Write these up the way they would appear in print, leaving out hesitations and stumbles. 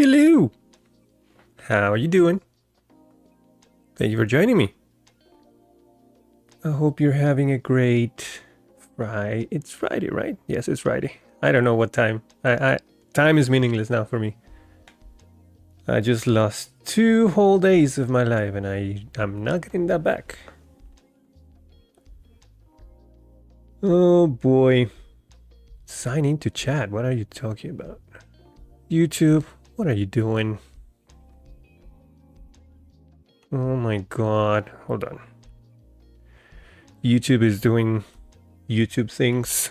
Hello! How are you doing? Thank you for joining me. I hope you're having a great Friday. It's Friday, right? Yes, it's Friday. I don't know what time. Time is meaningless now for me. I just lost 2 whole days of my life and I'm not getting that back. Oh boy. Sign in to chat. What are you talking about? YouTube, what are you doing? Oh my god. Hold on. YouTube is doing YouTube things.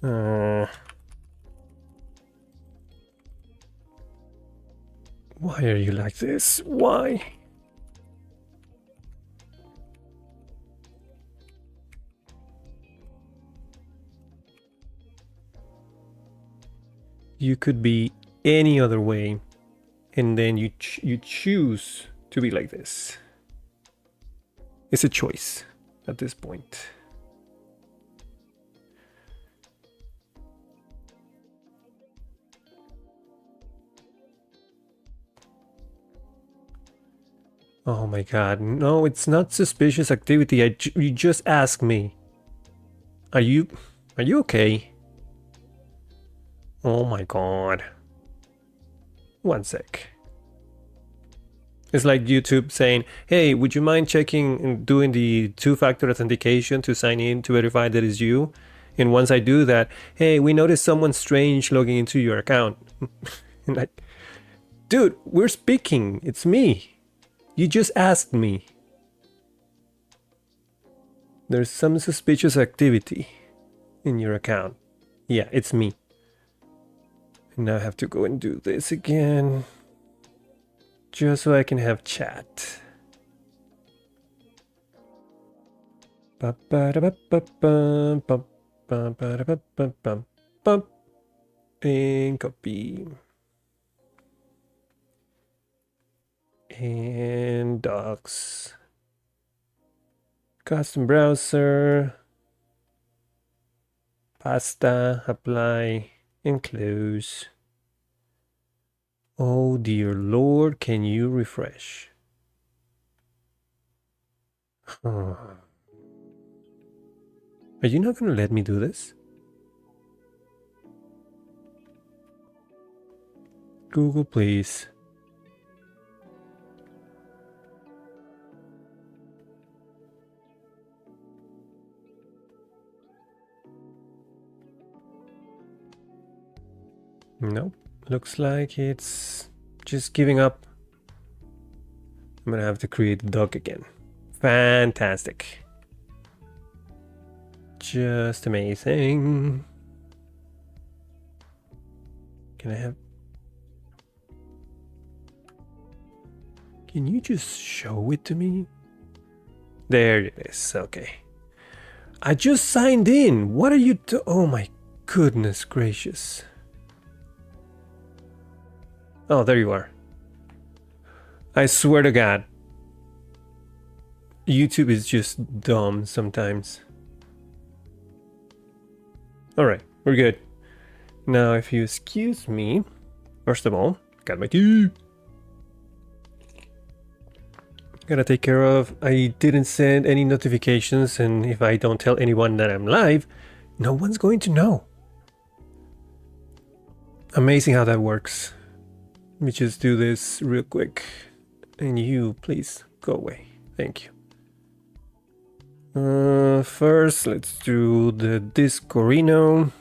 Why are you like this? Why? You could be any other way, and then you choose to be like this. It's a choice at this point. Oh my god, no, it's not suspicious activity. You just ask me. Are you okay? Oh my god. One sec. It's like YouTube saying, hey, would you mind checking and doing the 2-factor authentication to sign in to verify that it's you? And once I do that, hey, we noticed someone strange logging into your account. And like, dude, we're speaking. It's me. You just asked me. There's some suspicious activity in your account. Yeah, it's me. And now I have to go and do this again. Just so I can have chat. And copy. And docs. Custom browser. Pasta, apply, and close. Oh dear Lord, can you refresh? Are you not going to let me do this? Google, please. Nope. Looks like it's just giving up. I'm gonna have to create the doc again. Fantastic. Just amazing. Can I have... Can you just show it to me? There it is. Okay. I just signed in. What are you oh my goodness gracious. Oh, there you are. I swear to God. YouTube is just dumb sometimes. Alright, we're good. Now, if you excuse me, first of all, got my key. Gotta take care of. I didn't send any notifications, and if I don't tell anyone that I'm live, no one's going to know. Amazing how that works. Let me just do this real quick. And you, please, go away. Thank you. First, let's do the Discorino.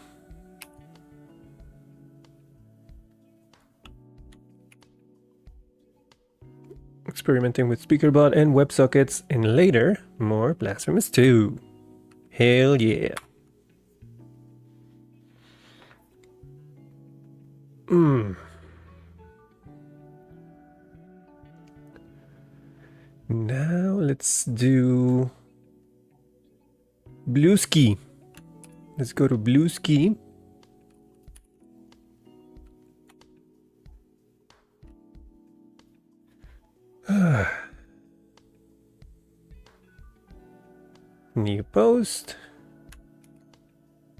Experimenting with Speaker.bot and Websockets, and later, more Blasphemous 2. Hell yeah. Now let's do Blueski. Let's go to Blueski. New post.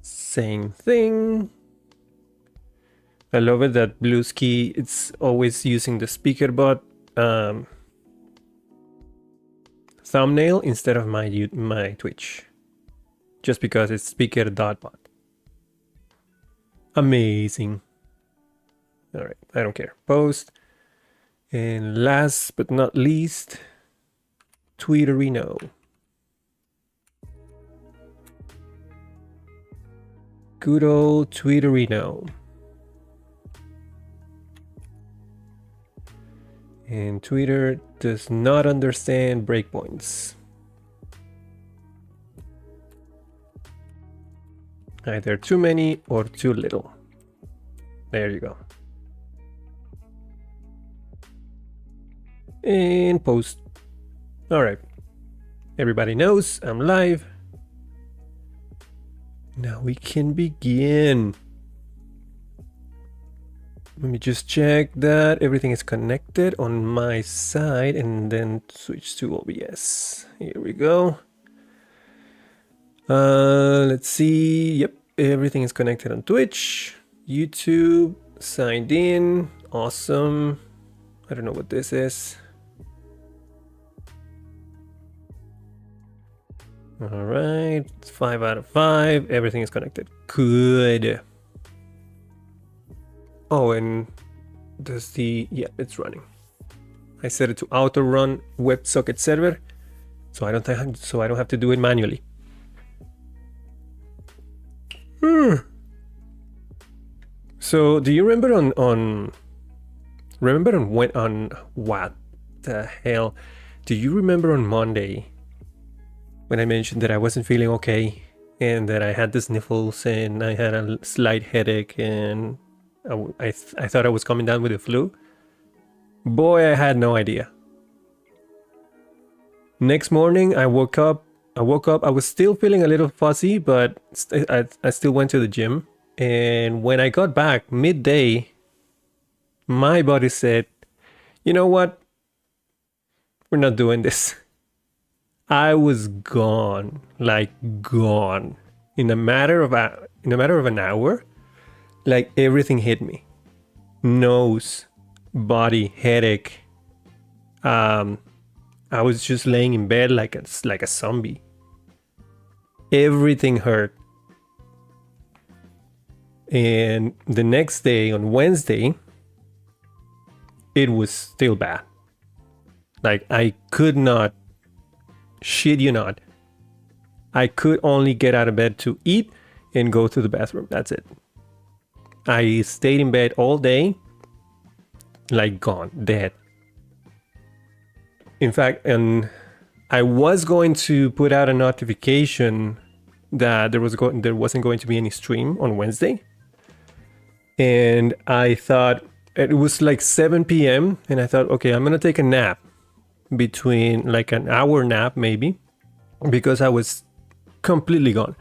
Same thing. I love it that Bluesky, it's always using the Speaker.bot thumbnail instead of my Twitch. Just because it's Speaker.bot. Amazing. All right, I don't care. Post. And last but not least, Twitterino. Good old Twitterino. And Twitter does not understand breakpoints. Either too many or too little. There you go. And post. All right. Everybody knows I'm live. Now we can begin. Let me just check that everything is connected on my side and then switch to OBS. Here we go. Let's see. Yep, everything is connected on Twitch, YouTube, signed in. Awesome. I don't know what this is. All right, it's 5 out of 5. Everything is connected. Good. Oh, and does the, yeah, it's running. I set it to auto run WebSocket server, so I don't have to do it manually. So do you remember on what the hell? Do you remember on Monday when I mentioned that I wasn't feeling okay and that I had the sniffles and I had a slight headache and I thought I was coming down with the flu? Boy, I had no idea. Next morning, I woke up. I was still feeling a little fuzzy, but I still went to the gym. And when I got back midday, my body said, you know what? We're not doing this. I was gone, like gone. In a matter of an hour, like everything hit me. Nose, body, headache. I was just laying in bed like a zombie. Everything hurt. And the next day, on Wednesday, it was still bad. Like I could not, shit you not, I could only get out of bed to eat and go to the bathroom. That's it. I stayed in bed all day, like gone, dead. In fact, I was going to put out a notification that there wasn't going to be any stream on Wednesday. And I thought, it was like 7 p.m. and I thought, okay, I'm going to take a nap, between like an hour nap maybe, because I was completely gone.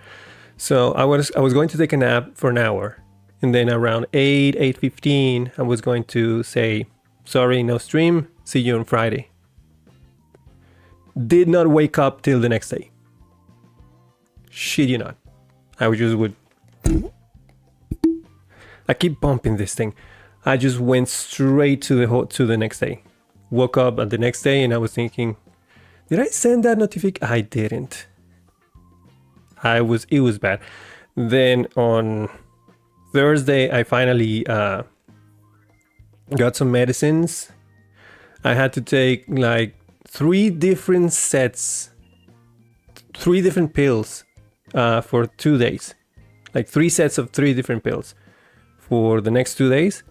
So I was going to take a nap for an hour. And then around 8:15, I was going to say, sorry, no stream, see you on Friday. Did not wake up till the next day. Shit you not. I keep bumping this thing. I just went straight to the next day. Woke up on the next day and I was thinking, did I send that notification? I didn't. It was bad. Then on Thursday, I finally got some medicines. I had to take like 3 different pills for 2 days. Like 3 sets of 3 different pills for the next 2 days,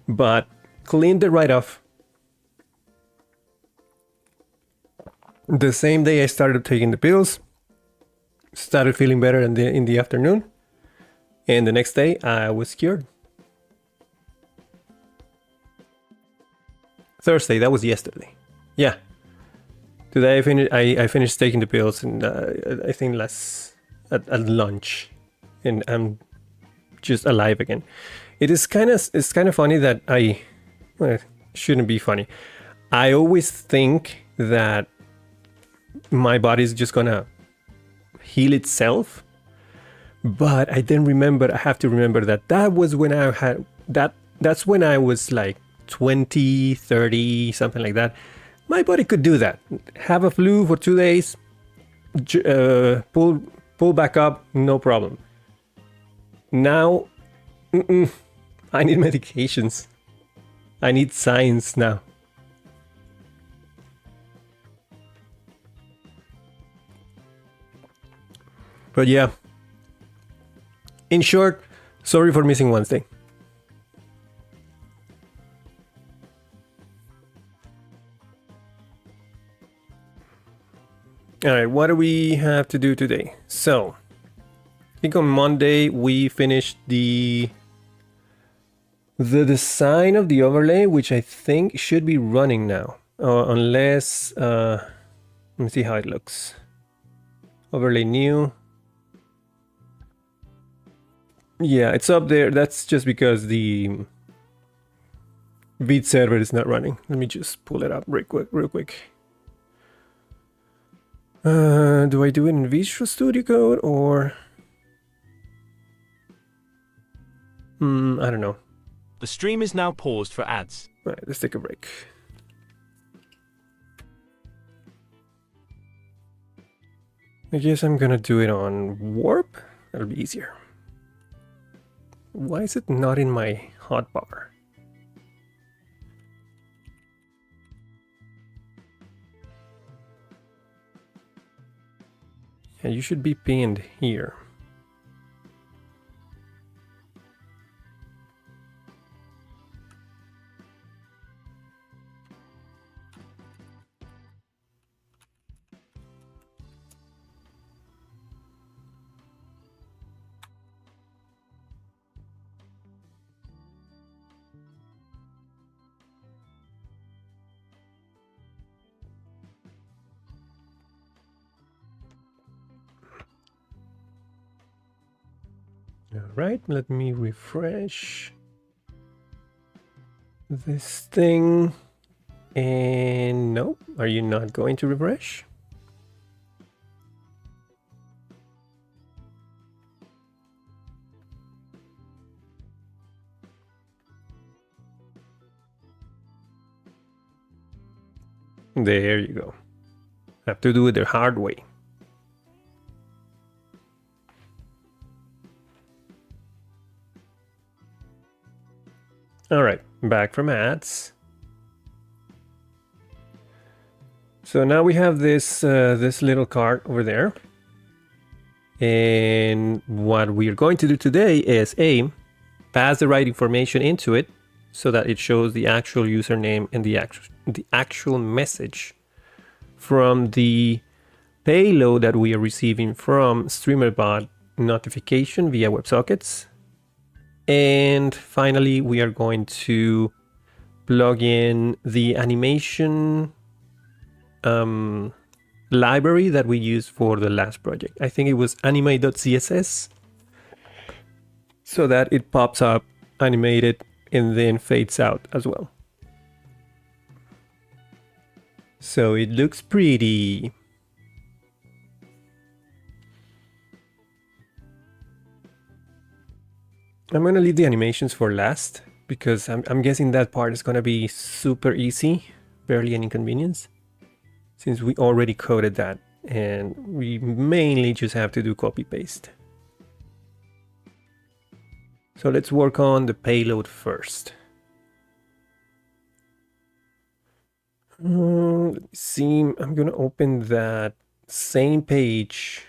but cleaned it right off. The same day I started taking the pills, started feeling better in the afternoon, and the next day I was cured. Thursday, that was yesterday. Yeah. Today I finished taking the pills, and I think at lunch, and I'm just alive again. It's kind of funny that it shouldn't be funny. I always think that my body's just gonna heal itself, but I have to remember that was when I had that that's when I was like 20, 30, something like that. My body could do that. Have a flu for 2 days, pull back up, no problem. Now, I need medications. I need science now. But yeah, in short, sorry for missing Wednesday. All right, what do we have to do today? So, I think on Monday we finished the design of the overlay, which I think should be running now, unless let me see how it looks. Overlay new. Yeah, it's up there. That's just because the Beat server is not running. Let me just pull it up real quick. Do I do it in Visual Studio Code or? I don't know. The stream is now paused for ads. All right, let's take a break. I guess I'm gonna do it on Warp. That'll be easier. Why is it not in my hotbar? Yeah, you should be pinned here. All right, let me refresh this thing. And no, are you not going to refresh? There you go. Have to do it the hard way. All right, back from ads. So now we have this this little card over there. And what we are going to do today is pass the right information into it so that it shows the actual username and the actual message from the payload that we are receiving from Speaker.bot notification via Websockets. And finally, we are going to plug in the animation library that we used for the last project. I think it was anime.css, so that it pops up animated and then fades out as well. So it looks pretty. I'm gonna leave the animations for last because I'm guessing that part is gonna be super easy, barely an inconvenience, since we already coded that and we mainly just have to do copy paste. So let's work on the payload first. Let me see, I'm gonna open that same page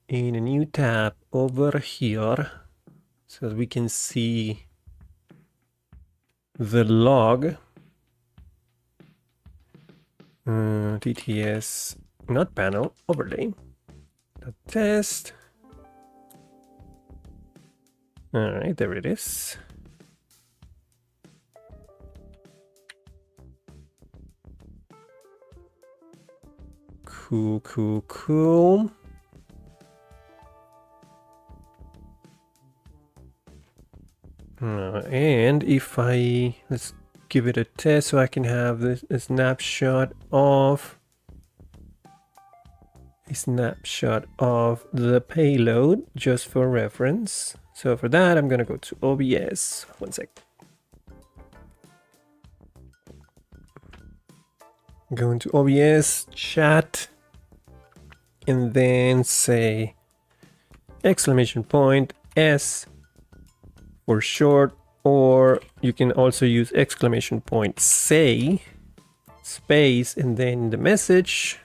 in a new tab over here so that we can see the log. TTS, not panel, overlay. The test. All right, there it is. Cool. And if let's give it a test so I can have a snapshot of the payload just for reference. So for that, I'm gonna go to OBS. One sec. Go into OBS, chat, and then say exclamation point S for short, or you can also use exclamation point say space, and then the message.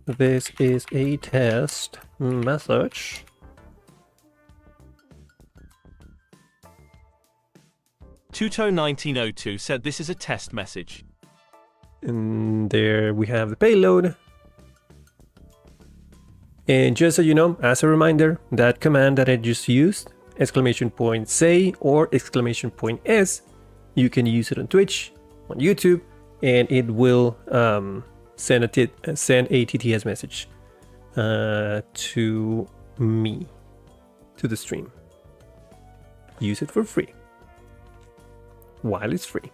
This is a test message. Tuto1902 said this is a test message. And there we have the payload. And just so you know, as a reminder, that command that I just used, exclamation point say or exclamation point S, you can use it on Twitch, on YouTube, and it will send a TTS message to me, to the stream. Use it for free while it's free.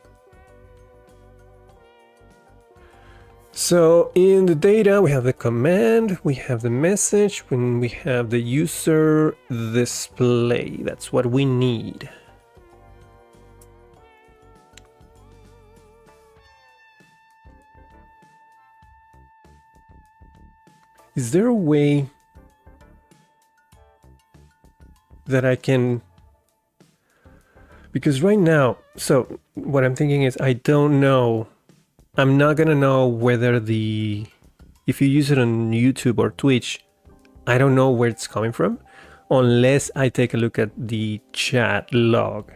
So in the data, we have the command, we have the message, when we have the user display. That's what we need. Is there a way that I can, because right now, so what I'm thinking is I don't know, I'm not gonna know whether if you use it on YouTube or Twitch, I don't know where it's coming from unless I take a look at the chat log.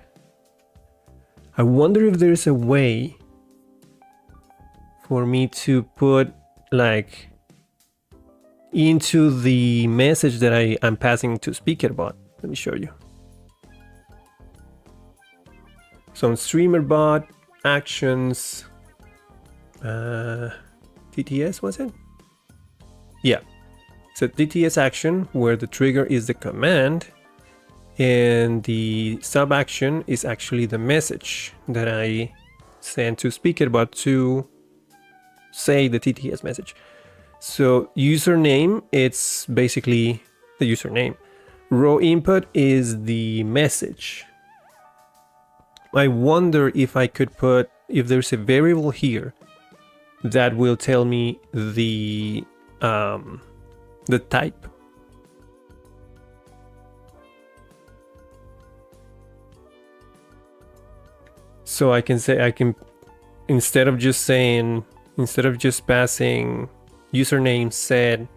I wonder if there's a way for me to put like into the message that I'm passing to Speaker.bot. Let me show you. So on Streamer.bot, actions, TTS was it? Yeah. So TTS action where the trigger is the command and the sub action is actually the message that I send to Speaker.bot to say the TTS message. So username, it's basically the username. Raw input is the message. I wonder if I could put, if there's a variable here that will tell me the type. So I can say, instead of just passing username said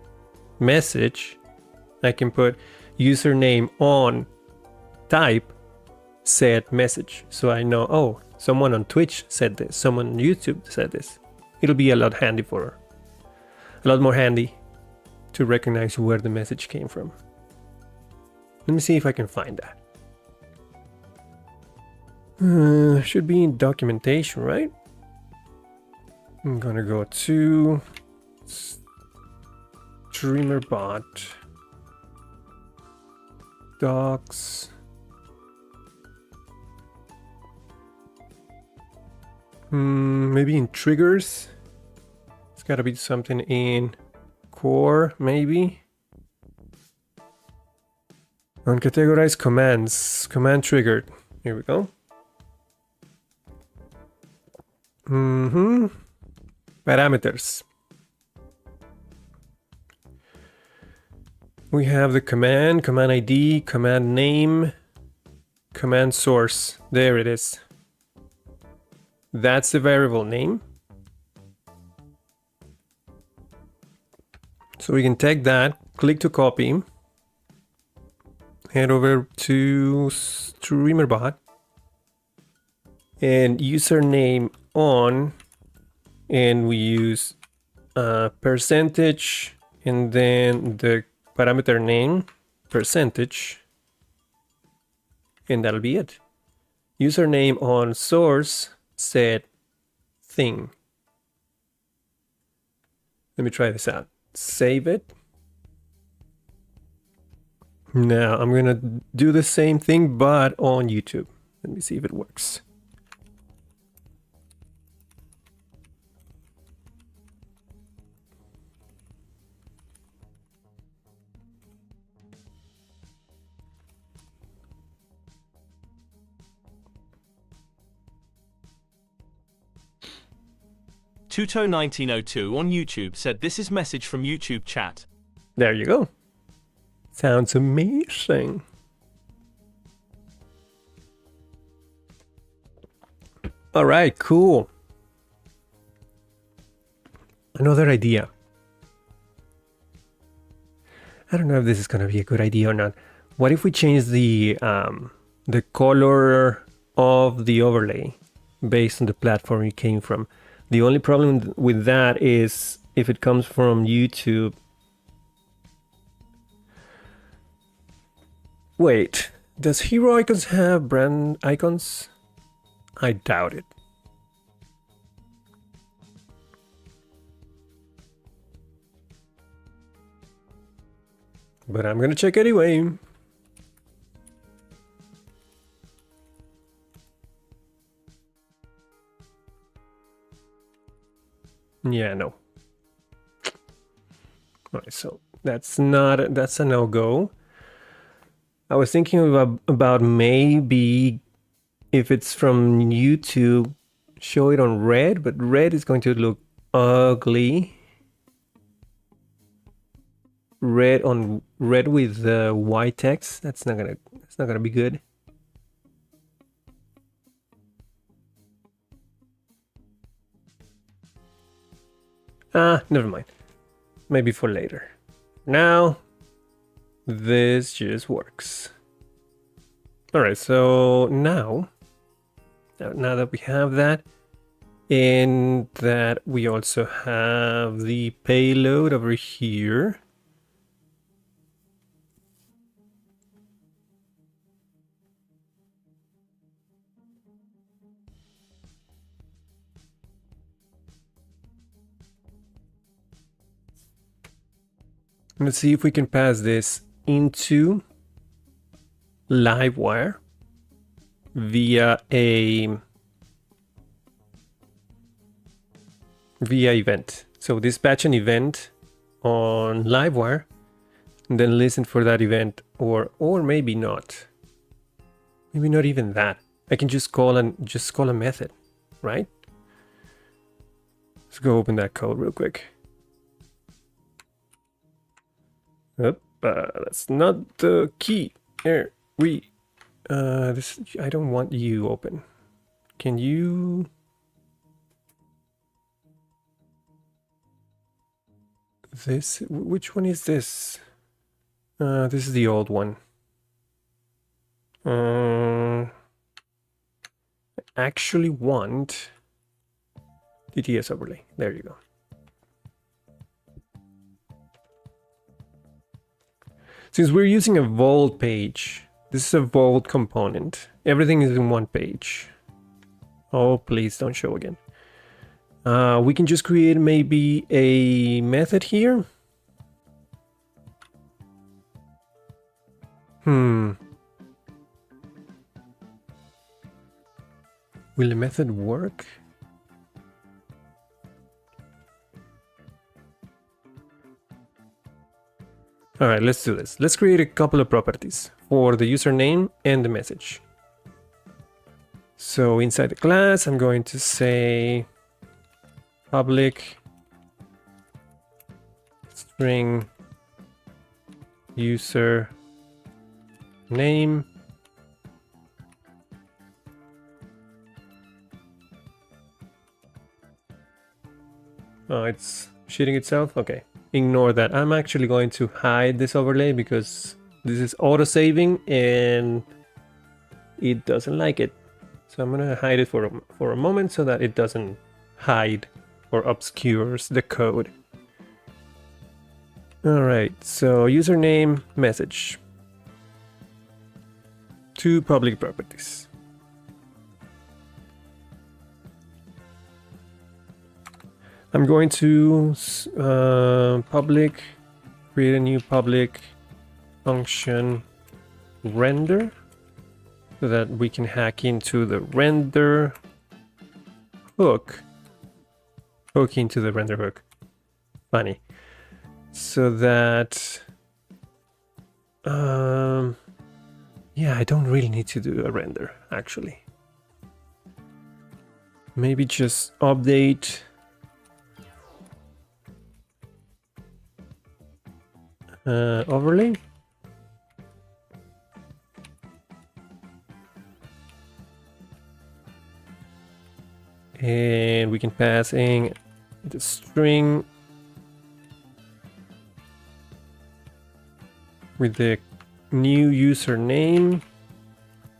message, I can put username on type said message. So I know, oh, someone on Twitch said this, someone on YouTube said this. It'll be a lot more handy to recognize where the message came from. Let me see if I can find that. Should be in documentation, right? I'm gonna go to Streamer.bot docs. Maybe in triggers. It's gotta be something in core, maybe. On categorize commands, command triggered. Here we go. Parameters. We have the command ID, command name, command source. There it is. That's the variable name. So we can take that, click to copy, head over to Streamer.bot, and username on, and we use percentage, and then the parameter name, percentage, and that'll be it. Username on source set thing. Let me try this out. Save it. Now I'm gonna do the same thing but on YouTube. Let me see if it works. Tuto1902 on YouTube said this is message from YouTube chat. There you go. Sounds amazing. All right, cool. Another idea. I don't know if this is going to be a good idea or not. What if we change the color of the overlay based on the platform it came from? The only problem with that is if it comes from YouTube. Wait, does Hero Icons have brand icons? I doubt it. But I'm gonna check anyway. Yeah, no. Alright, so that's a no-go. I was thinking about maybe if it's from YouTube, show it on red, but red is going to look ugly. Red with white text. That's not gonna be good. Never mind. Maybe for later. Now, this just works. All right, so now that we have that, and that we also have the payload over here. Let's see if we can pass this into Livewire via event. So dispatch an event on Livewire and then listen for that event, or maybe not. Maybe not even that. I can just call a method, right? Let's go open that code real quick. That's not the key. Here I don't want you open. Can you? Which one is this? This is the old one. I actually want DTS overlay. There you go. Since we're using a vault page, this is a vault component. Everything is in one page. Oh, please don't show again. We can just create maybe a method here. Will the method work? All right, let's do this. Let's create a couple of properties for the username and the message. So inside the class, I'm going to say public string user name. Oh, it's shitting itself. Okay. Ignore that. I'm actually going to hide this overlay because this is auto-saving and it doesn't like it. So I'm gonna hide it for a moment so that it doesn't hide or obscures the code. All right, so username, message. Two public properties. I'm going to create a new public function render so that we can hack into the render hook. Hook into the render hook. Funny. So that, yeah, I don't really need to do a render actually. Maybe just update overlay. And we can pass in the string with the new username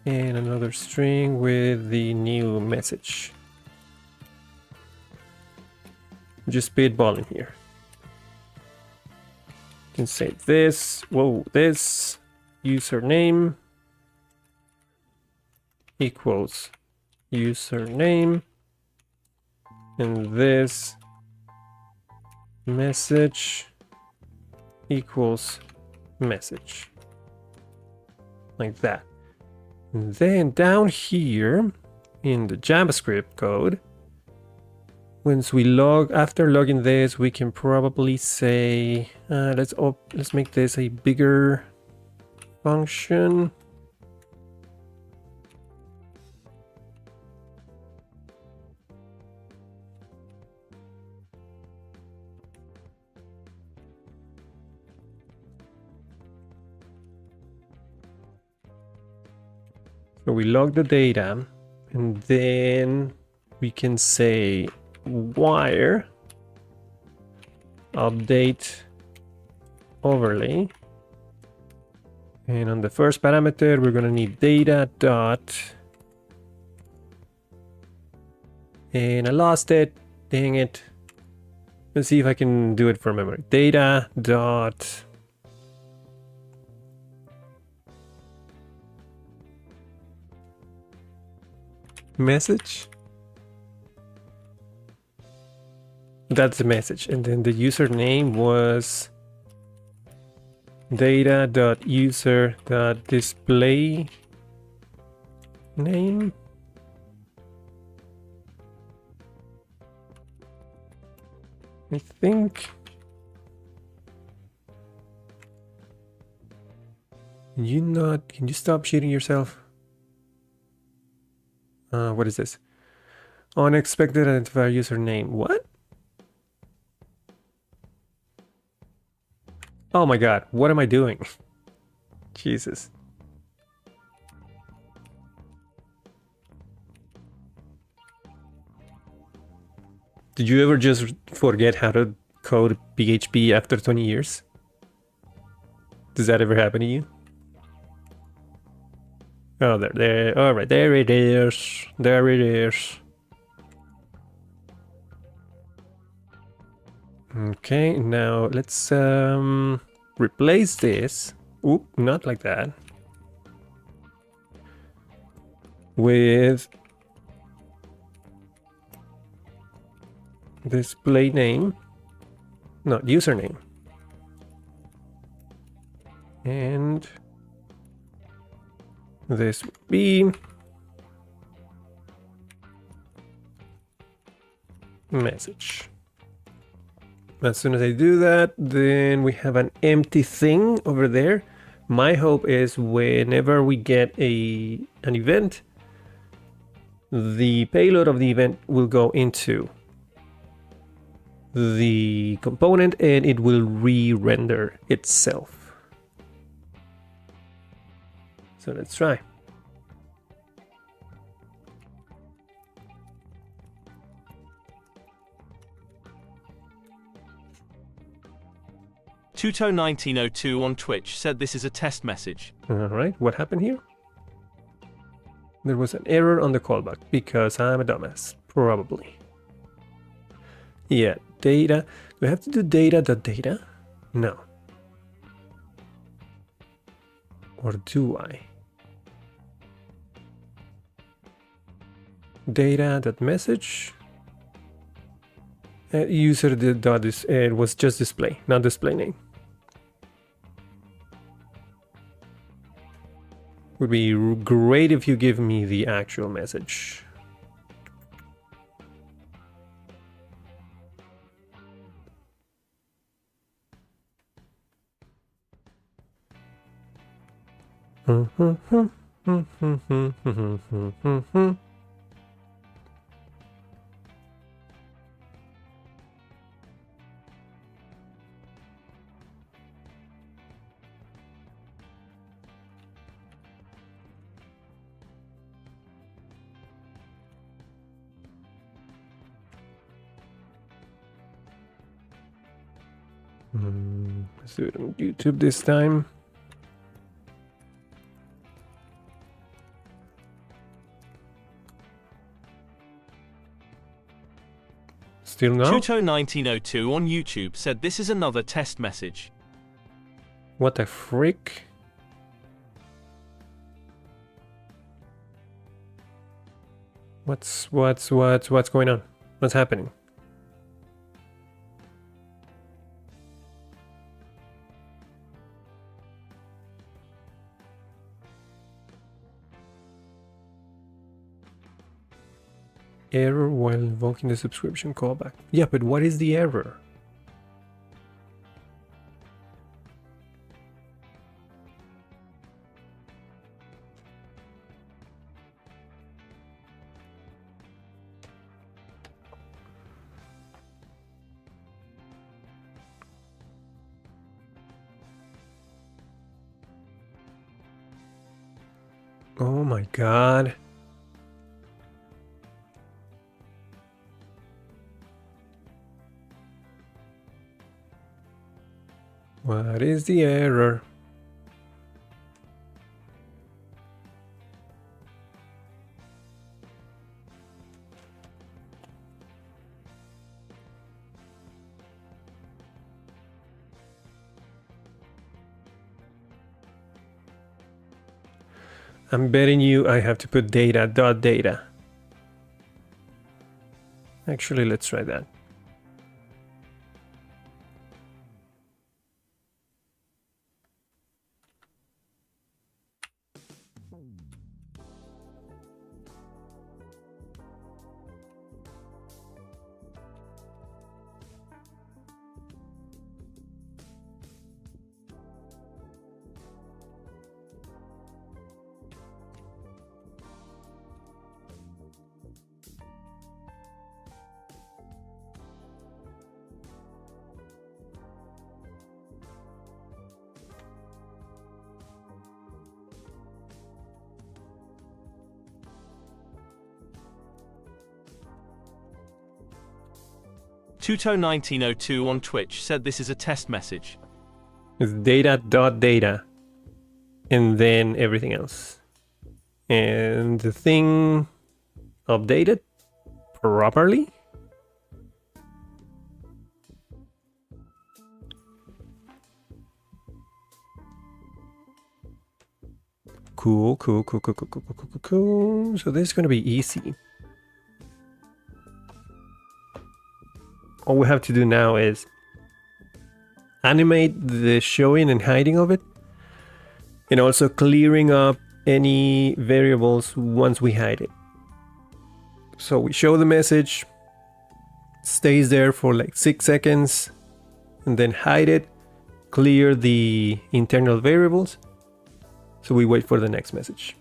and another string with the new message. Just spitballing here. You can say this, this username equals username, and this message equals message, like that. And then down here in the JavaScript code, once we after logging this, we can probably say, let's make this a bigger function. So we log the data, and then we can say wire update overlay, and on the first parameter we're going to need data dot, and I lost it, dang it. Let's see if I can do it from memory. Data dot message. That's the message, and then the username was data.user.display name. I think. Can you stop shooting yourself? What is this? Unexpected identifier username. What? Oh my god, what am I doing? Jesus. Did you ever just forget how to code PHP after 20 years? Does that ever happen to you? Oh, there. All right, there it is. There it is. Okay, now let's replace this. Oop, not like that. With display name, not username. And this would be message. As soon as I do that, then we have an empty thing over there. My hope is whenever we get an event, the payload of the event will go into the component and it will re-render itself. So let's try. Tuto1902 on Twitch said this is a test message. Alright, what happened here? There was an error on the callback because I'm a dumbass. Probably. Yeah, data. Do I have to do data.data? No. Or do I? Data.message. User dot is it was just display, not display name. Would be great if you give me the actual message. Let's do it on YouTube this time. Still no? Tuto1902 on YouTube said this is another test message. What the frick? What's going on? What's happening? Error while invoking the subscription callback. Yeah, but what is the error? Oh my god. What is the error? I'm betting you I have to put data.data. Actually, let's try that. Tuto1902 on Twitch said this is a test message. It's data.data and then everything else. And the thing updated properly. Cool. So this is going to be easy. All we have to do now is animate the showing and hiding of it, and also clearing up any variables once we hide it. So we show the message, stays there for like 6 seconds, and then hide it, clear the internal variables, so we wait for the next message.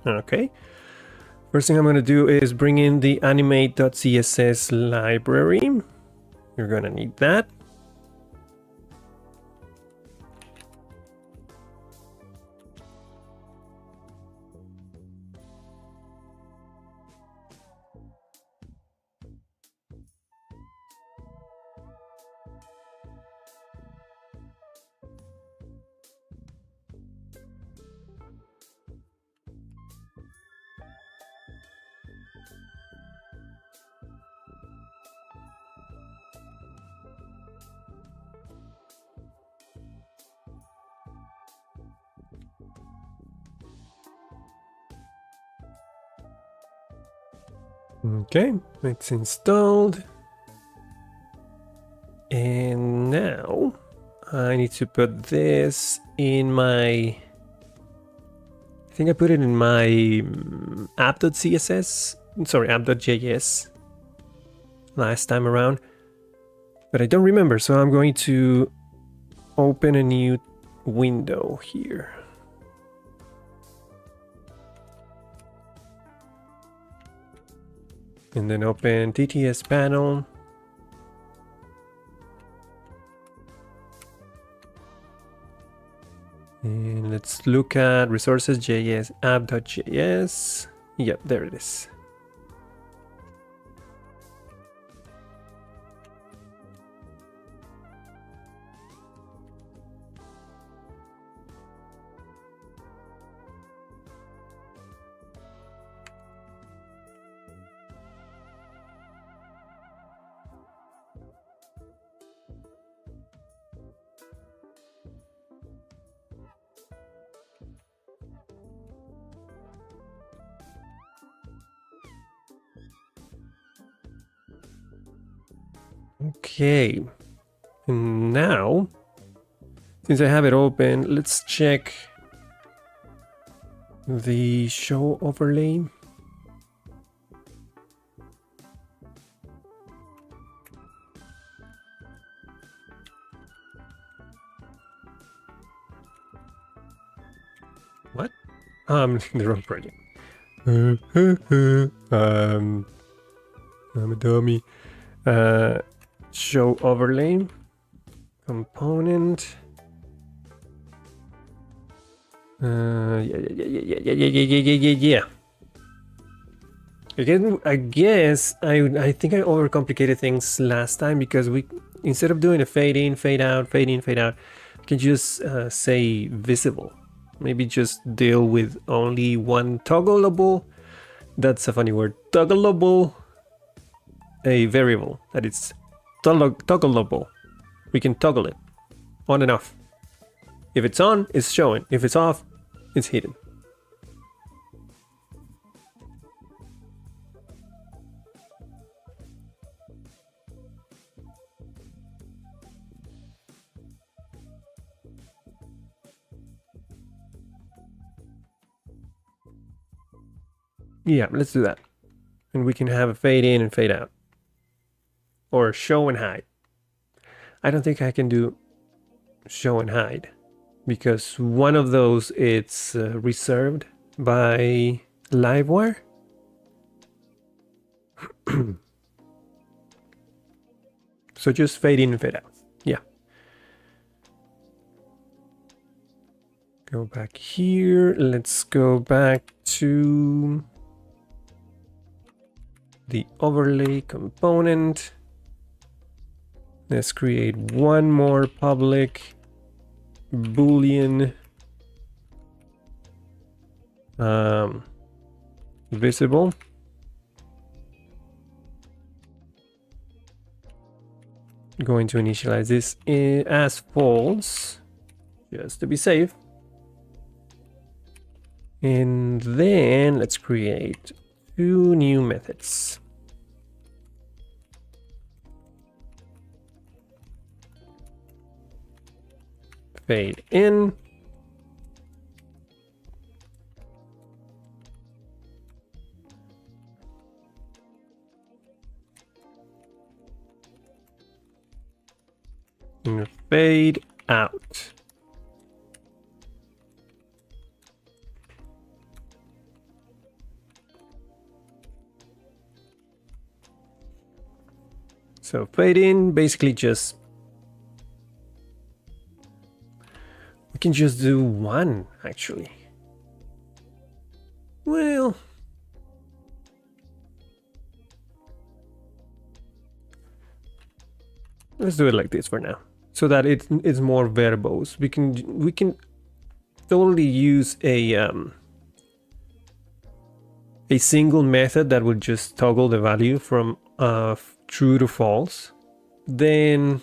Okay, first thing I'm going to do is bring in the animate.css library. You're going to need that. Okay, it's installed. And now I need to put this in my... I think I put it in my app.css, sorry, app.js last time around. But I don't remember, so I'm going to open a new window here. And then open TTS panel. And let's look at resources.js, app.js. Yep, there it is. Okay, and now, since I have it open, let's check the show overlay. What? The wrong project. I'm a dummy. Show overlay component. Yeah. Again, I guess I think I overcomplicated things last time because we, instead of doing a fade in, fade out, fade in, fade out, we can just say visible. Maybe just deal with only one toggleable. That's a funny word. Toggleable. A variable that is toggleable. We can toggle it on and off. If it's on, it's showing. If it's off, it's hidden. Yeah, let's do that. And we can have a fade in and fade out. Or show and hide. I don't think I can do show and hide because one of those it's reserved by Livewire. So just fade in and fade out. Yeah. Go back here. Let's go back to the overlay component. Let's create one more public Boolean visible. Going to initialize this as false, just to be safe. And then let's create two new methods. Fade in. And fade out. So fade in, basically just, we can just do one actually. Well, let's do it like this for now, so that it's more verbose. We can totally use a single method that would just toggle the value from true to false. Then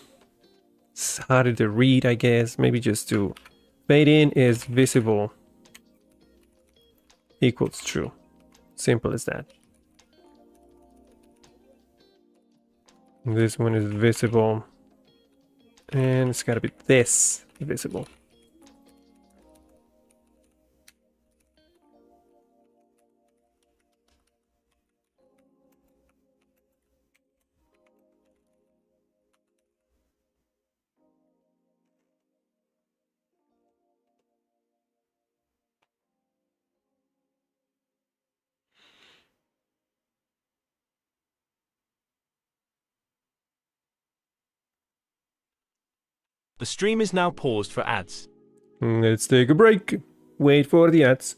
it's harder to read, I guess. Maybe just do fade in is visible equals true. Simple as that. This one is visible, and it's gotta be this visible. The stream is now paused for ads. Let's take a break. Wait for the ads.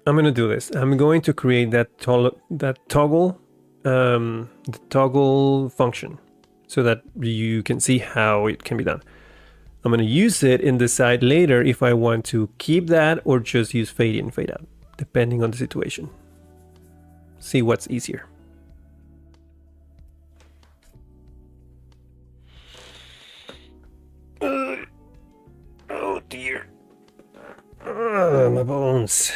I'm gonna do this. I'm going to create that toggle the toggle function so that you can see how it can be done. I'm gonna use it and decide later if I want to keep that or just use fade in, fade out, depending on the situation. See what's easier. Oh dear. My bones.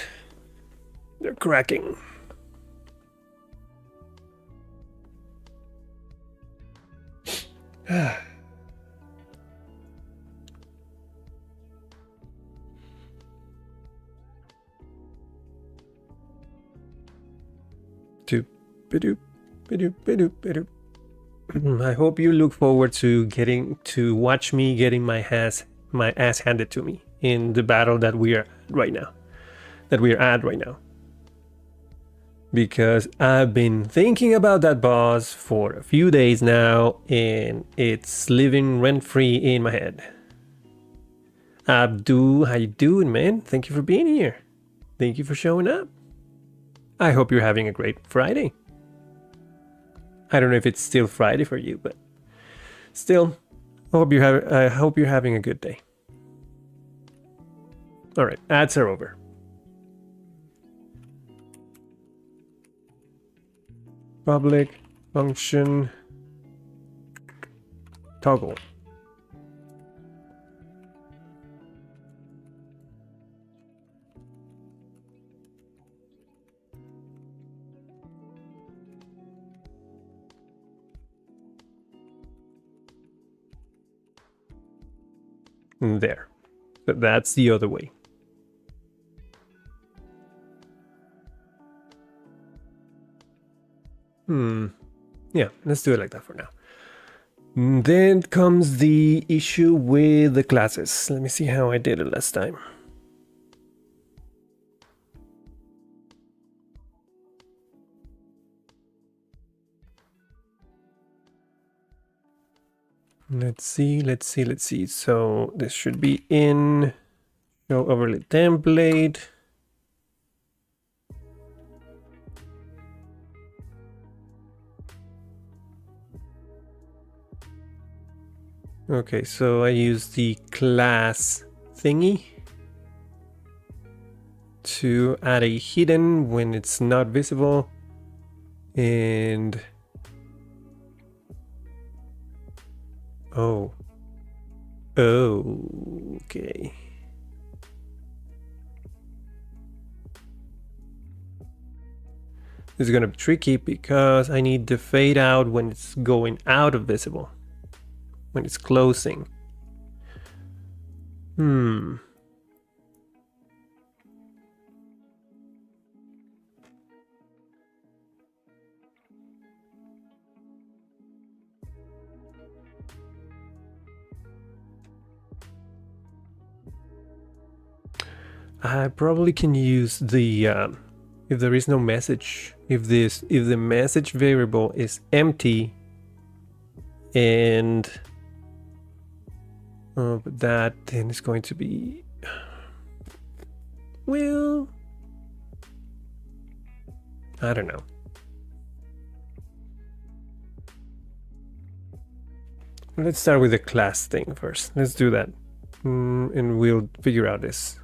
They're cracking. I hope you look forward to getting to watch me getting my ass handed to me in the battle that we are right now. Because I've been thinking about that boss for a few days now and it's living rent-free in my head. Abdu, how you doing, man? Thank you for being here. Thank you for showing up. I hope you're having a great Friday. I don't know if it's still Friday for you, but still, I hope you're having a good day. All right, ads are over. Public function toggle. There. But that's the other way. Yeah, let's do it like that for now. Then comes the issue with the classes. Let me see how I did it last time. Let's see. So this should be in show overlay template. Okay, so I use the class thingy to add a hidden when it's not visible. And oh, okay. This is gonna be tricky because I need the fade out when it's going out of visible. When it's closing. I probably can use the if there is no message, if the message variable is empty and but that then is going to be, well, I don't know. Let's start with the class thing first. Let's do that. And we'll figure out this.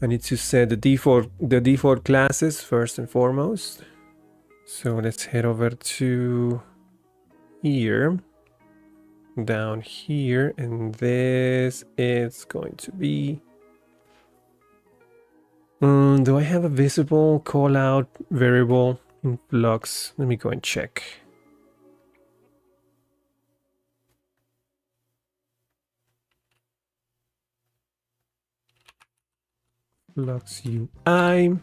I need to set the default classes first and foremost. So let's head over to here. Down here, and this is going to be do I have a visible call out variable in Flux? Let me go and check. Flux UI.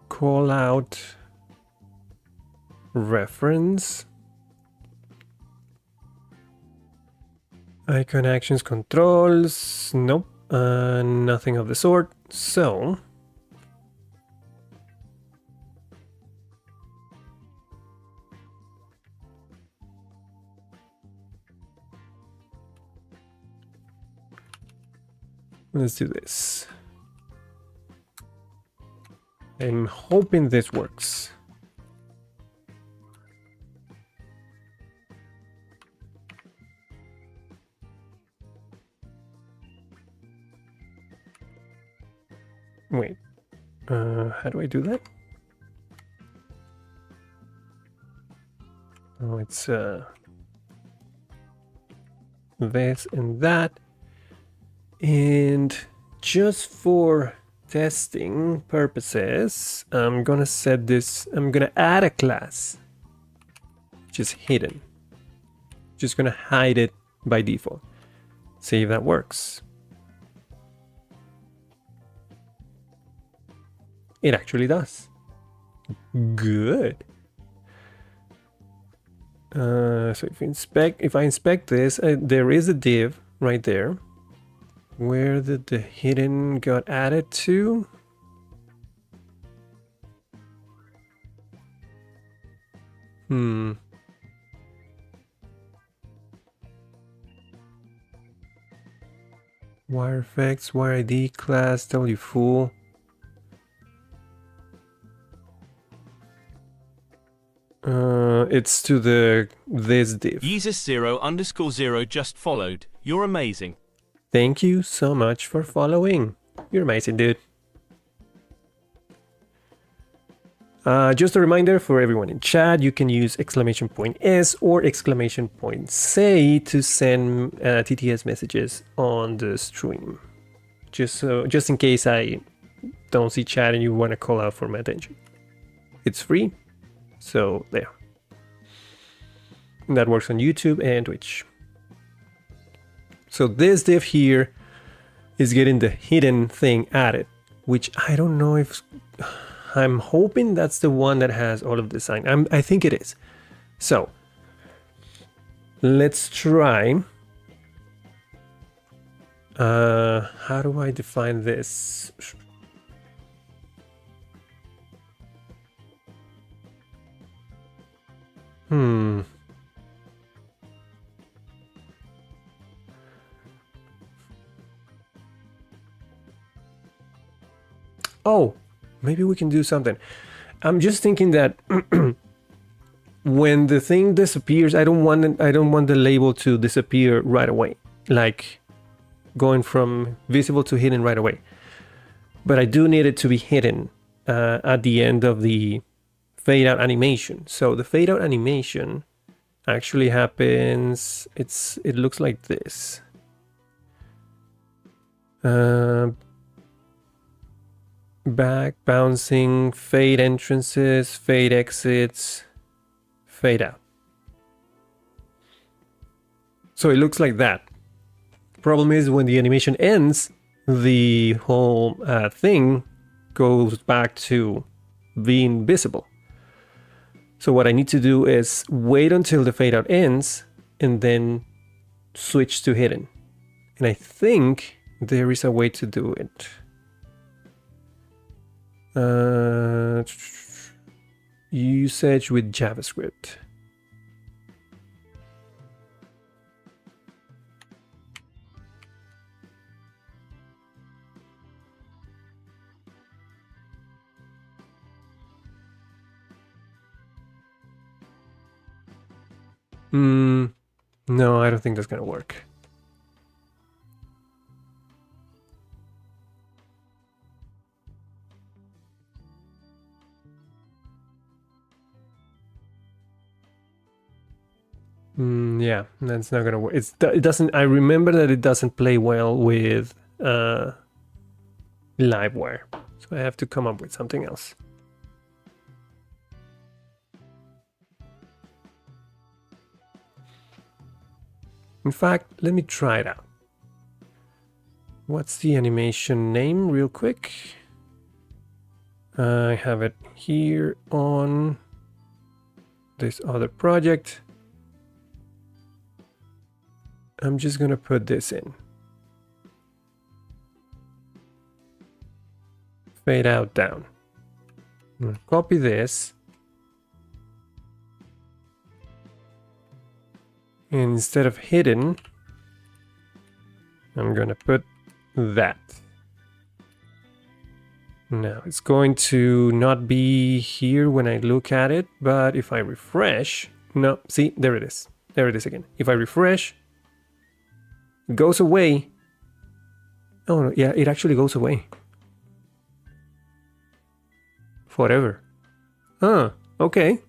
Call out reference. Icon actions controls. Nope. Nothing of the sort. So let's do this. I'm hoping this works. Wait, how do I do that? Oh, it's this and that. And just for testing purposes, I'm gonna set this, I'm gonna add a class, which is hidden. Just gonna hide it by default. See if that works. It actually does. Good. So if I inspect this, there is a div right there. Where did the hidden got added to? Wire effects, wire ID class, W full. It's to this div. Yeezus0_0 just followed. You're amazing. Thank you so much for following. You're amazing, dude. Just a reminder for everyone in chat, you can use !S or !Say to send TTS messages on the stream. Just in case I don't see chat and you want to call out for my attention. It's free, so there. And that works on YouTube and Twitch. So this div here is getting the hidden thing added, which I don't know if... I'm hoping that's the one that has all of the sign. I think it is. So let's try. How do I define this? Oh, maybe we can do something. I'm just thinking that when the thing disappears, I don't want the label to disappear right away, like going from visible to hidden right away. But I do need it to be hidden at the end of the fade out animation. So the fade out animation actually happens. It looks like this. Back, bouncing, fade entrances, fade exits, fade out. So it looks like that. Problem is when the animation ends, the whole thing goes back to being visible. So what I need to do is wait until the fade out ends and then switch to hidden. And I think there is a way to do it. Usage with JavaScript. No, I don't think that's gonna work. Yeah, that's not gonna work. It doesn't. I remember that it doesn't play well with Livewire, so I have to come up with something else. In fact, let me try it out. What's the animation name, real quick? I have it here on this other project. I'm just gonna put this in. Fade out down. I'm gonna copy this. And instead of hidden, I'm gonna put that. Now it's going to not be here when I look at it, but if I refresh, no, see, there it is. There it is again. If I refresh, it goes away. Oh, no, yeah, it actually goes away. Forever. Huh, okay.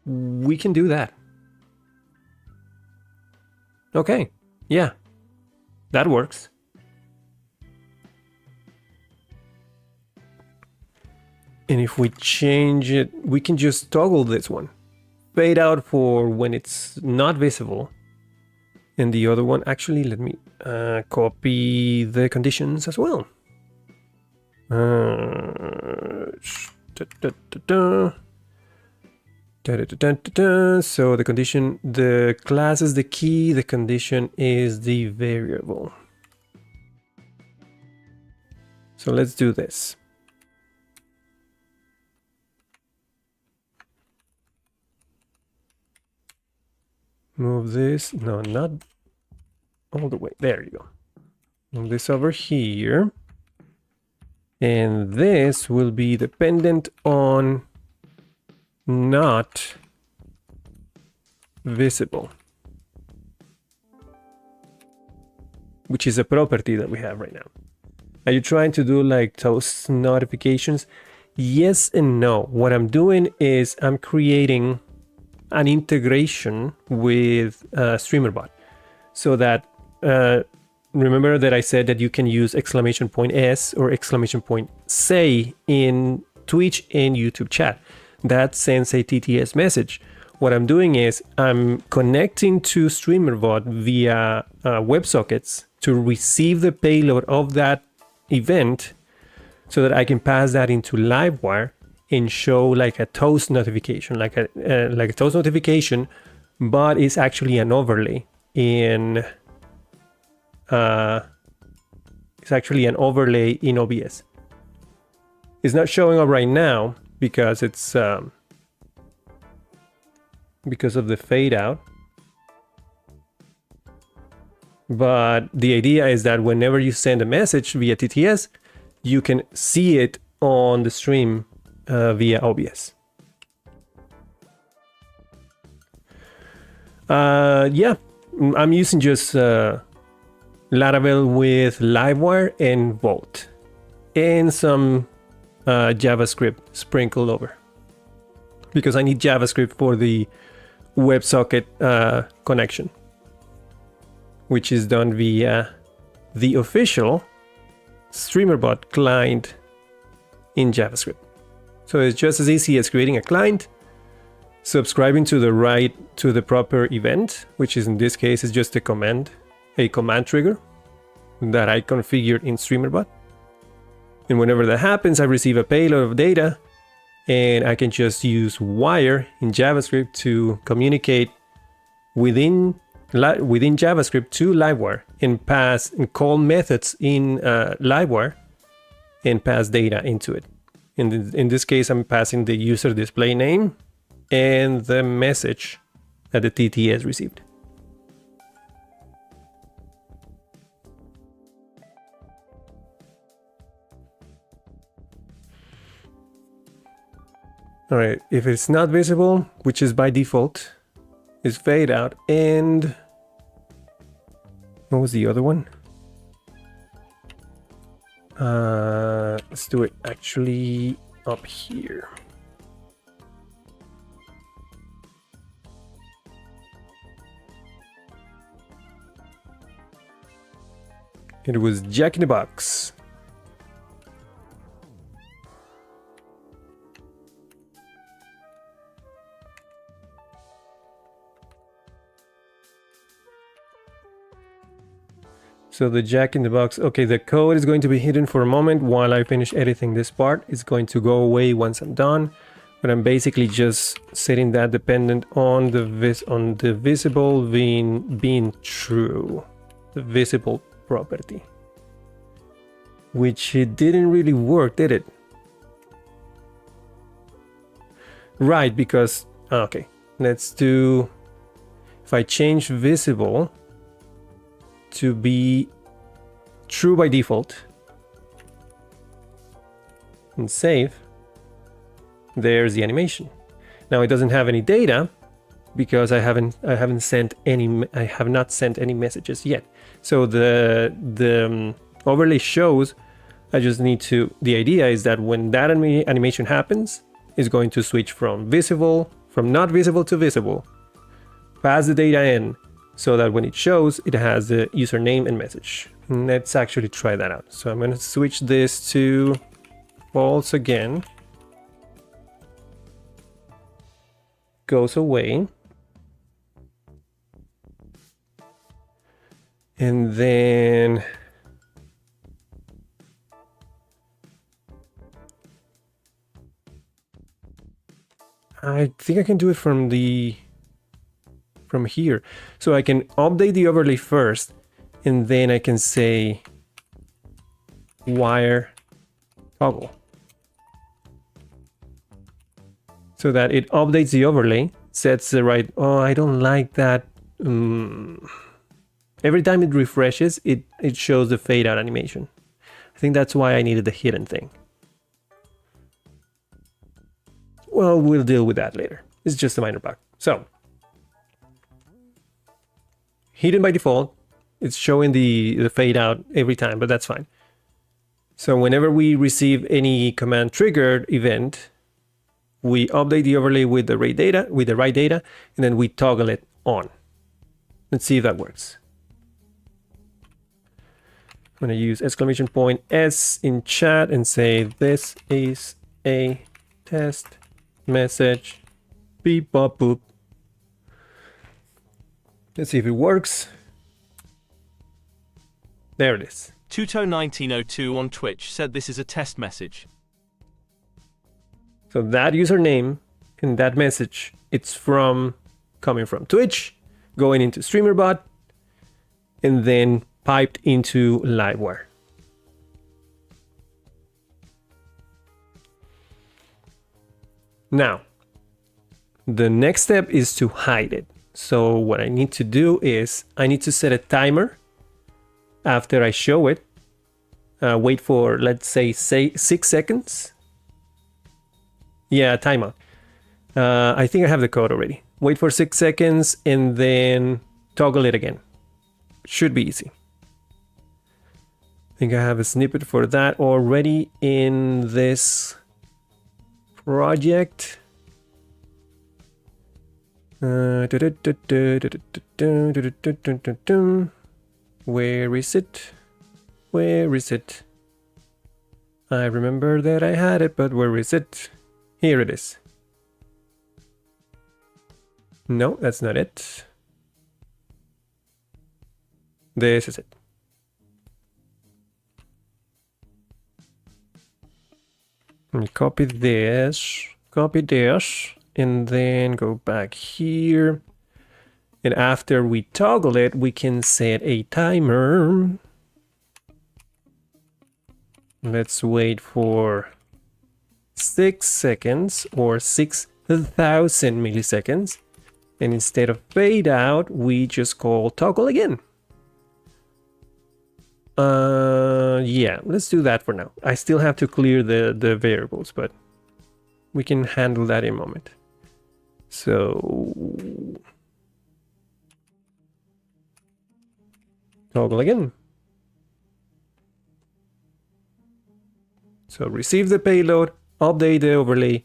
We can do that. Okay, yeah, that works. And if we change it, we can just toggle this one. Fade out for when it's not visible. And the other one, actually, let me copy the conditions as well. So the condition, the class is the key, the condition is the variable. So let's do this. Move this, no, not all the way. There you go. Move this over here. And this will be dependent on not visible, which is a property that we have right now. Are you trying to do like toast notifications? Yes and no. What I'm doing is I'm creating an integration with Streamer.bot so that remember that I said that you can use !s or !say in Twitch and YouTube chat. That sends a TTS message. What I'm doing is I'm connecting to Streamer.bot via Websockets to receive the payload of that event so that I can pass that into Livewire and show like a toast notification, like a toast notification, but it's actually an overlay in it's actually an overlay in OBS. It's not showing up right now because it's because of the fade out. But the idea is that whenever you send a message via TTS, you can see it on the stream via OBS. Yeah, I'm using just Laravel with Livewire and Vault and some JavaScript sprinkled over because I need JavaScript for the WebSocket connection, which is done via the official Streamer.bot client in JavaScript. So it's just as easy as creating a client, subscribing to the proper event, which is in this case is just a command trigger that I configured in Streamer.bot. And whenever that happens, I receive a payload of data and I can just use wire in JavaScript to communicate within JavaScript to Livewire and pass and call methods in Livewire and pass data into it. In this case, I'm passing the user display name and the message that the TTS received. All right, if it's not visible, which is by default, is fade out. And what was the other one? Let's do it actually up here. It was Jack in the Box. So the Jack in the Box, okay, the code is going to be hidden for a moment while I finish editing this part. It's going to go away once I'm done. but I'm basically just setting that dependent on the visible being true, the visible property, which it didn't really work, did it? Right, because okay, let's do, if I change visible to be true by default and save, there's the animation. Now it doesn't have any data because I have not sent any messages yet. So the overlay shows. I just need to, the idea is that when that animation happens, it's going to switch from not visible to visible, pass the data in, so that when it shows, it has the username and message. Let's actually try that out. So I'm going to switch this to false again. Goes away. And then I think I can do it from here. So I can update the overlay first, and then I can say wire toggle, so that it updates the overlay, sets the right. Oh, I don't like that. Every time it refreshes, it shows the fade out animation. I think that's why I needed the hidden thing. Well, we'll deal with that later. It's just a minor bug. So, hidden by default, it's showing the fade out every time, but that's fine. So whenever we receive any command triggered event, we update the overlay with the right data, and then we toggle it on. Let's see if that works. I'm going to use !S in chat and say this is a test message. Beep bop boop. Let's see if it works. There it is. Tuto1902 on Twitch said this is a test message. So that username and that message, it's coming from Twitch, going into Speaker.bot, and then piped into Livewire. Now, the next step is to hide it. So what I need to do is I need to set a timer after I show it. Wait for, let's say 6 seconds. Yeah, timeout. I think I have the code already. Wait for 6 seconds and then toggle it again. Should be easy. I think I have a snippet for that already in this project. Where is it? Where is it? I remember that I had it, but where is it? Here it is. No, that's not it. This is it. Let me copy this, and then go back here. And after we toggle it, we can set a timer. Let's wait for 6 seconds or 6,000 milliseconds. And instead of fade out, we just call toggle again. Yeah, let's do that for now. I still have to clear the variables, but we can handle that in a moment. So toggle again. So receive the payload, update the overlay,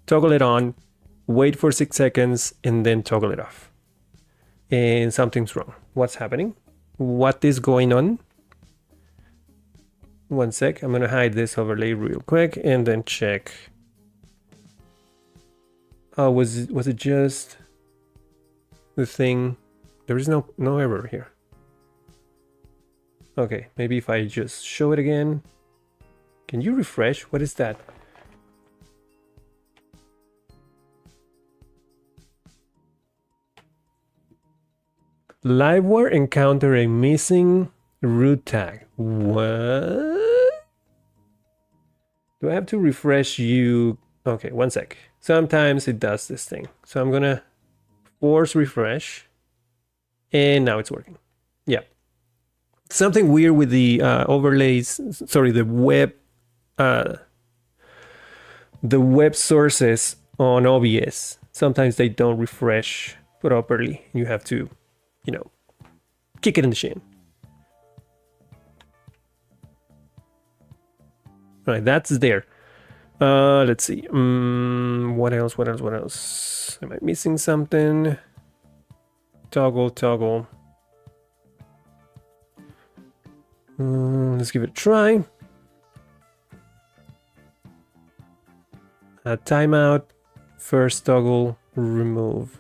toggle it on, wait for 6 seconds, and then toggle it off. And something's wrong. What's happening? What is going on? 1 sec. I'm going to hide this overlay real quick and then check. Oh, was it just the thing? There is no error here. Okay, maybe if I just show it again. Can you refresh? What is that? Livewire encounter a missing root tag. What? Do I have to refresh you? Okay, one sec. Sometimes it does this thing. So I'm gonna force refresh. And now it's working. Yeah. Something weird with the overlays, sorry, the web sources on OBS. Sometimes they don't refresh properly. You have to, you know, kick it in the shin. All right, that's there. Let's see. What else? What else? Am I missing something? Toggle. Let's give it a try. Timeout. First toggle. Remove.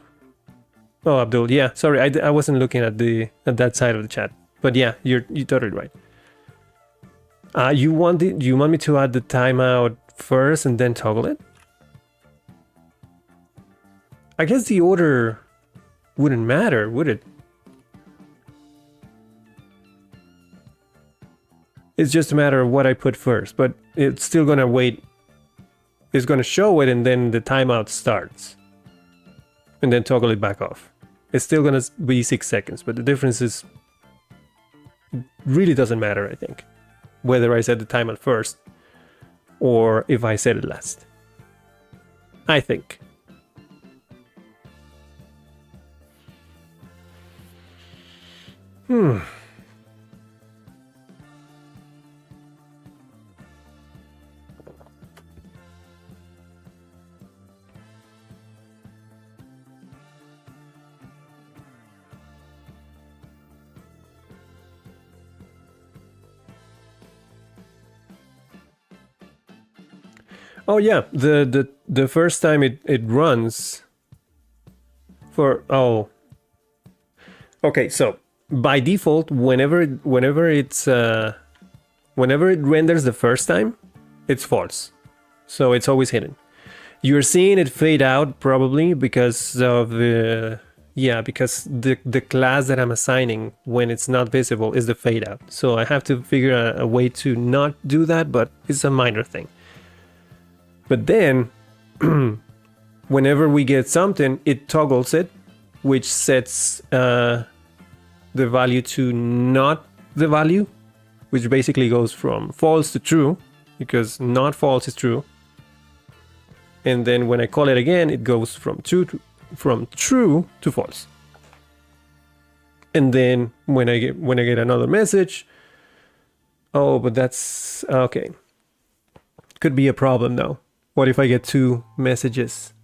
Oh, Abdul. Yeah, sorry, I wasn't looking at that side of the chat. But yeah, you're totally right. You want me to add the timeout first and then toggle it? I guess the order wouldn't matter, would it? It's just a matter of what I put first, but it's still gonna wait. It's gonna show it and then the timeout starts. And then toggle it back off. It's still gonna be 6 seconds, but the difference is... it really doesn't matter, I think. Whether I set the timeout first or if I set it last. I think. Oh yeah, the first time it runs for okay, so by default whenever it renders the first time, it's false. So it's always hidden. You're seeing it fade out probably because of because the class that I'm assigning when it's not visible is the fade out. So I have to figure out a way to not do that, but it's a minor thing. But then, whenever we get something, it toggles it, which sets the value to not the value, which basically goes from false to true, because not false is true. And then when I call it again, it goes from true to false. And then when I get another message, oh, but that's okay. Could be a problem though. What if I get 2 messages?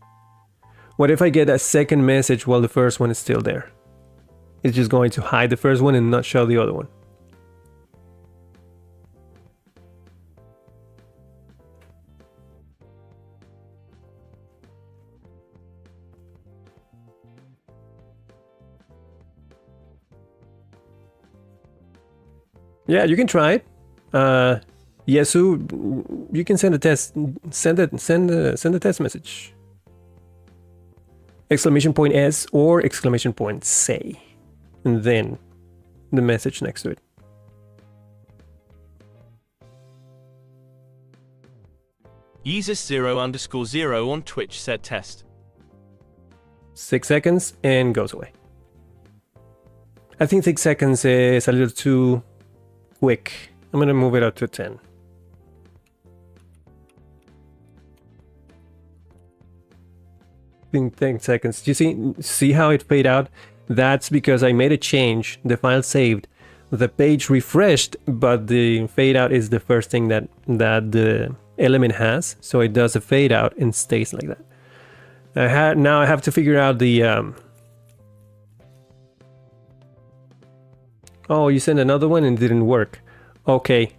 What if I get a second message while the first one is still there? It's just going to hide the first one and not show the other one. Yeah, you can try it. Yesu, you can send a test. Send a test message. !S or !say, and then the message next to it. Yeezus0_0 on Twitch said test. 6 seconds and goes away. I think 6 seconds is a little too quick. I'm gonna move it up to 10. In 10 seconds. You see how it faded out? That's because I made a change. The file saved, the page refreshed, but the fade out is the first thing that the element has. So it does a fade out and stays like that. Now I have to figure out the oh, you sent another one and it didn't work. Okay.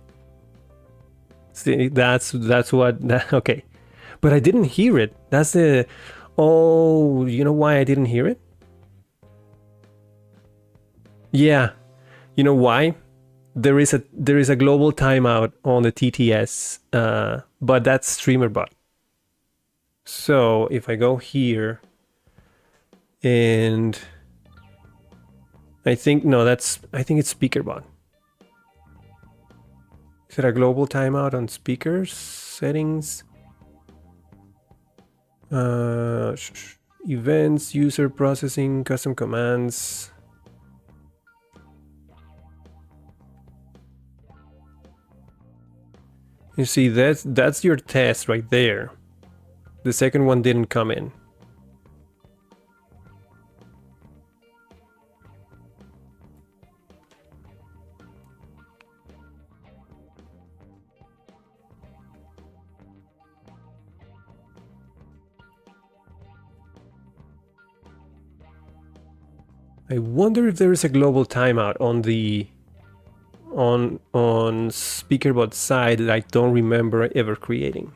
See, that's what okay. But I didn't hear it. That's the... Oh, you know why I didn't hear it? Yeah, you know why? There is a global timeout on the TTS, but that's Speaker.bot. So if I go here and I think, no, I think it's Speaker.bot. Is it a global timeout on speakers settings? Events, user processing, custom commands. You see, that's your test right there. The second one didn't come in. I wonder if there is a global timeout on the on Speaker.bot side that I don't remember ever creating.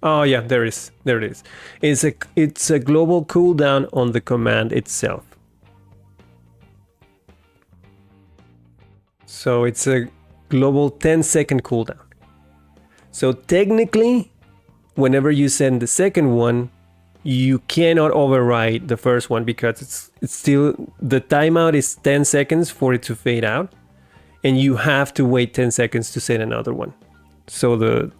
Oh yeah, there it is. It's a global cooldown on the command itself. So it's a global 10-second cooldown. So technically, whenever you send the second one, you cannot override the first one because it's still, the timeout is 10 seconds for it to fade out, and you have to wait 10 seconds to send another one. So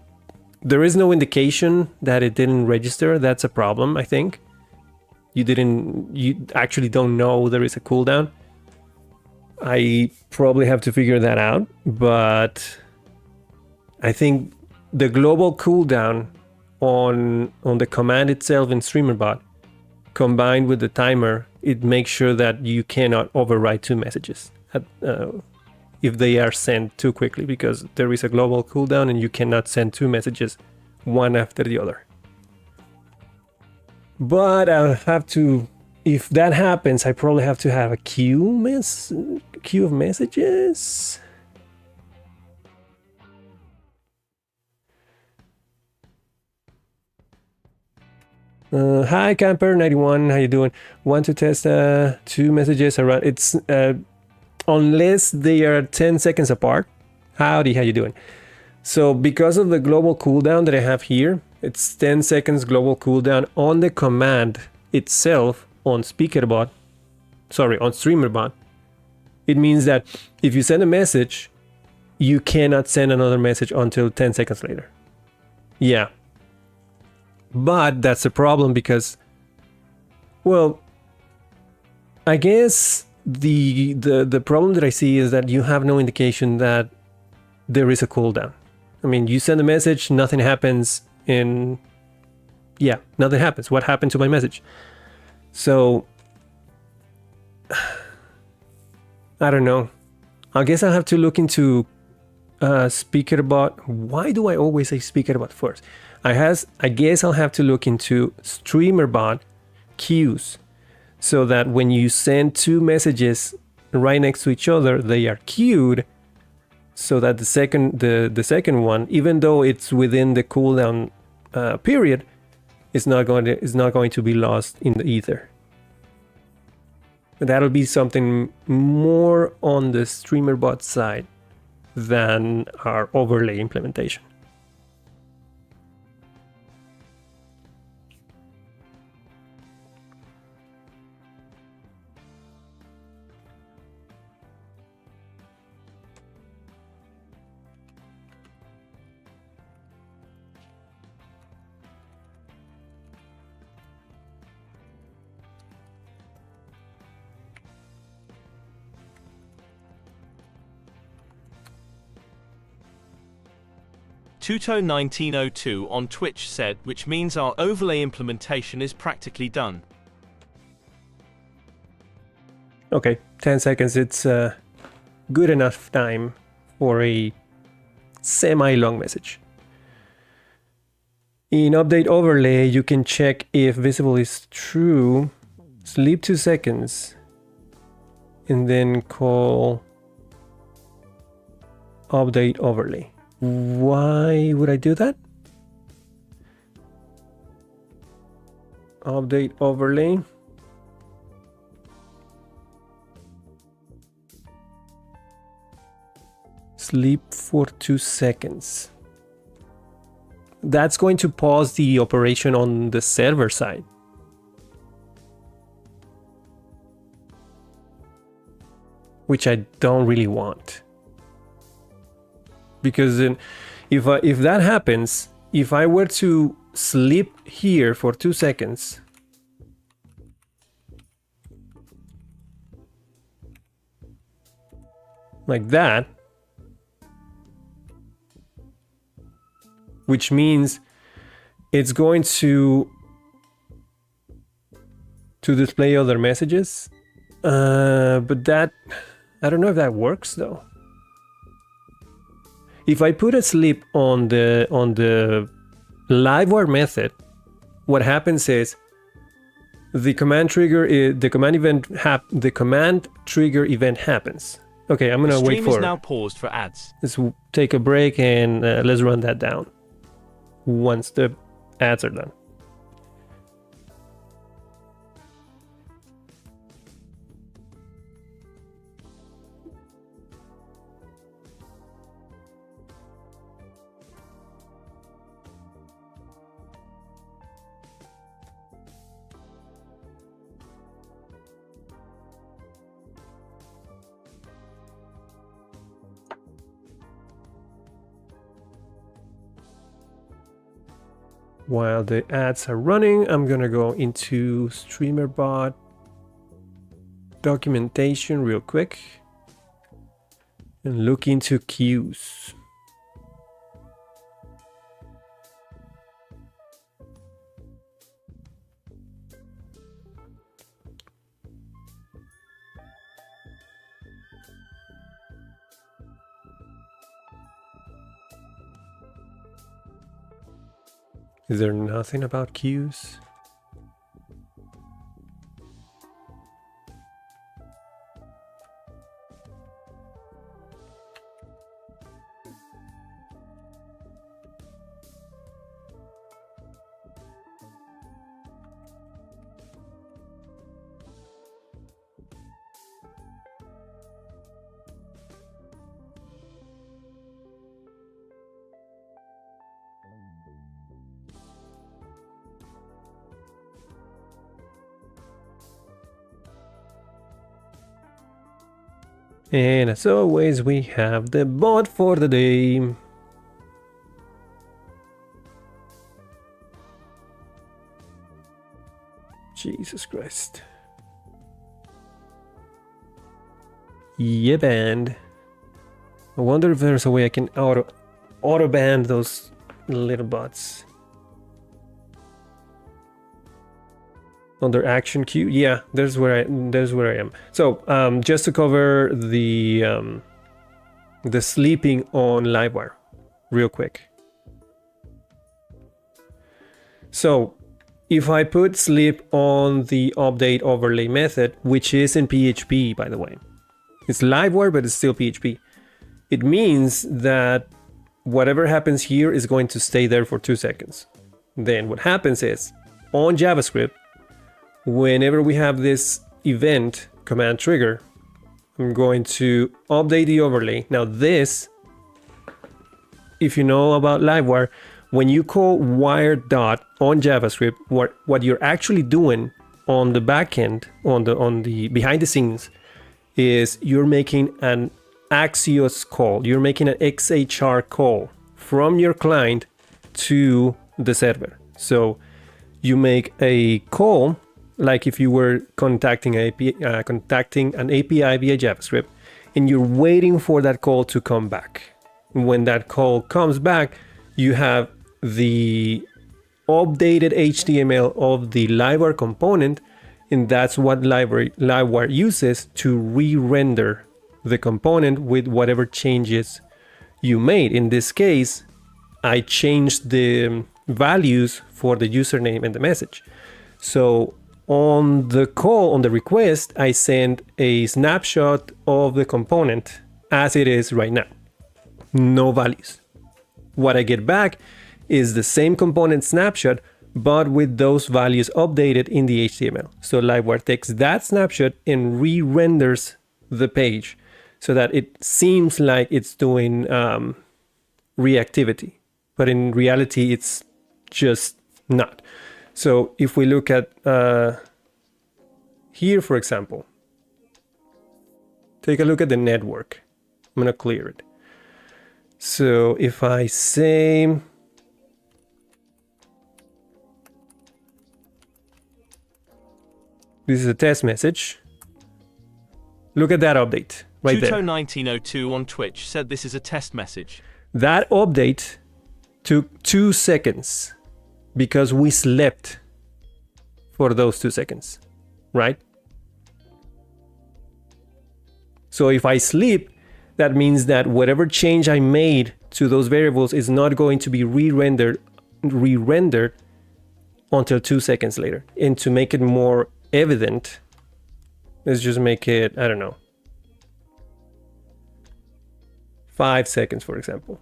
there is no indication that it didn't register. That's a problem, I think. You actually don't know there is a cooldown. I probably have to figure that out, but I think the global cooldown on the command itself in Streamer.bot, combined with the timer, it makes sure that you cannot override two messages if they are sent too quickly, because there is a global cooldown and you cannot send two messages one after the other. But I'll have to, if that happens, I probably have to have a queue of messages. Hi Camper91, how you doing? Want to test two messages around? It's unless they are 10 seconds apart. Howdy, how you doing? So because of the global cooldown that I have here, it's 10 seconds global cooldown on the command itself on Speaker.bot. Sorry, on Streamer.bot. It means that if you send a message, you cannot send another message until 10 seconds later. Yeah. But that's a problem because, well, I guess the problem that I see is that you have no indication that there is a cooldown. I mean, you send a message, nothing happens, and yeah, nothing happens. What happened to my message? So, I don't know. I guess I'll have to look into Speaker.bot. Why do I always say Speaker.bot first? I guess I'll have to look into Streamer.bot queues, so that when you send two messages right next to each other, they are queued, so that the second one, even though it's within the cooldown period, is not going to be lost in the ether. But that'll be something more on the Streamer.bot side than our overlay implementation. Tuto1902 on Twitch said, which means our overlay implementation is practically done. Okay, 10 seconds, it's good enough time for a semi-long message. In update overlay, you can check if visible is true, sleep 2 seconds, and then call update overlay. Why would I do that? Update overlay. Sleep for 2 seconds. that's going to pause the operation on the server side. Which I don't really want. Because then if that happens, if I were to sleep here for 2 seconds, like that, which means it's going to display other messages, but that, I don't know if that works though. If I put a sleep on the Livewire method, what happens is the command trigger the command trigger event happens. Okay, I'm gonna wait for. The stream is now paused for ads. Let's take a break and let's run that down once the ads are done. While the ads are running, I'm gonna go into Speaker.bot documentation real quick and look into queues. Is there nothing about queues? And as always, we have the bot for the day. Jesus Christ. Yeah, band. I wonder if there's a way I can auto ban those little bots. Under action queue, yeah, there's where I am. So just to cover the sleeping on Livewire real quick. So if I put sleep on the update overlay method, which is in PHP, by the way, it's Livewire, but it's still PHP. It means that whatever happens here is going to stay there for 2 seconds. Then what happens is on JavaScript, whenever we have this event command trigger, I'm going to update the overlay. Now this, if you know about Livewire, when you call wire dot on JavaScript, what you're actually doing on the backend, on the behind the scenes, is you're making an Axios call. You're making an XHR call from your client to the server. So you make a call like if you were contacting an API via JavaScript, and you're waiting for that call to come back. When that call comes back, you have the updated HTML of the Livewire component, and that's what Livewire uses to re-render the component with whatever changes you made. In this case, I changed the values for the username and the message. So on the call, on the request, I send a snapshot of the component as it is right now. No values. What I get back is the same component snapshot, but with those values updated in the HTML. So Livewire takes that snapshot and re-renders the page so that it seems like it's doing reactivity. but in reality, it's just not. So if we look at here, for example, take a look at the network. I'm going to clear it. So if I say this is a test message, look at that update right there. Tuto1902 on Twitch said this is a test message. That update took 2 seconds because we slept for those 2 seconds, right? So if I sleep, that means that whatever change I made to those variables is not going to be re-rendered until 2 seconds later. And to make it more evident, let's just make it, I don't know, 5 seconds, for example.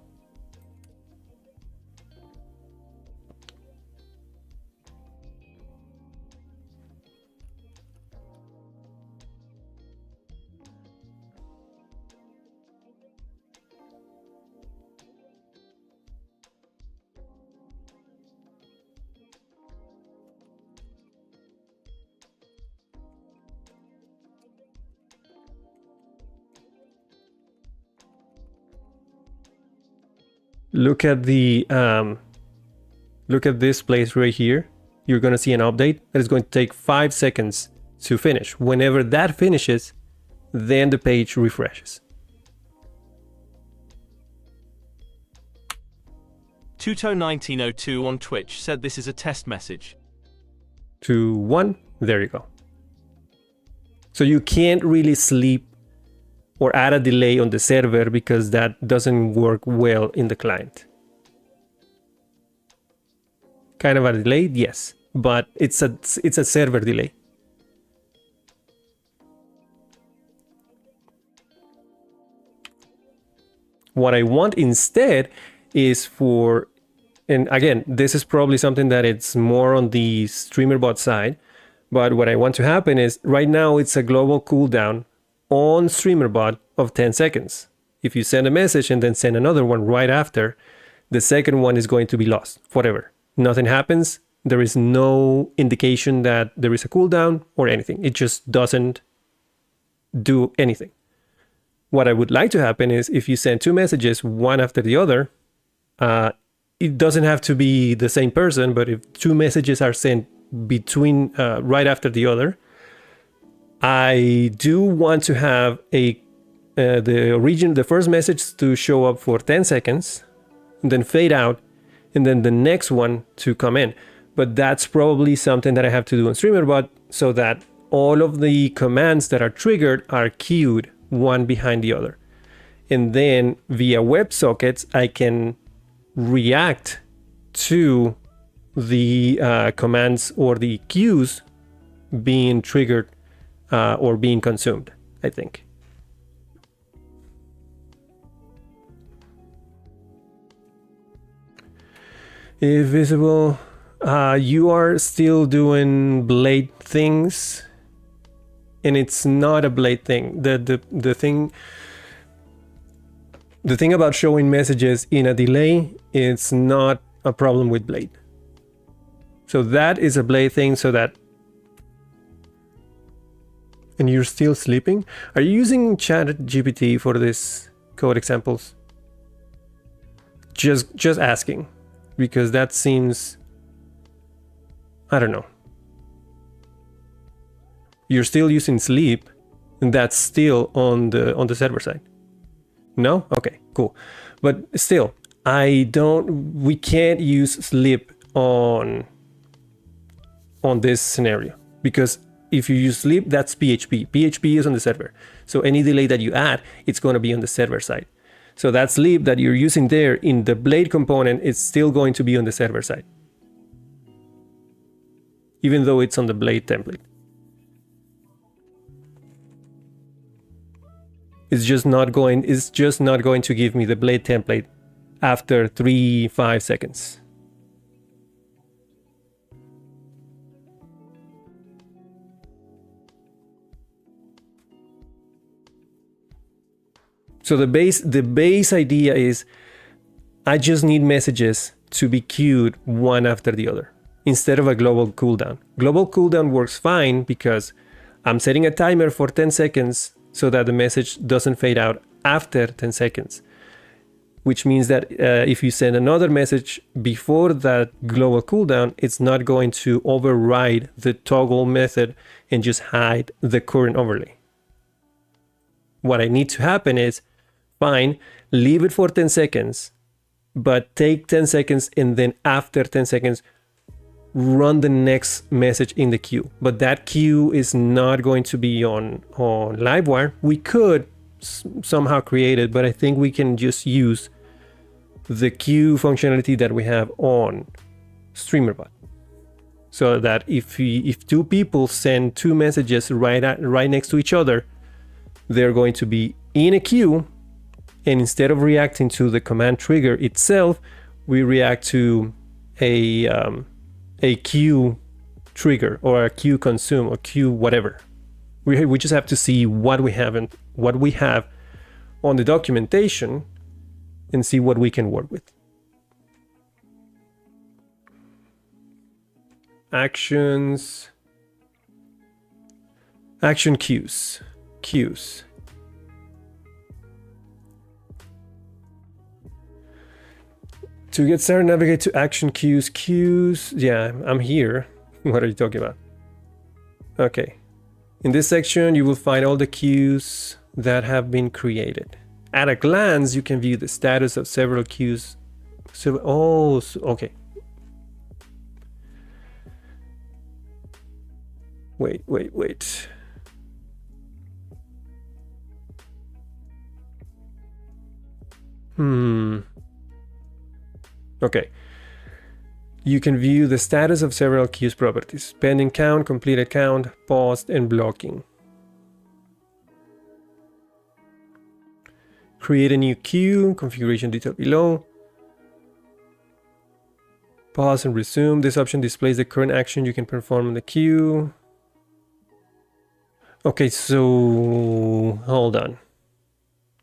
Look at the look at this place right here. You're going to see an update that is going to take 5 seconds to finish. Whenever that finishes, then the page refreshes. Tuto1902 on Twitch said this is a test message. 2, 1, there you go. So you can't really sleep or add a delay on the server because that doesn't work well in the client. Kind of a delay, yes, but it's a server delay. What I want instead is for, and again, this is probably something that it's more on the Streamer.bot side, but what I want to happen is right now it's a global cooldown on Streamer.bot of 10 seconds. If you send a message and then send another one right after, the second one is going to be lost forever. Nothing happens. There is no indication that there is a cooldown or anything. It just doesn't do anything. What I would like to happen is if you send 2 messages, one after the other, it doesn't have to be the same person, but if 2 messages are sent between right after the other, I do want to have the first message to show up for 10 seconds, and then fade out, and then the next one to come in. But that's probably something that I have to do on Streamer.bot so that all of the commands that are triggered are queued one behind the other. And then via WebSockets, I can react to the commands or the queues being triggered or being consumed, I think. If visible, you are still doing blade things, and it's not a blade thing. The thing about showing messages in a delay, it's not a problem with blade. So that is a blade thing, so that. And you're still sleeping? Are you using ChatGPT for this code examples? Just asking, because that seems, I don't know. You're still using sleep, and that's still on the server side. No? Okay, cool. But still, we can't use sleep on this scenario, because if you use sleep, that's PHP. PHP is on the server. So any delay that you add, it's going to be on the server side. So that sleep that you're using there in the blade component is still going to be on the server side, even though it's on the blade template. It's just not going to give me the blade template after 3-5 seconds. So the base idea is I just need messages to be queued one after the other instead of a global cooldown. Global cooldown works fine because I'm setting a timer for 10 seconds so that the message doesn't fade out after 10 seconds, which means that if you send another message before that global cooldown, it's not going to override the toggle method and just hide the current overlay. What I need to happen is, fine, leave it for 10 seconds, but take 10 seconds and then after 10 seconds, run the next message in the queue. But that queue is not going to be on Livewire. We could somehow create it, but I think we can just use the queue functionality that we have on Streamer.bot, so that if two people send two messages right next to each other, they're going to be in a queue, and instead of reacting to the command trigger itself, we react to a queue trigger or a queue consume or queue whatever. We just have to see what we have on the documentation and see what we can work with. Actions, action queues. To get started, navigate to action queues. Yeah, I'm here. What are you talking about? Okay. In this section, you will find all the queues that have been created. At a glance, you can view the status of several queues. Okay. Wait. Okay. You can view the status of several queues properties: pending count, completed count, paused, and blocking. Create a new queue, configuration detail below. Pause and resume. This option displays the current action you can perform in the queue. Okay, so hold on.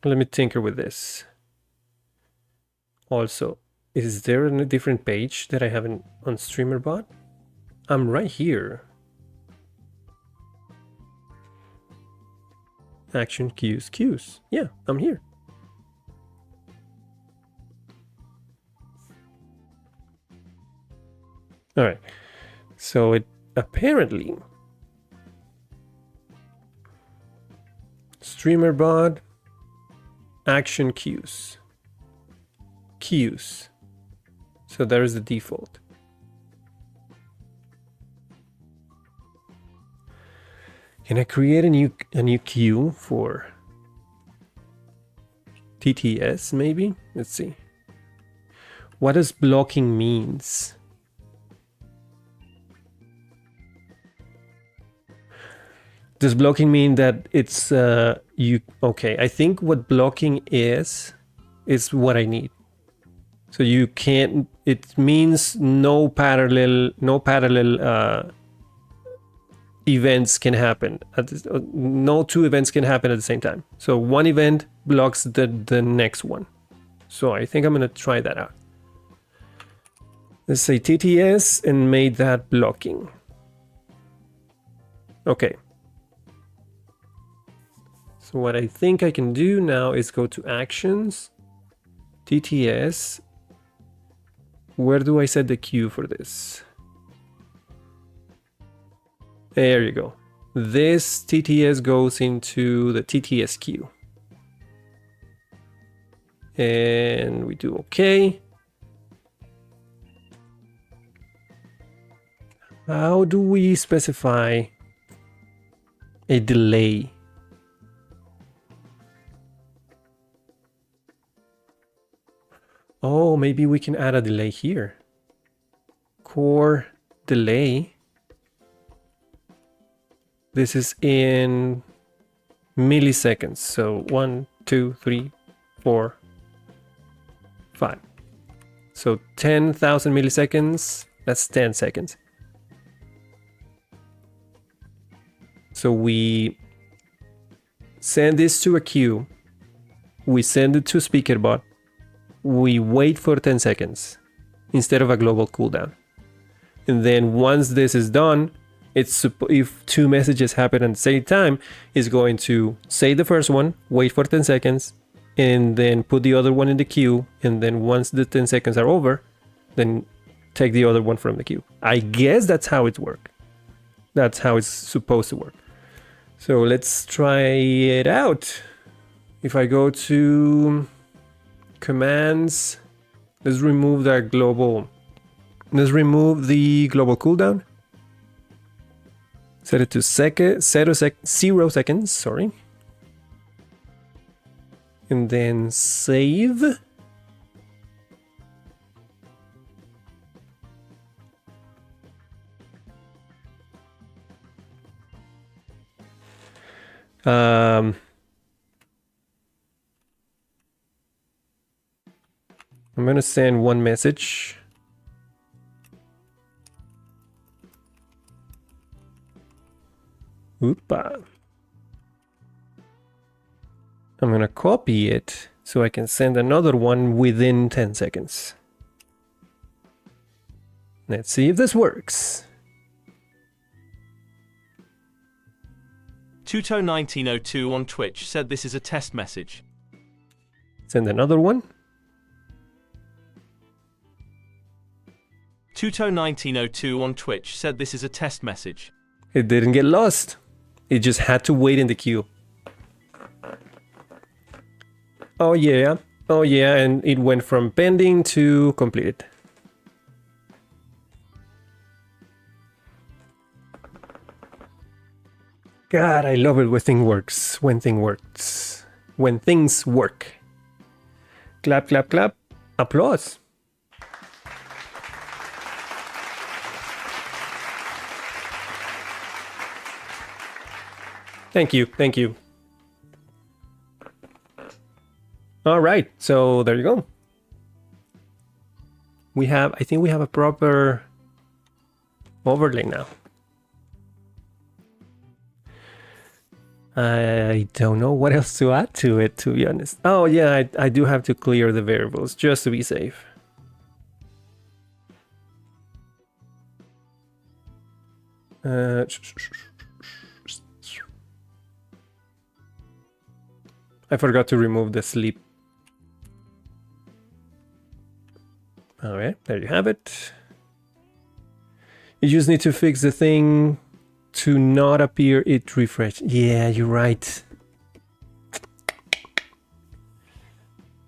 Let me tinker with this. Also, is there a different page that I haven't on Streamer.bot? I'm right here. Action queues. Yeah, I'm here. All right. So it apparently Streamer.bot action queues. So there is the default. Can I create a new queue for TTS maybe? Let's see. What does blocking means? Does blocking mean that it's okay, I think what blocking is what I need. So you can't, it means no parallel events can happen. No two events can happen at the same time. So one event blocks the next one. So I think I'm gonna try that out. Let's say TTS and made that blocking. Okay. So what I think I can do now is go to actions, TTS. Where do I set the queue for this? There you go. This TTS goes into the TTS queue. And we do OK. How do we specify a delay? Oh, maybe we can add a delay here. Core delay. This is in milliseconds. So 1, 2, 3, 4, 5. So 10,000 milliseconds. That's 10 seconds. So we send this to a queue. We send it to Speaker.bot. we wait for 10 seconds instead of a global cooldown. And then once this is done, if two messages happen at the same time, it's going to say the first one, wait for 10 seconds, and then put the other one in the queue. And then once the 10 seconds are over, then take the other one from the queue. I guess that's how it works. That's how it's supposed to work. So let's try it out. If I go to commands, let's remove the global cooldown. Set it to 0 seconds, sorry. And then save. I'm gonna send one message. Oopa. I'm gonna copy it so I can send another one within 10 seconds. Let's see if this works. Tuto1902 on Twitch said this is a test message. Send another one. Tuto1902 on Twitch said this is a test message. It didn't get lost. It just had to wait in the queue. Oh yeah, and it went from pending to completed. God, I love it when things works. When things work. Clap, clap, clap. Applause. Thank you, thank you. All right, so there you go. I think we have a proper overlay now. I don't know what else to add to it, to be honest. Oh yeah, I do have to clear the variables just to be safe. I forgot to remove the sleep. Alright, there you have it. You just need to fix the thing to not appear it refresh. Yeah, you're right.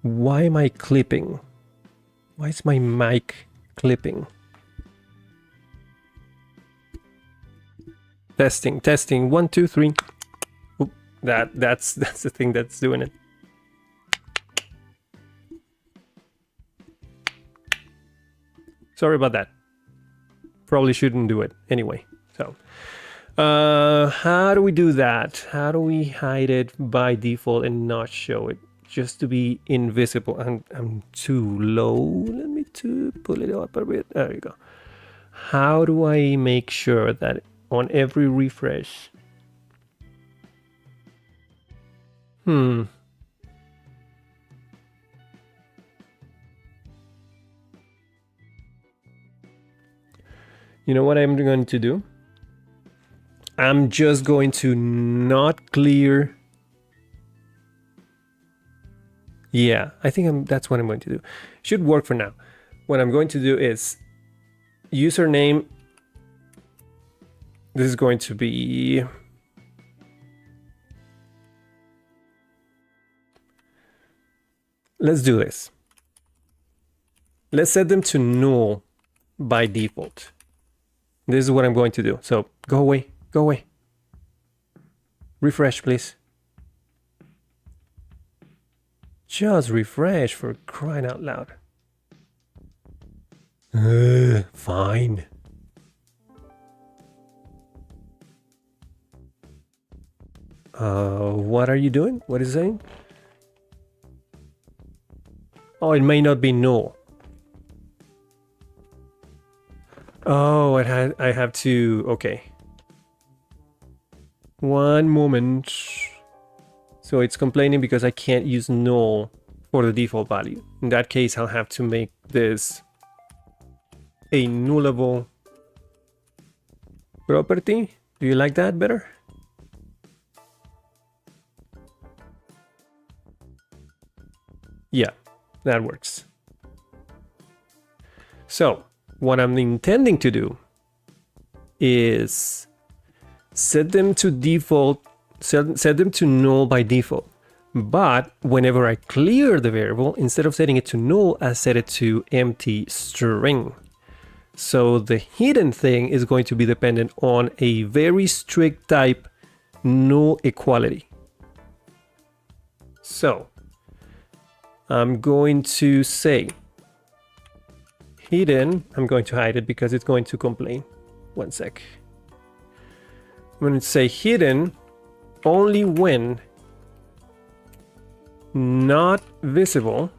Why am I clipping? Why is my mic clipping? Testing. 1, 2, 3. Oop, that's the thing that's doing it. Sorry about that. Probably shouldn't do it anyway. So, how do we do that? How do we hide it by default and not show it? Just to be invisible. I'm too low. Let me pull it up a bit. There you go. How do I make sure that on every refresh? You know what I'm going to do? I'm just going to not clear. Yeah, I think that's what I'm going to do. Should work for now. What I'm going to do is username. This is going to be let's do this. Let's set them to null by default. This is what I'm going to do. So go away. Refresh, please. Just refresh, for crying out loud. Fine. What are you doing? What is it saying? Oh, it may not be null. Oh, I have to. Okay. One moment. So it's complaining because I can't use null for the default value. In that case, I'll have to make this a nullable property. Do you like that better? Yeah, that works. So what I'm intending to do is set them to default, set them to null by default. But whenever I clear the variable, instead of setting it to null, I set it to empty string. So the hidden thing is going to be dependent on a very strict type null equality. So I'm going to say hidden, I'm going to hide it because it's going to complain. One sec. I'm going to say hidden only when not visible.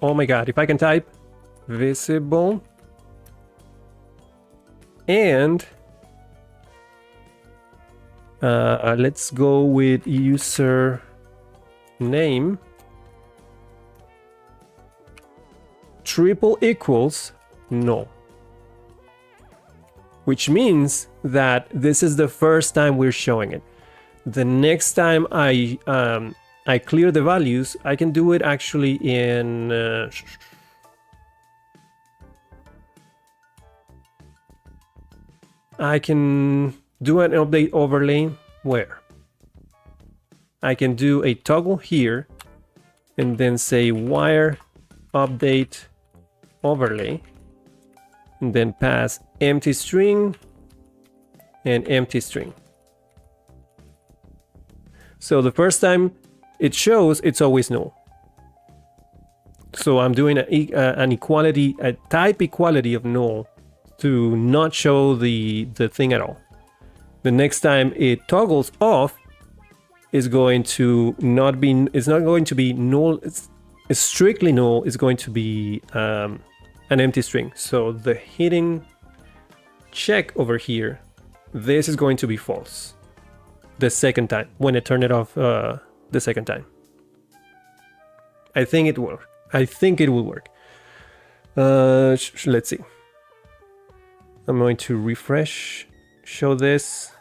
Oh my god, if I can type visible and let's go with user name triple equals null, which means that this is the first time we're showing it. The next time I clear the values, I can do it actually in I can do an update overlay where I can do a toggle here and then say wire update overlay and then pass empty string and empty string. So the first time it shows, it's always null. So I'm doing an equality, a type equality of null to not show the thing at all. The next time it toggles off is going to not be, it's not going to be null, it's strictly null, is going to be an empty string. So the hidden check over here, this is going to be false the second time when I turn it off the second time. I think it will. I think it will work. Let's see. I'm going to refresh, show this.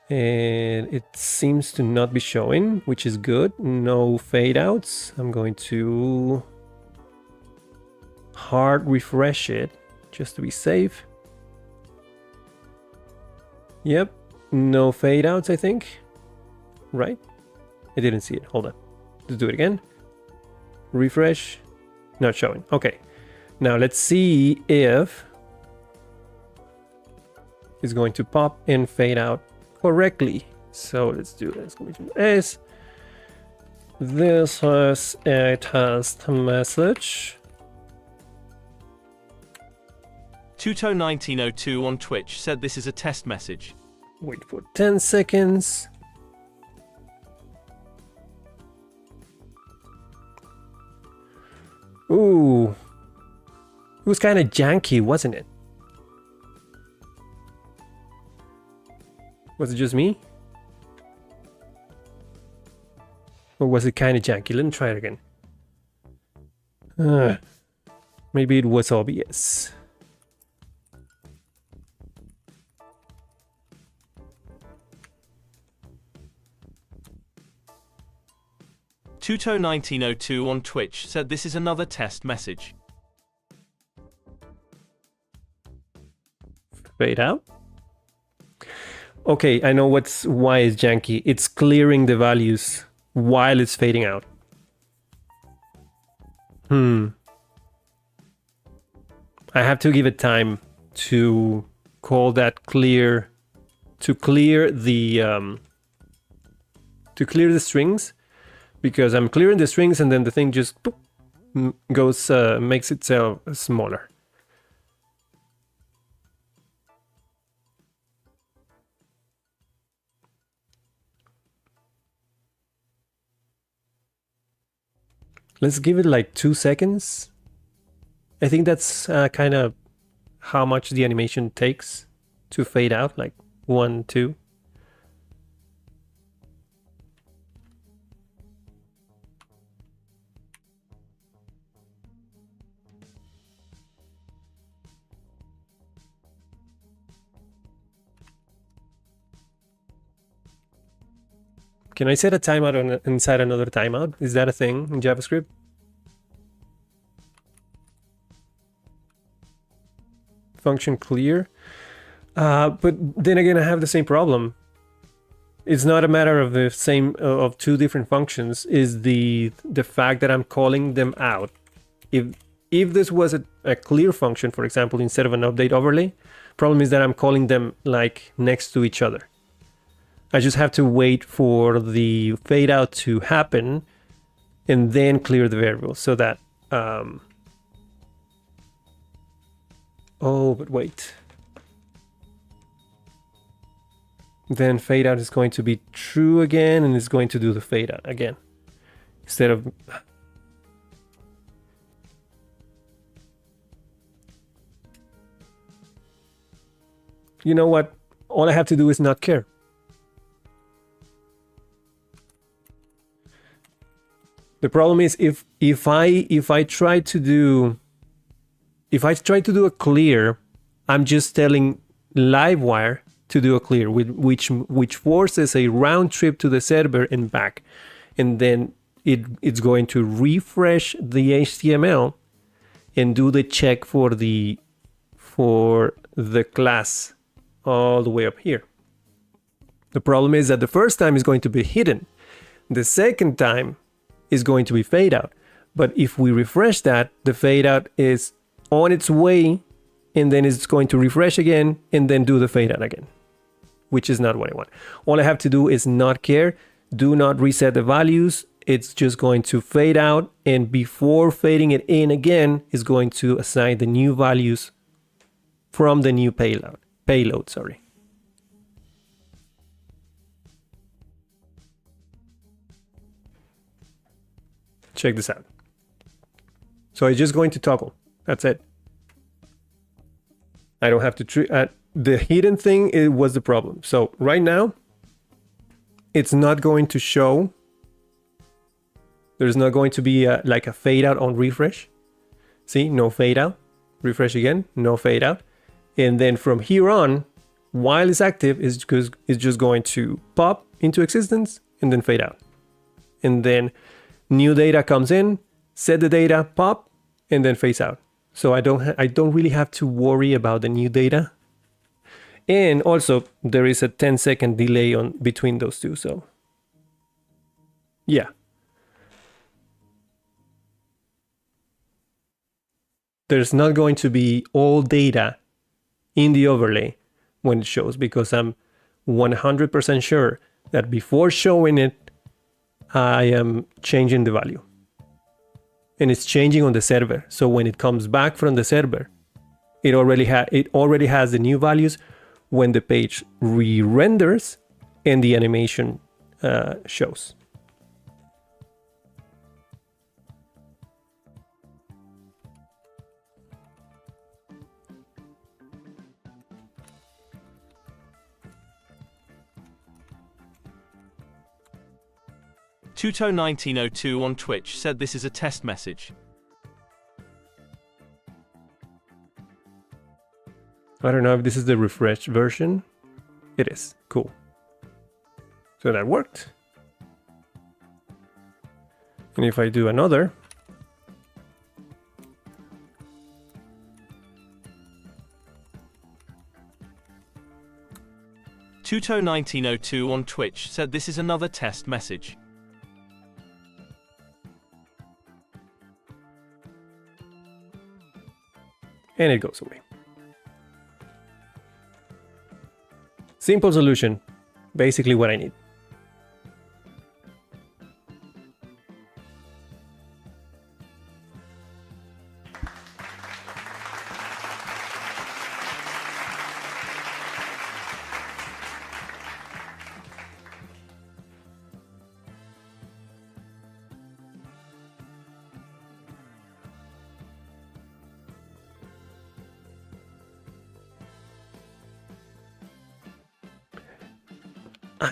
And it seems to not be showing, which is good. No fade outs. I'm going to hard refresh it just to be safe. Yep, no fade outs, I think. Right? I didn't see it. Hold on. Let's do it again. Refresh. Not showing. Okay. Now let's see if it's going to pop and fade out correctly. So let's do this. This is a test message. Tuto1902 on Twitch said this is a test message. Wait for 10 seconds. Ooh. It was kind of janky, wasn't it? Was it just me? Or was it kind of janky? Let me try it again. Maybe it was obvious. Tuto1902 on Twitch said this is another test message. Fade out. Okay, I know why it's janky. It's clearing the values while it's fading out. I have to give it time to call that clear, to clear the strings, because I'm clearing the strings and then the thing just goes makes itself smaller. Let's give it like 2 seconds. I think that's kind of how much the animation takes to fade out, like 1, 2. Can I set a timeout inside another timeout? Is that a thing in JavaScript? Function clear. But then again, I have the same problem. It's not a matter of the same of two different functions. Is the fact that I'm calling them out. If this was a clear function, for example, instead of an update overlay, problem is that I'm calling them like next to each other. I just have to wait for the fade out to happen and then clear the variable so that oh, but wait. Then fade out is going to be true again and it's going to do the fade out again instead of you know what? All I have to do is not care. The problem is if I try to do a clear, I'm just telling Livewire to do a clear, which forces a round trip to the server and back, and then it's going to refresh the HTML and do the check for the class all the way up here. The problem is that the first time is going to be hidden. The second time is going to be fade out. But if we refresh that, the fade out is on its way and then it's going to refresh again and then do the fade out again, which is not what I want. All I have to do is not care, do not reset the values. It's just going to fade out, and before fading it in again, is going to assign the new values from the new payload, sorry. Check this out. So it's just going to toggle. That's it. I don't have to the hidden thing was the problem. So right now, it's not going to show. There's not going to be like a fade out on refresh. See, no fade out. Refresh again, no fade out. And then from here on, while it's active, it's just going to pop into existence and then fade out. And then new data comes in, set the data, pop, and then phase out. So I don't really have to worry about the new data. And also there is a 10-second delay between those two. So yeah. There's not going to be all data in the overlay when it shows, because I'm 100% sure that before showing it, I am changing the value. And it's changing on the server. So when it comes back from the server, it already has the new values when the page re-renders and the animation shows. Tuto1902 on Twitch said this is a test message. I don't know if this is the refreshed version. It is. Cool. So that worked. And if I do another, Tuto1902 on Twitch said this is another test message. and it goes away. Simple solution, basically what I need.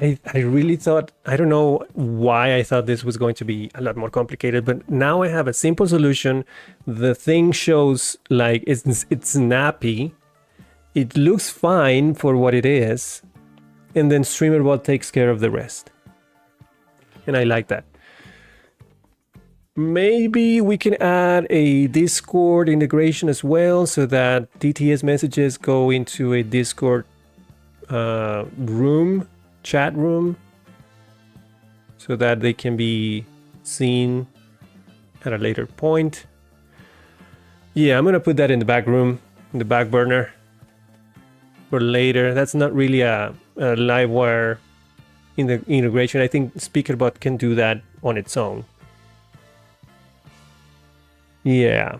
I really thought, I don't know why I thought this was going to be a lot more complicated, but now I have a simple solution. The thing shows like it's snappy. It looks fine for what it is. And then Streamer.bot takes care of the rest. and I like that. Maybe we can add a Discord integration as well, so that DTS messages go into a Discord room, chat room, so that they can be seen at a later point. Yeah, I'm gonna put that in the back room, in the back burner for later. That's not really a Livewire in the integration. I think Speaker.bot can do that on its own. Yeah.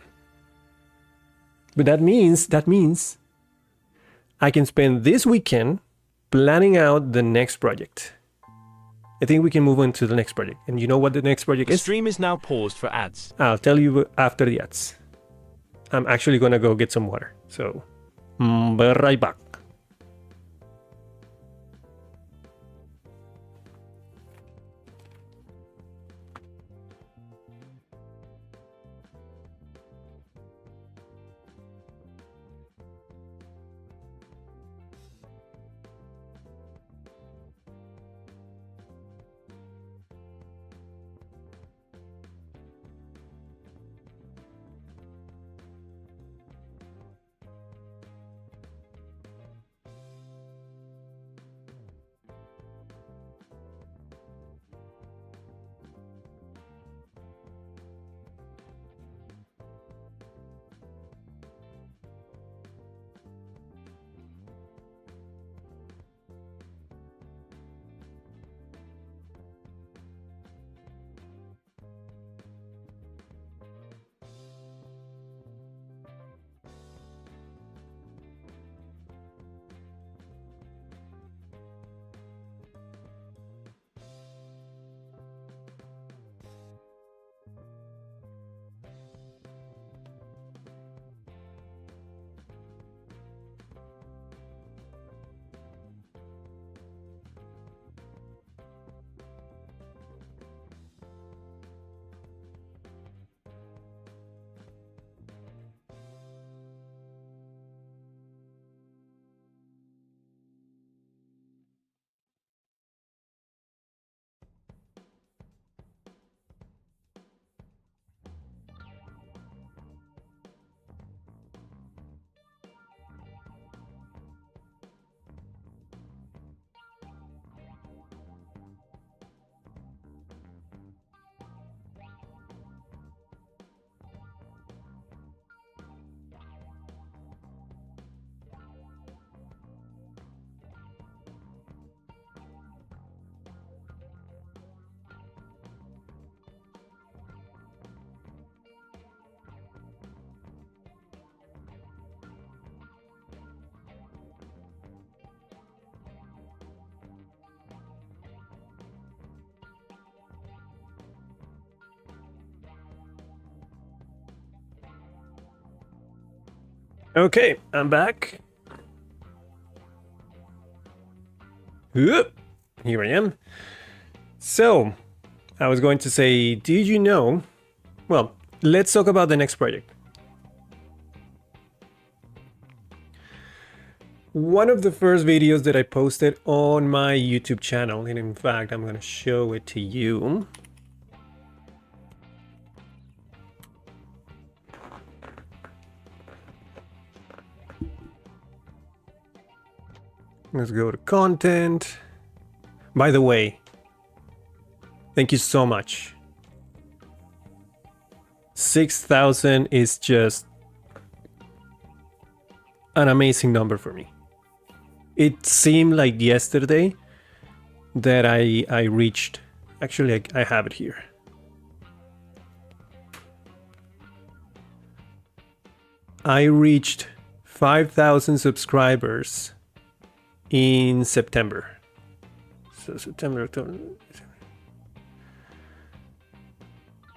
But that means I can spend this weekend planning out the next project. I think we can move on to the next project. And you know what the next project The is? stream is now paused for ads. I'll tell you after the ads. I'm actually gonna go get some water. So, be right back. Okay, I'm back. Oop, here I am. So, I was going to say, did you know? Well, let's talk about the next project. One of the first videos that I posted on my YouTube channel, and in fact, I'm going to show it to you. Let's go to content. By the way, thank you so much. 6,000 is just an amazing number for me. It seemed like yesterday that I reached, actually I have it here. I reached 5,000 subscribers in September. So September, October.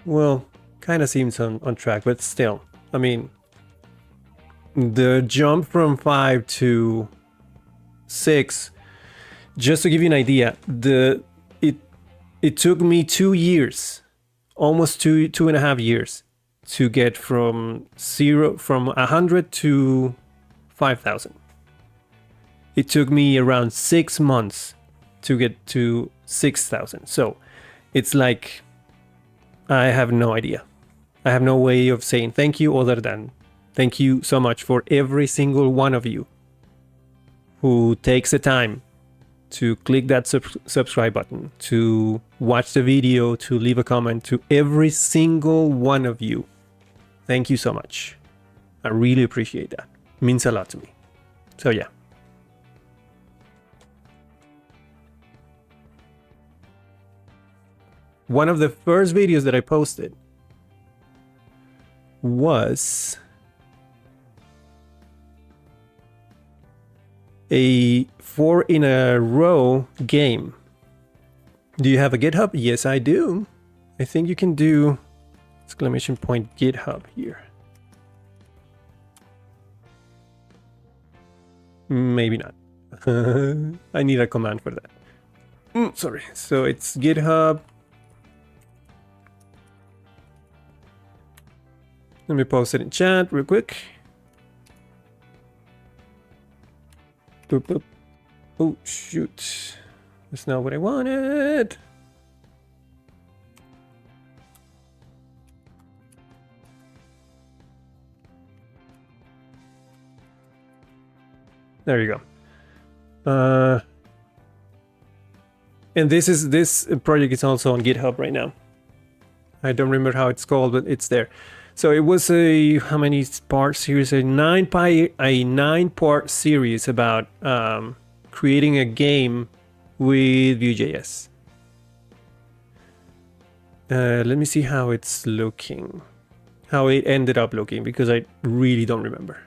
Well, kind of seems on track, but still, I mean, the jump from 5 to 6, just to give you an idea, it took me 2 years, almost two and a half years, to get from 100 to 5,000. It took me around 6 months to get to 6,000. So it's like I have no idea. I have no way of saying thank you other than thank you so much for every single one of you who takes the time to click that subscribe button, to watch the video, to leave a comment. To every single one of you, thank you so much. I really appreciate that. It means a lot to me. So yeah. One of the first videos that I posted was a 4 in a row game. Do you have a GitHub? Yes, I do. I think you can do exclamation point GitHub here. Maybe not. I need a command for that. Sorry. So it's GitHub. Let me post it in chat real quick. Boop, boop. Oh, shoot. That's not what I wanted. There you go. And this project is also on GitHub right now. I don't remember how it's called, but it's there. So it was a how many part series? A 9-part series about creating a game with Vue.js. Let me see how it's looking, how it ended up looking, because I really don't remember.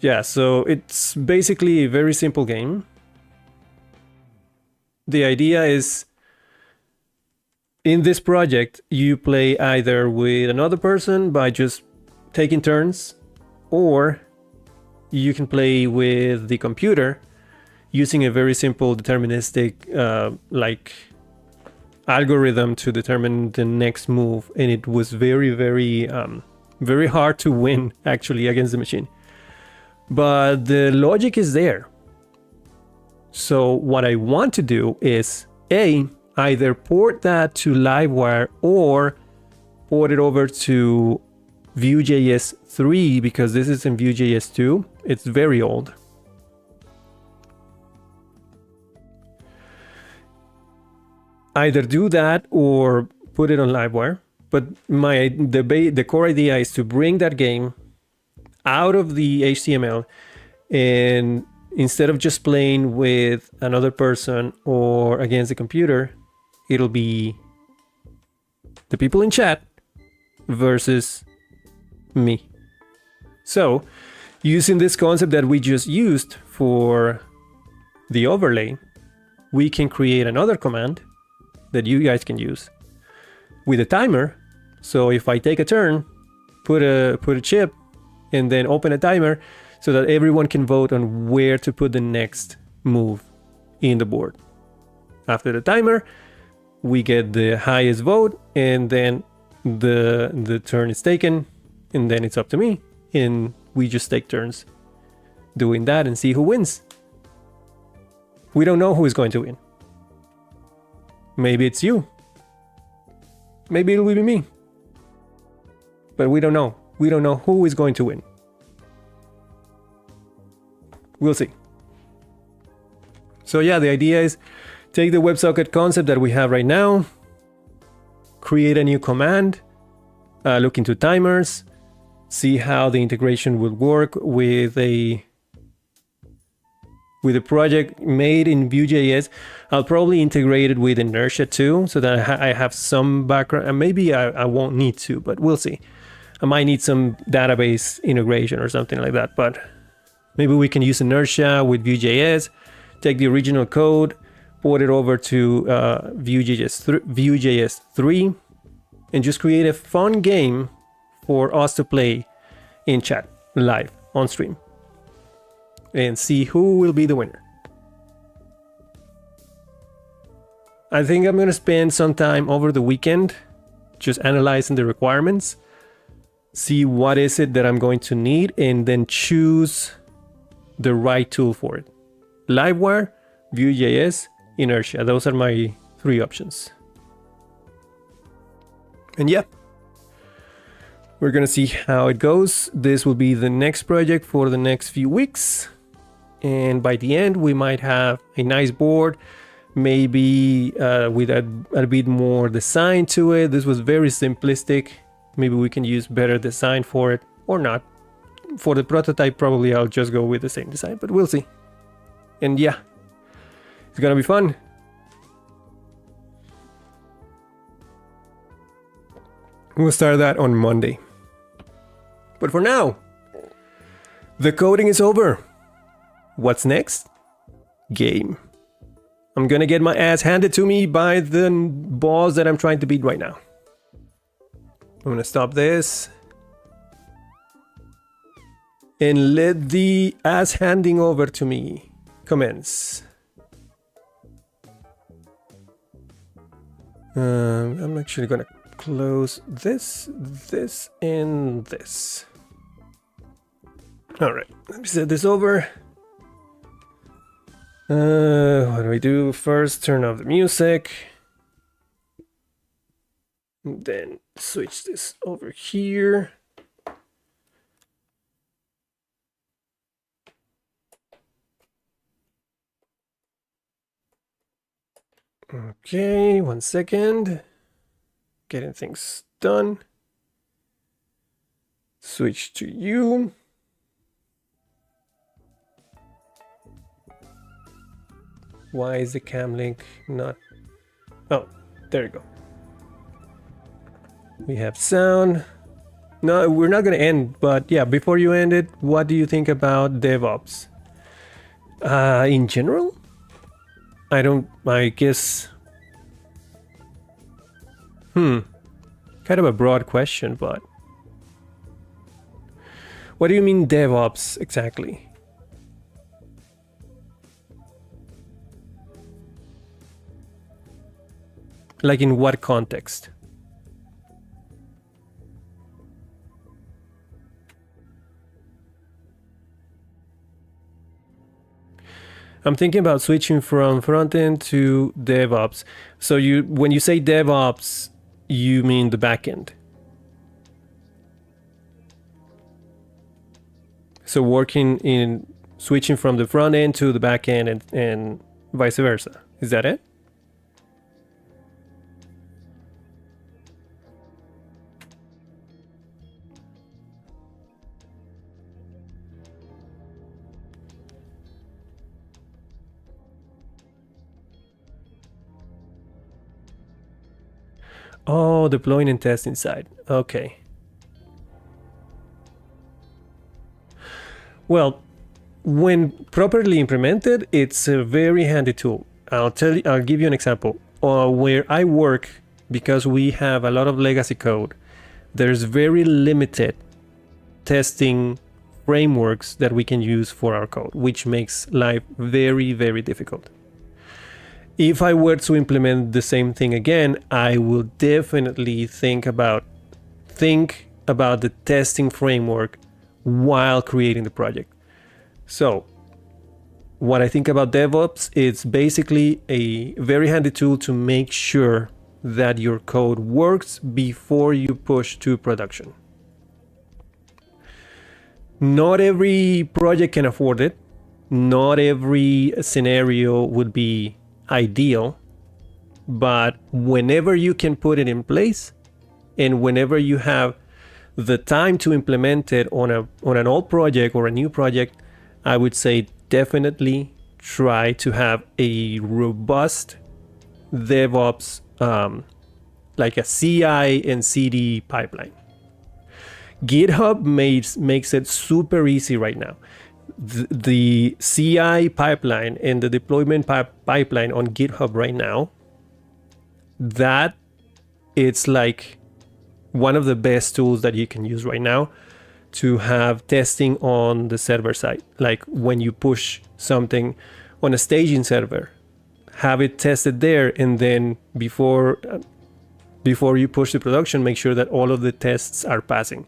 Yeah, so it's basically a very simple game. The idea is, in this project, you play either with another person by just taking turns, or you can play with the computer using a very simple deterministic like algorithm to determine the next move. And it was very, very, very hard to win actually against the machine. But the logic is there. So what I want to do is either port that to Livewire or port it over to Vue.js 3, because this is in Vue.js 2. It's very old. Either do that or put it on Livewire. But the core idea is to bring that game out of the HTML, and instead of just playing with another person or against the computer, it'll be the people in chat versus me. So, using this concept that we just used for the overlay, we can create another command that you guys can use with a timer. So if I take a turn, put a chip, and then open a timer, so that everyone can vote on where to put the next move in the board. After the timer, we get the highest vote, and then the turn is taken, and then it's up to me, and we just take turns doing that and see who wins. We don't know who is going to win. Maybe it's you. Maybe it will be me. But we don't know. We don't know who is going to win. We'll see. So yeah, the idea is take the WebSocket concept that we have right now, create a new command, look into timers, see how the integration will work with a project made in Vue.js. I'll probably integrate it with inertia too, so that I have some background, and maybe I won't need to, but we'll see. I might need some database integration or something like that, but maybe we can use inertia with Vue.js, take the original code, port it over to Vue.js 3, and just create a fun game for us to play in chat, live, on stream, and see who will be the winner. I think I'm going to spend some time over the weekend just analyzing the requirements, see what is it that I'm going to need, and then choose the right tool for it. Livewire, Vue.js, Inertia. Those are my 3 options. And yeah, we're gonna see how it goes. This will be the next project for the next few weeks. And by the end, we might have a nice board, maybe with a bit more design to it. This was very simplistic. Maybe we can use better design for it or not. For the prototype, probably I'll just go with the same design, but we'll see. And yeah, it's gonna be fun. We'll start that on Monday. But for now, the coding is over. What's next? Game. I'm gonna get my ass handed to me by the boss that I'm trying to beat right now. I'm gonna stop this. And let the ass handing over to me commence. I'm actually gonna close this, and this. All right, let me set this over. What do we do? First, turn off the music. Then switch this over here. Okay, 1 second. Getting things done. Switch to you. Why is the cam link not? Oh, there you go. We have sound. No, we're not gonna end, but yeah, before you end it, what do you think about DevOps? In general? I guess. Kind of a broad question, but. What do you mean DevOps exactly? Like in what context? I'm thinking about switching from front-end to DevOps. So when you say DevOps, you mean the backend. So switching from the front end to the back end and vice versa. Is that it? Oh, deploying and testing side. Okay. Well, when properly implemented, it's a very handy tool. I'll give you an example. Where I work, because we have a lot of legacy code, there's very limited testing frameworks that we can use for our code, which makes life very, very difficult. If I were to implement the same thing again, I will definitely think about the testing framework while creating the project. So what I think about DevOps, it's basically a very handy tool to make sure that your code works before you push to production. Not every project can afford it. Not every scenario would be ideal, but whenever you can put it in place and whenever you have the time to implement it on an old project or a new project, I would say definitely try to have a robust DevOps, like a CI and CD pipeline. GitHub makes it super easy right now. The CI pipeline and the deployment pipeline on GitHub right now, that it's like one of the best tools that you can use right now to have testing on the server side. Like when you push something on a staging server, have it tested there, and then before you push to production, make sure that all of the tests are passing.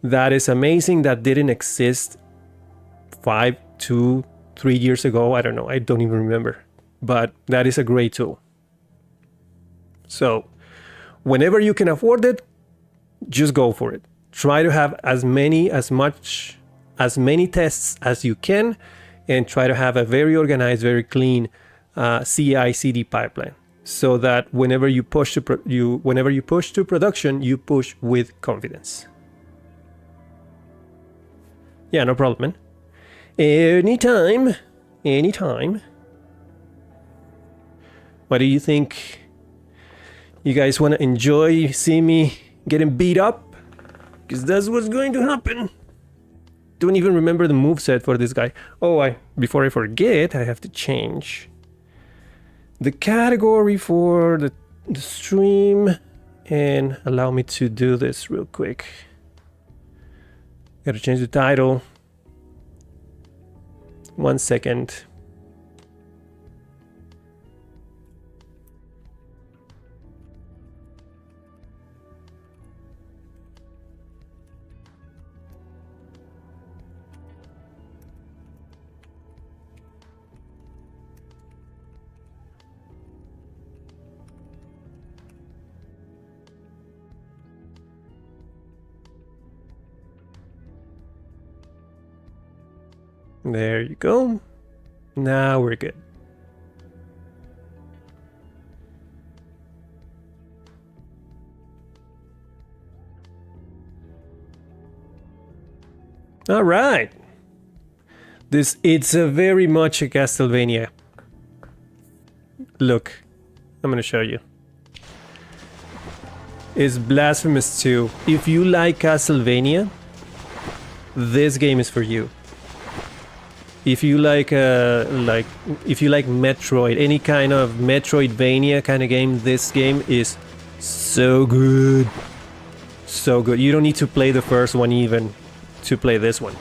That is amazing. That didn't exist 5 to 3 years ago. I don't know. I don't even remember. But that is a great tool. So whenever you can afford it, just go for it. Try to have as many tests as you can, and try to have a very organized, very clean CI/CD pipeline, so that whenever you push to production, you push with confidence. Yeah, no problem, man. Anytime. What do you think? You guys want to enjoy seeing me getting beat up? Because that's what's going to happen. Don't even remember the moveset for this guy. Oh, before I forget, I have to change the category for the stream, and allow me to do this real quick. Gotta change the title. 1 second. There you go. Now we're good. All right. It's a very much a Castlevania. Look, I'm gonna show you. It's Blasphemous 2. If you like Castlevania, this game is for you. If you like Metroid, any kind of Metroidvania kind of game, this game is so good. So good. You don't need to play the first one even to play this one.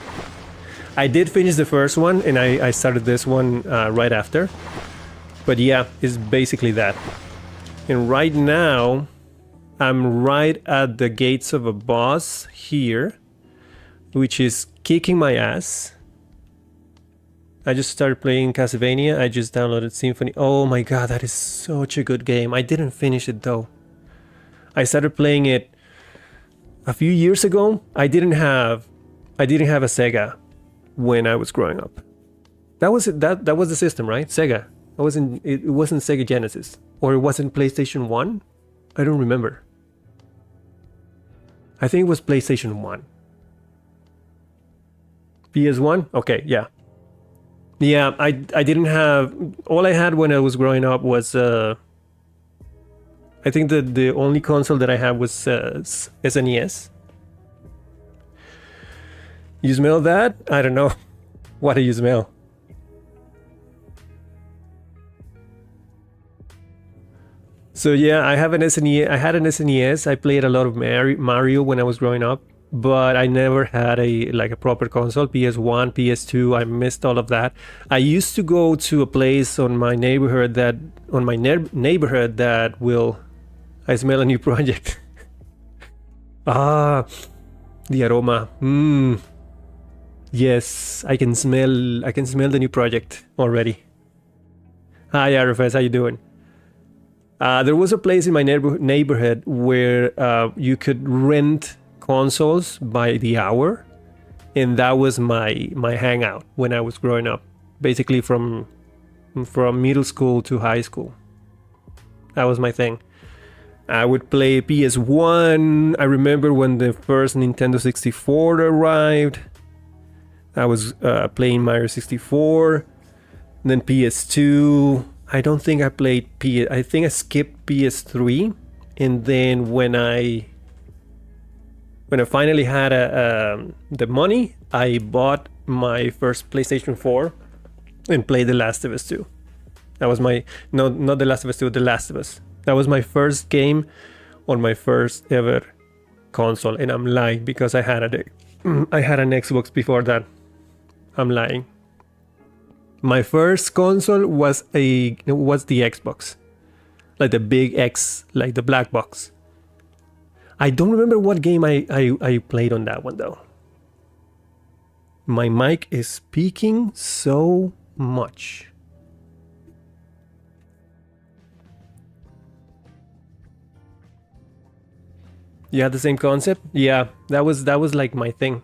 I did finish the first one, and I started this one right after. But yeah, it's basically that. And right now, I'm right at the gates of a boss here, which is kicking my ass. I just started playing Castlevania. I just downloaded Symphony. Oh my god, that is such a good game. I didn't finish it though. I started playing it a few years ago. I didn't have a Sega when I was growing up. That was the system, right? Sega. It wasn't Sega Genesis, or it wasn't PlayStation 1. I don't remember. I think it was PlayStation 1. PS1? Okay, yeah. Yeah, I didn't have... All I had when I was growing up was... I think the only console that I had was SNES. You smell that? I don't know. What do you smell? So yeah, I have an SNES. I had an SNES. I played a lot of Mario when I was growing up, but I never had a proper console. PS1, PS2. I missed all of that. I used to go to a place on my neighborhood that will. I smell a new project. Ah, the aroma. Yes, I can smell the new project already. Hi, RFS, how you doing? There was a place in my neighborhood where you could rent consoles by the hour, and that was my hangout when I was growing up. Basically, from middle school to high school, that was my thing. I would play PS1. I remember when the first Nintendo 64 arrived. I was playing Mario 64. Then PS2. I don't think I played I think I skipped PS3, and then when I finally had the money, I bought my first PlayStation 4 and played The Last of Us 2. That was my not The Last of Us 2, The Last of Us. That was my first game on my first ever console, and I'm lying because I had an Xbox before that. I'm lying. My first console was the Xbox, like the big X, like the black box. I don't remember what game I played on that one though. My mic is speaking so much. Yeah, the same concept. Yeah, that was like my thing.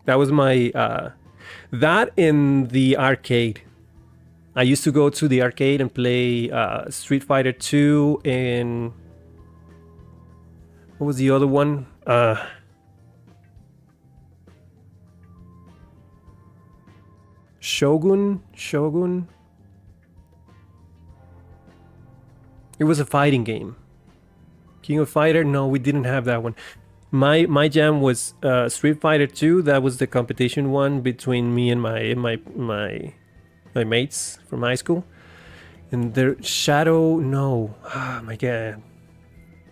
That was my that in the arcade. I used to go to the arcade and play Street Fighter 2 and what was the other one? Shogun? It was a fighting game. King of Fighter? No, we didn't have that one. My jam was Street Fighter 2. That was the competition one between me and my mates from high school. And there Shadow, no. Oh my god.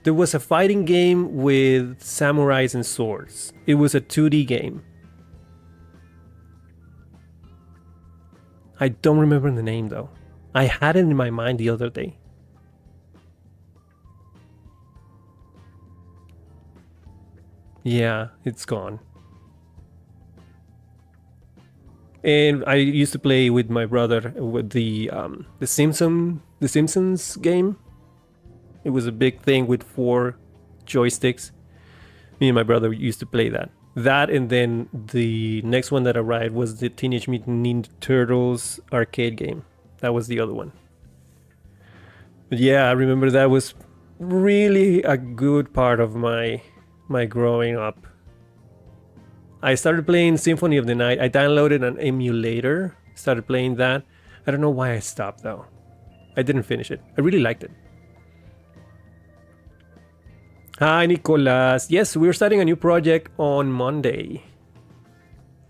There was a fighting game with samurais and swords. It was a 2D game. I don't remember the name though. I had it in my mind the other day. Yeah, it's gone. And I used to play with my brother with the Simpsons game. It was a big thing with 4 joysticks. Me and my brother used to play that. That and then the next one that arrived was the Teenage Mutant Ninja Turtles arcade game. That was the other one. But yeah, I remember that was really a good part of my growing up. I started playing Symphony of the Night. I downloaded an emulator, started playing that. I don't know why I stopped though. I didn't finish it. I really liked it. Hi, Nicolas. Yes, we're starting a new project on Monday.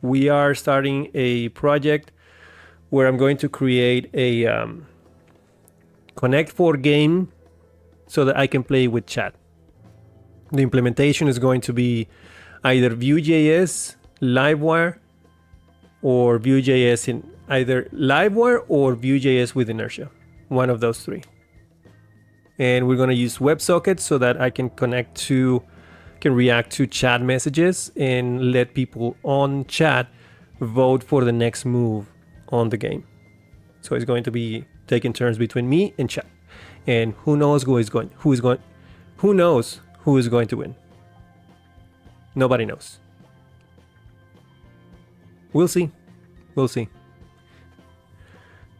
We are starting a project where I'm going to create a Connect 4 game so that I can play with chat. The implementation is going to be either Vue.js, Livewire, or Vue.js in either Livewire or Vue.js with Inertia. One of those 3. And we're going to use Websockets so that I can react to chat messages and let people on chat vote for the next move on the game. So it's going to be taking turns between me and chat. And who knows who is going to win. Nobody knows. We'll see.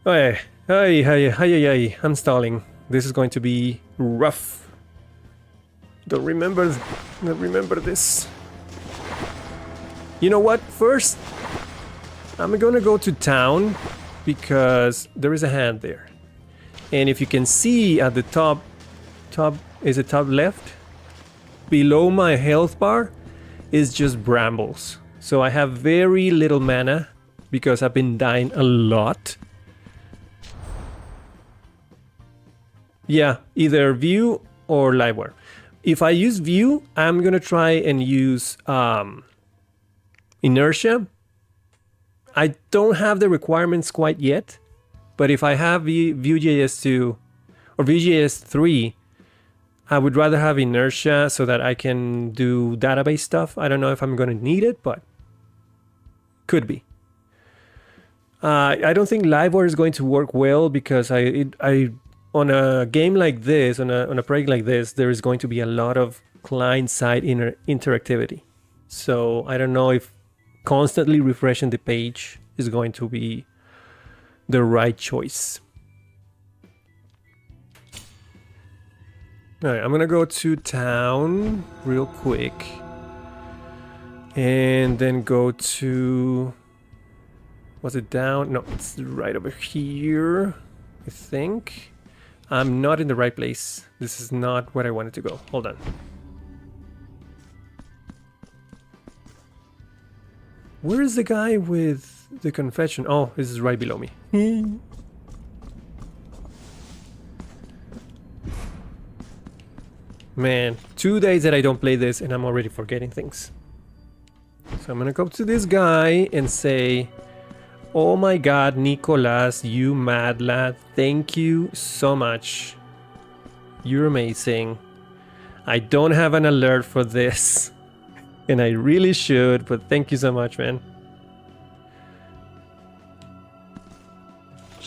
Hey, I'm stalling. This is going to be rough. Don't remember this. You know what? First, I'm gonna go to town because there is a hand there. And if you can see at the top is it top left? Below my health bar is just brambles. So I have very little mana because I've been dying a lot. Yeah, either Vue or Livewire. If I use Vue, I'm gonna try and use Inertia. I don't have the requirements quite yet, but if I have Vue.js 2 or Vue.js 3, I would rather have Inertia so that I can do database stuff. I don't know if I'm gonna need it, but could be. I don't think Livewire is going to work well because on a game like this, on a project like this, there is going to be a lot of client-side interactivity. So I don't know if constantly refreshing the page is going to be the right choice. All right, I'm gonna go to town real quick and then go to, was it down? No, it's right over here, I think. I'm not in the right place. This is not where I wanted to go. Hold on. Where is the guy with the confession? Oh, this is right below me. Man, 2 days that I don't play this and I'm already forgetting things. So I'm gonna go to this guy and say, oh my god, Nicolas, you mad lad, thank you so much. You're amazing. I don't have an alert for this. And I really should, but thank you so much, man.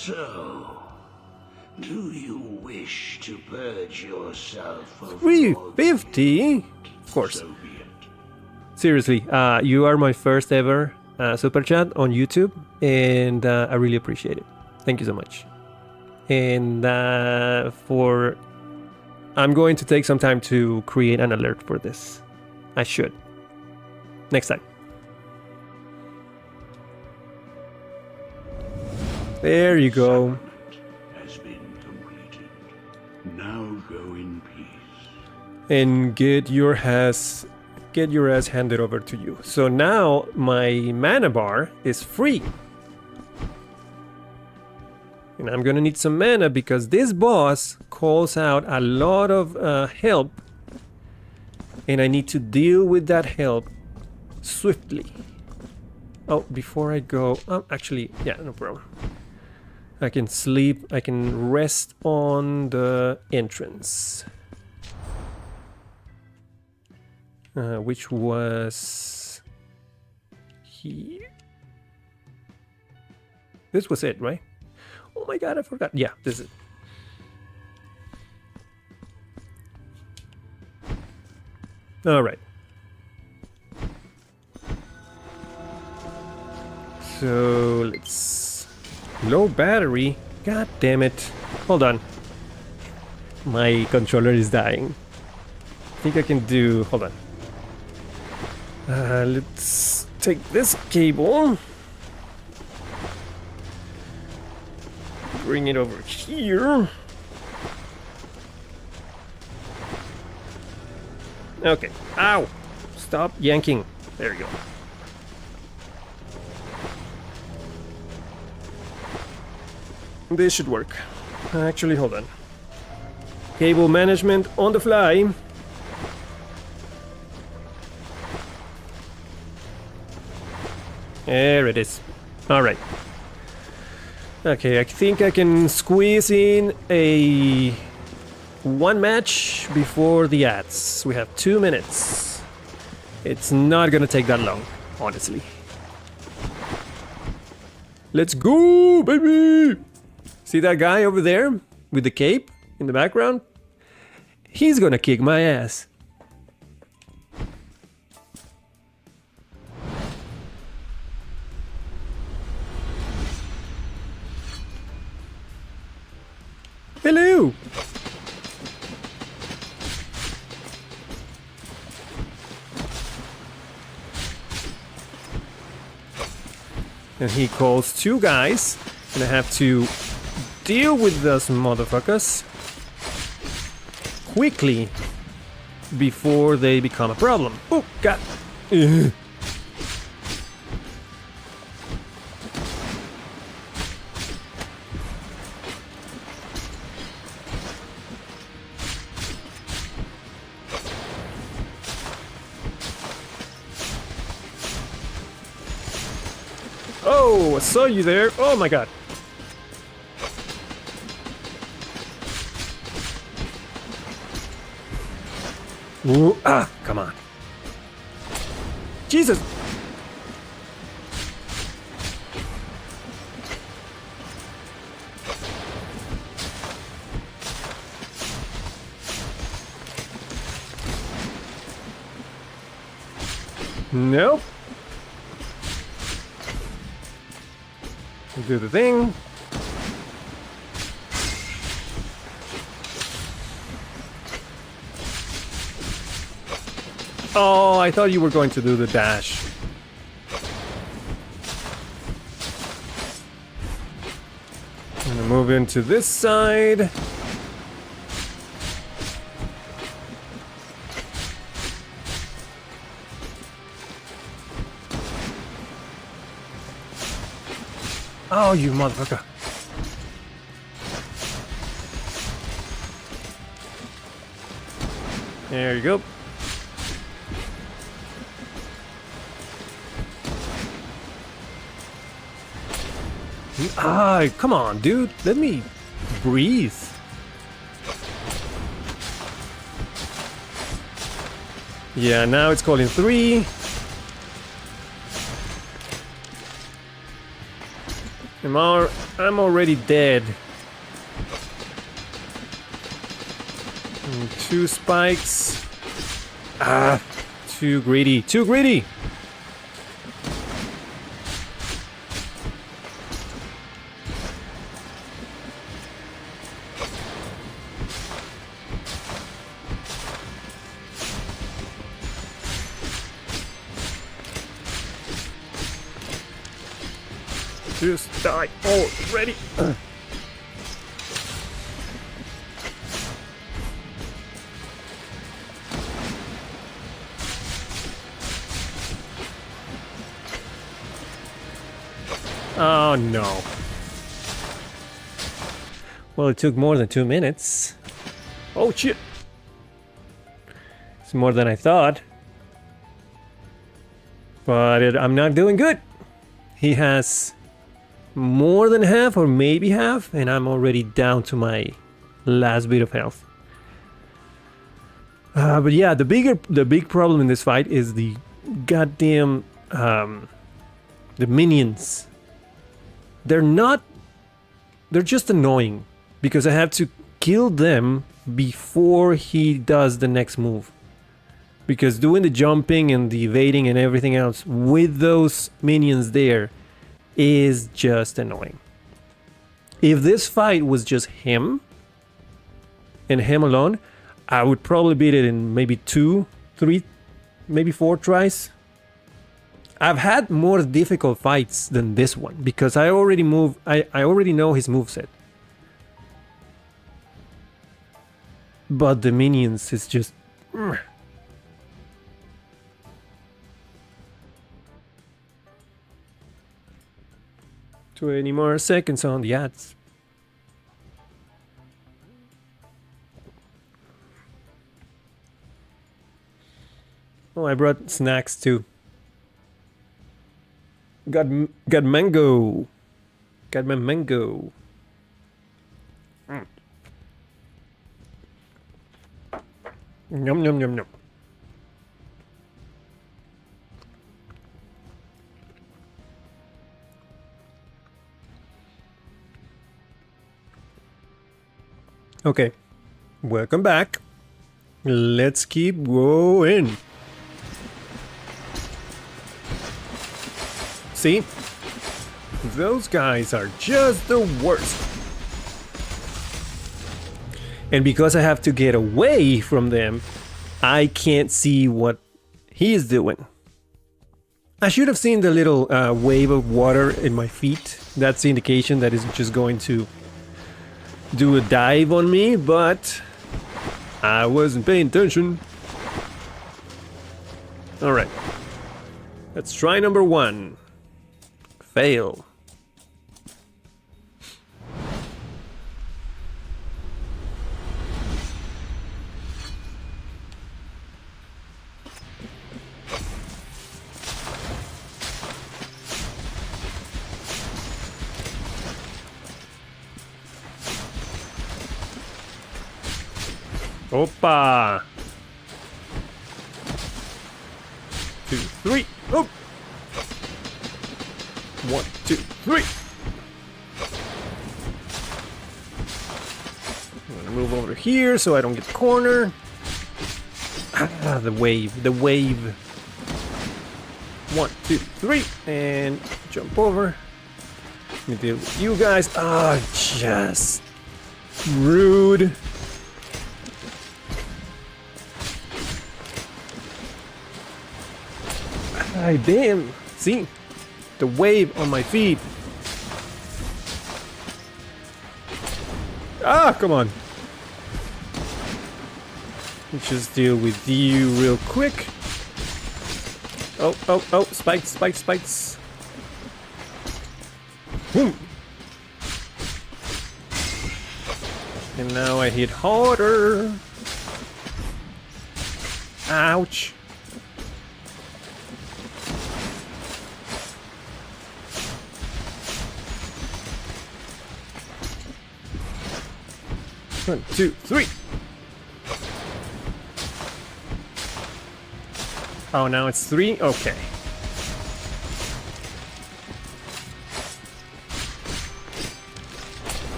So, do you wish to purge yourself of 350? Of course. So be it. Seriously, you are my first ever super chat on YouTube, and I really appreciate it. Thank you so much. And I'm going to take some time to create an alert for this. I should. Next time. There you go. Has been completed. Now go in peace. And get your ass handed over to you. So now my mana bar is free. And I'm gonna need some mana because this boss calls out a lot of help. And I need to deal with that help swiftly. Oh, before I go... actually, yeah, no problem. I can sleep, I can rest on the entrance. Which was... here. This was it, right? Oh my god, I forgot. Yeah, this is it. Alright. So, let's... low battery. God damn it. Hold on. My controller is dying. I think I can do... hold on. Let's take this cable. Bring it over here. Okay. Ow! Stop yanking. There you go. This should work. Actually, hold on. Cable management on the fly. There it is. Alright. Okay, I think I can squeeze in a one match before the ads. We have 2 minutes. It's not gonna take that long, honestly. Let's go, baby! See that guy over there with the cape in the background? He's gonna kick my ass. Hello! And he calls 2 guys, and I have to deal with those motherfuckers quickly before they become a problem. Oh, God! Ugh. Oh, I saw you there. Oh my god. Ooh, come on. Jesus. Nope. Do the thing. Oh, I thought you were going to do the dash. I'm gonna move into this side. Oh, you motherfucker. There you go. Come on, dude. Let me breathe. Yeah, now it's calling 3. I'm already dead. 2 spikes. Ah, too greedy. Too greedy! Just die already. Oh no. Well, it took more than 2 minutes. Oh shit. It's more than I thought. But I'm not doing good. He has more than half or maybe half, and I'm already down to my last bit of health. But yeah, the big problem in this fight is the goddamn the minions. They're just annoying because I have to kill them before he does the next move. Because doing the jumping and the evading and everything else with those minions there is just annoying. If this fight was just him and him alone, I would probably beat it in maybe 2, 3, maybe 4 tries. I've had more difficult fights than this one because I already know his moveset. But the minions is just 20 more seconds on the ads. Oh, I brought snacks too. Got mango. Got my mango. Yum yum yum yum. Okay, welcome back. Let's keep going. See? Those guys are just the worst. And because I have to get away from them, I can't see what he is doing. I should have seen the little wave of water in my feet. That's the indication that it's just going to do a dive on me, but I wasn't paying attention. Alright. Let's try number 1. Fail. Opa! 2, 3. Oh! 1, 2, 3. I'm gonna move over here so I don't get the corner. Ah, the wave, the wave. 1, 2, 3, and jump over. Let me deal with you guys. Ah, just rude. Ah, damn. See? The wave on my feet. Ah, come on. Let's just deal with you real quick. Oh, oh, oh, spikes, spikes, spikes. Boom. And now I hit harder. Ouch. One, 2, 3. Oh, now it's 3? Okay.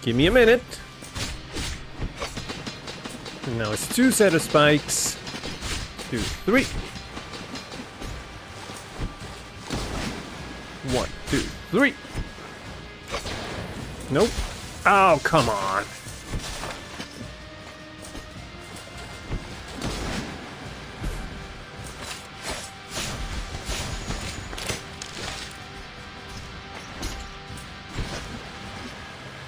Give me a minute. And now it's 2 set of spikes. 2, 3. 1, 2, 3. Nope. Oh, come on.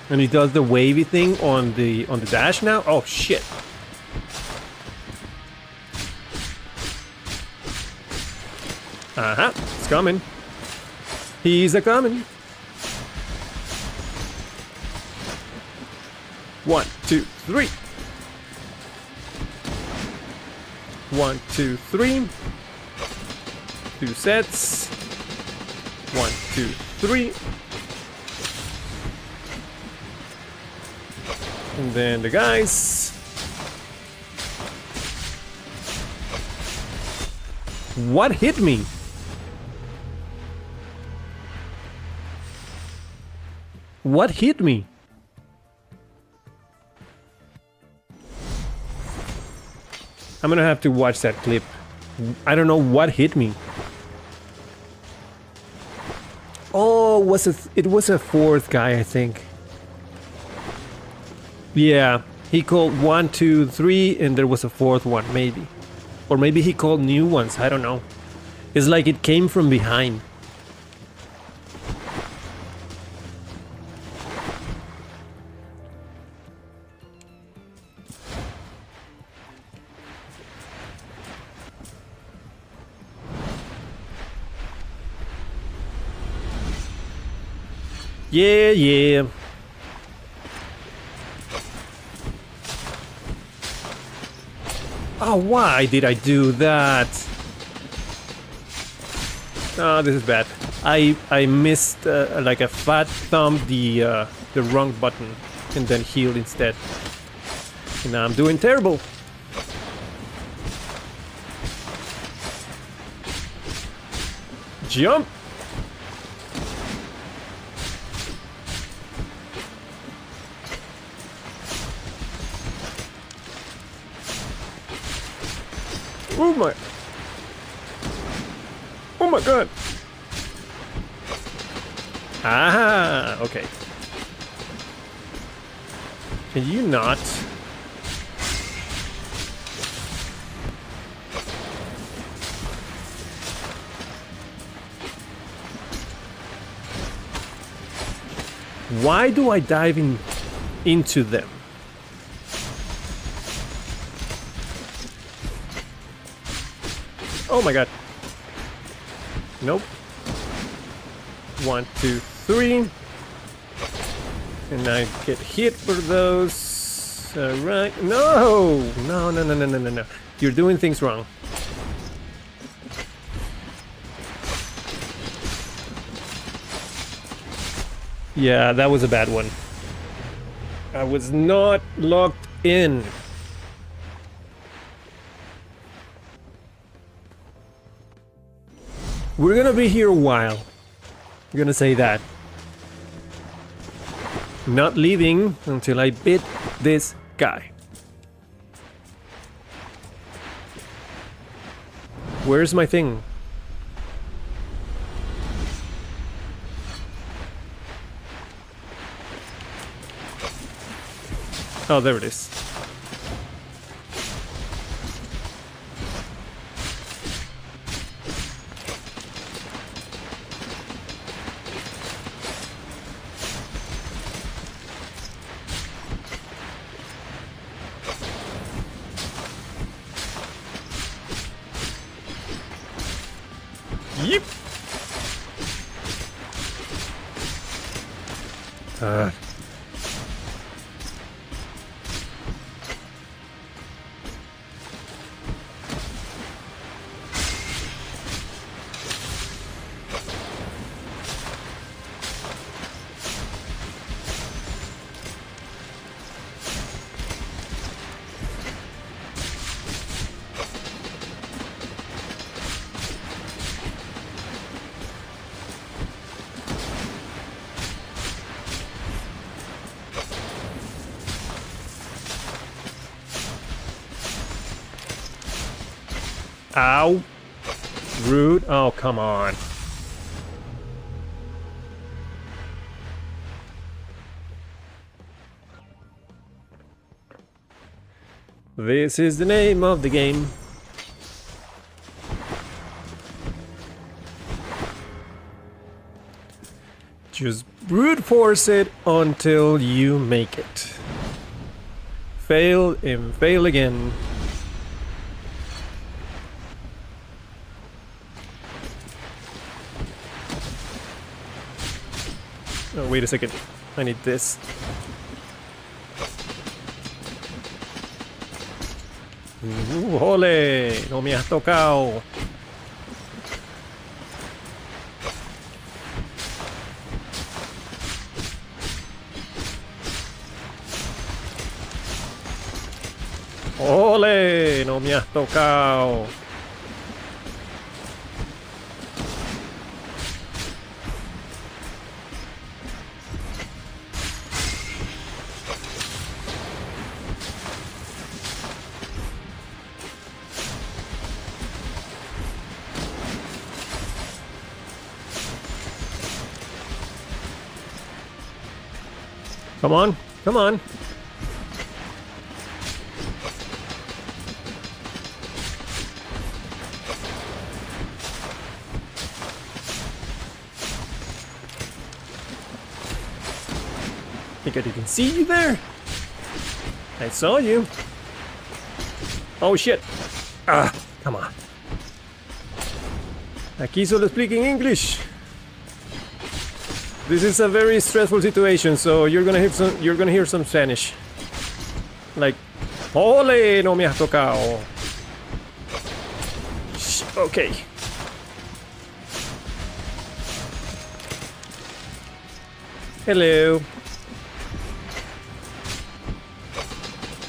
And he does the wavy thing on the dash now? Oh shit. Uh-huh. It's coming. He's a coming. 1, 2, 3. 1, 2, 3. 2 sets. 1, 2, 3. And then the guys. What hit me? What hit me? I'm gonna have to watch that clip. I don't know what hit me. Oh, it was a fourth guy, I think. Yeah, he called 1, 2, 3, and there was a fourth one, maybe. Or maybe he called new ones, I don't know. It's like it came from behind. Yeah, yeah. Oh, why did I do that? Oh, this is bad. I missed like a fat thumb the wrong button and then healed instead. And now I'm doing terrible. Jump! Oh my god! Ah, okay. Can you not? Why do I dive into them? Oh my god. Nope. 1, 2, 3. And I get hit for those. Alright. No! No, no, no, no, no, no, no. You're doing things wrong. Yeah, that was a bad one. I was not locked in. We're gonna be here a while. I'm gonna say that. Not leaving until I beat this guy. Where's my thing? Oh, there it is. Yep. Ow. Rude. Oh, come on. This is the name of the game. Just brute force it until you make it. Fail and fail again. Oh, wait a second. I need this. ¡Ole! No me has tocado. ¡Ole! No me has tocado. Come on, come on. Think I didn't see you there? I saw you. Oh shit. Ah, come on. Aquí solo speaking English. This is a very stressful situation, so you're gonna hear some Spanish. Like, ole, no me has tocado. Okay. Hello.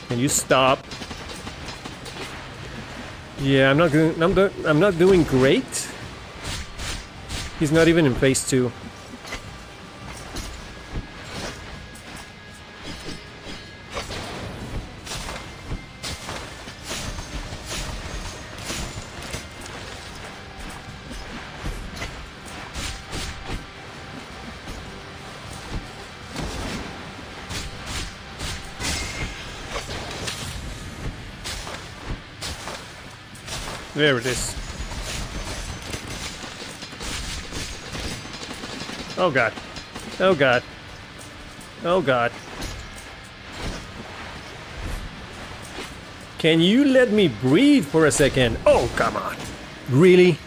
Can you stop? Yeah, I'm not doing great. He's not even in phase 2. There it is. Oh god. Oh god. Oh god. Can you let me breathe for a second? Oh, come on. Really?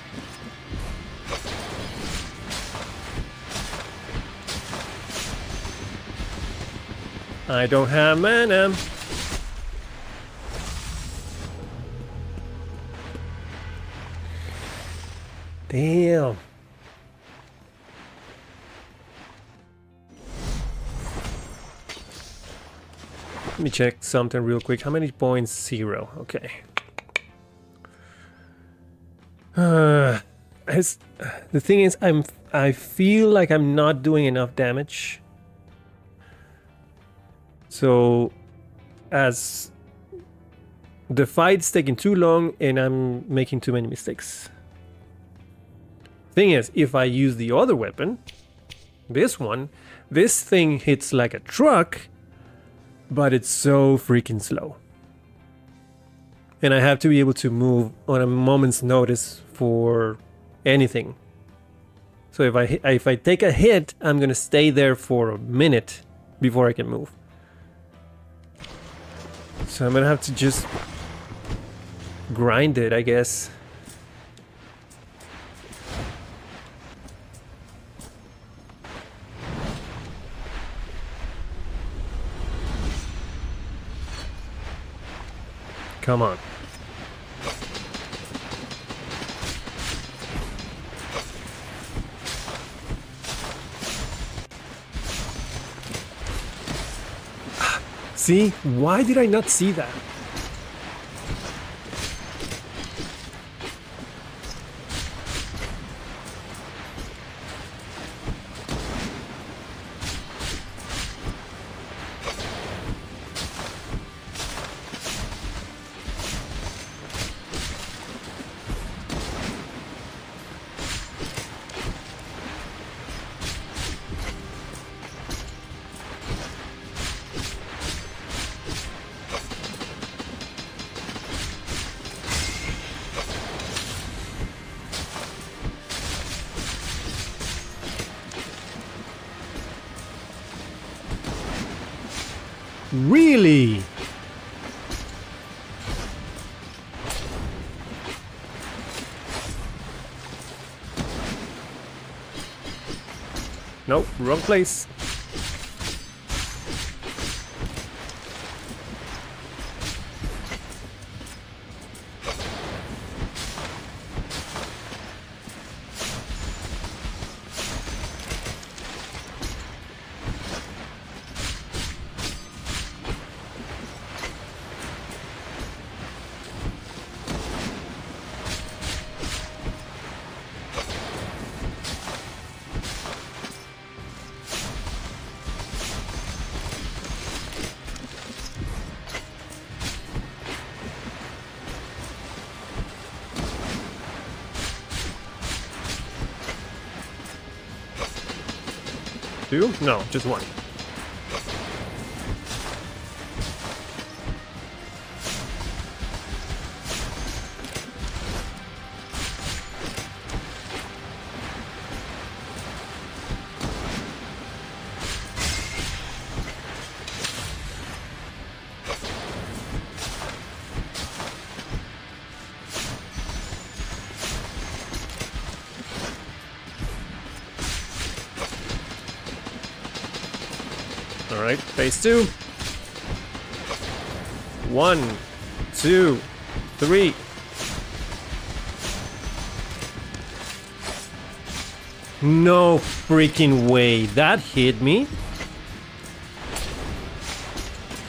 I don't have mana. Damn. Let me check something real quick. How many points? 0. Okay. The thing is, I feel like I'm not doing enough damage. So, as the fight's taking too long and I'm making too many mistakes. Thing is, if I use the other weapon, this thing hits like a truck, but it's so freaking slow. And I have to be able to move on a moment's notice for anything. So if I take a hit, I'm gonna stay there for a minute before I can move. So I'm gonna have to just grind it, I guess. Come on. See? Why did I not see that? Really? Nope, wrong place. Two? No, just one. All right, phase 2. 1, 2, 3. No freaking way, that hit me.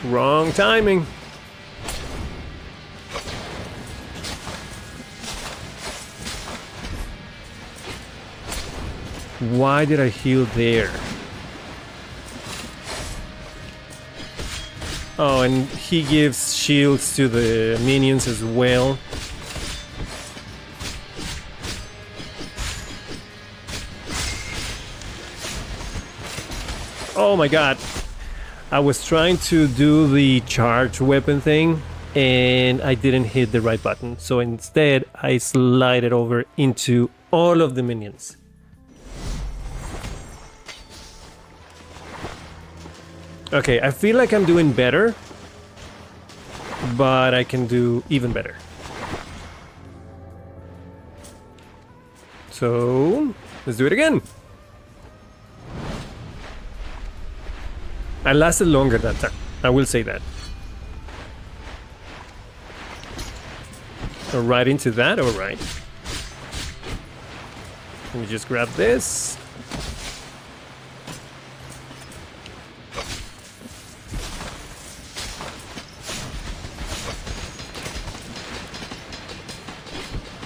Wrong timing. Why did I heal there? Oh, and he gives shields to the minions as well. Oh my god. I was trying to do the charge weapon thing and I didn't hit the right button. So instead, I slided over into all of the minions. Okay, I feel like I'm doing better, but I can do even better. So, let's do it again. I lasted longer that time, I will say that. Right into that, alright. Let me just grab this.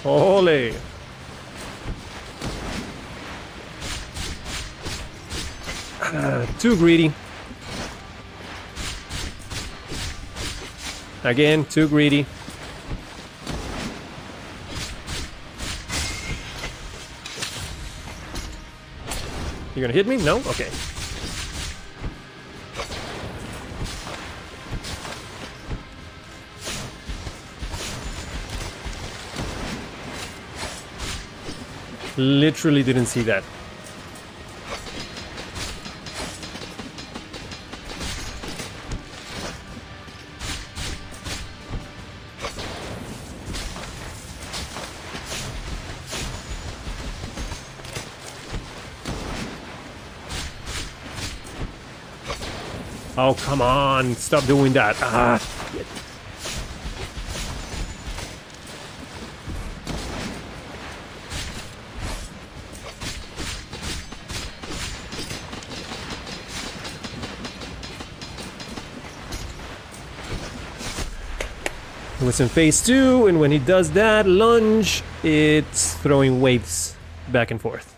Ole! Too greedy. Again, too greedy. You gonna hit me? No? Okay. Literally didn't see that. Oh, come on. Stop doing that. Ah, shit. It was in phase 2, and when he does that lunge, it's throwing waves back and forth.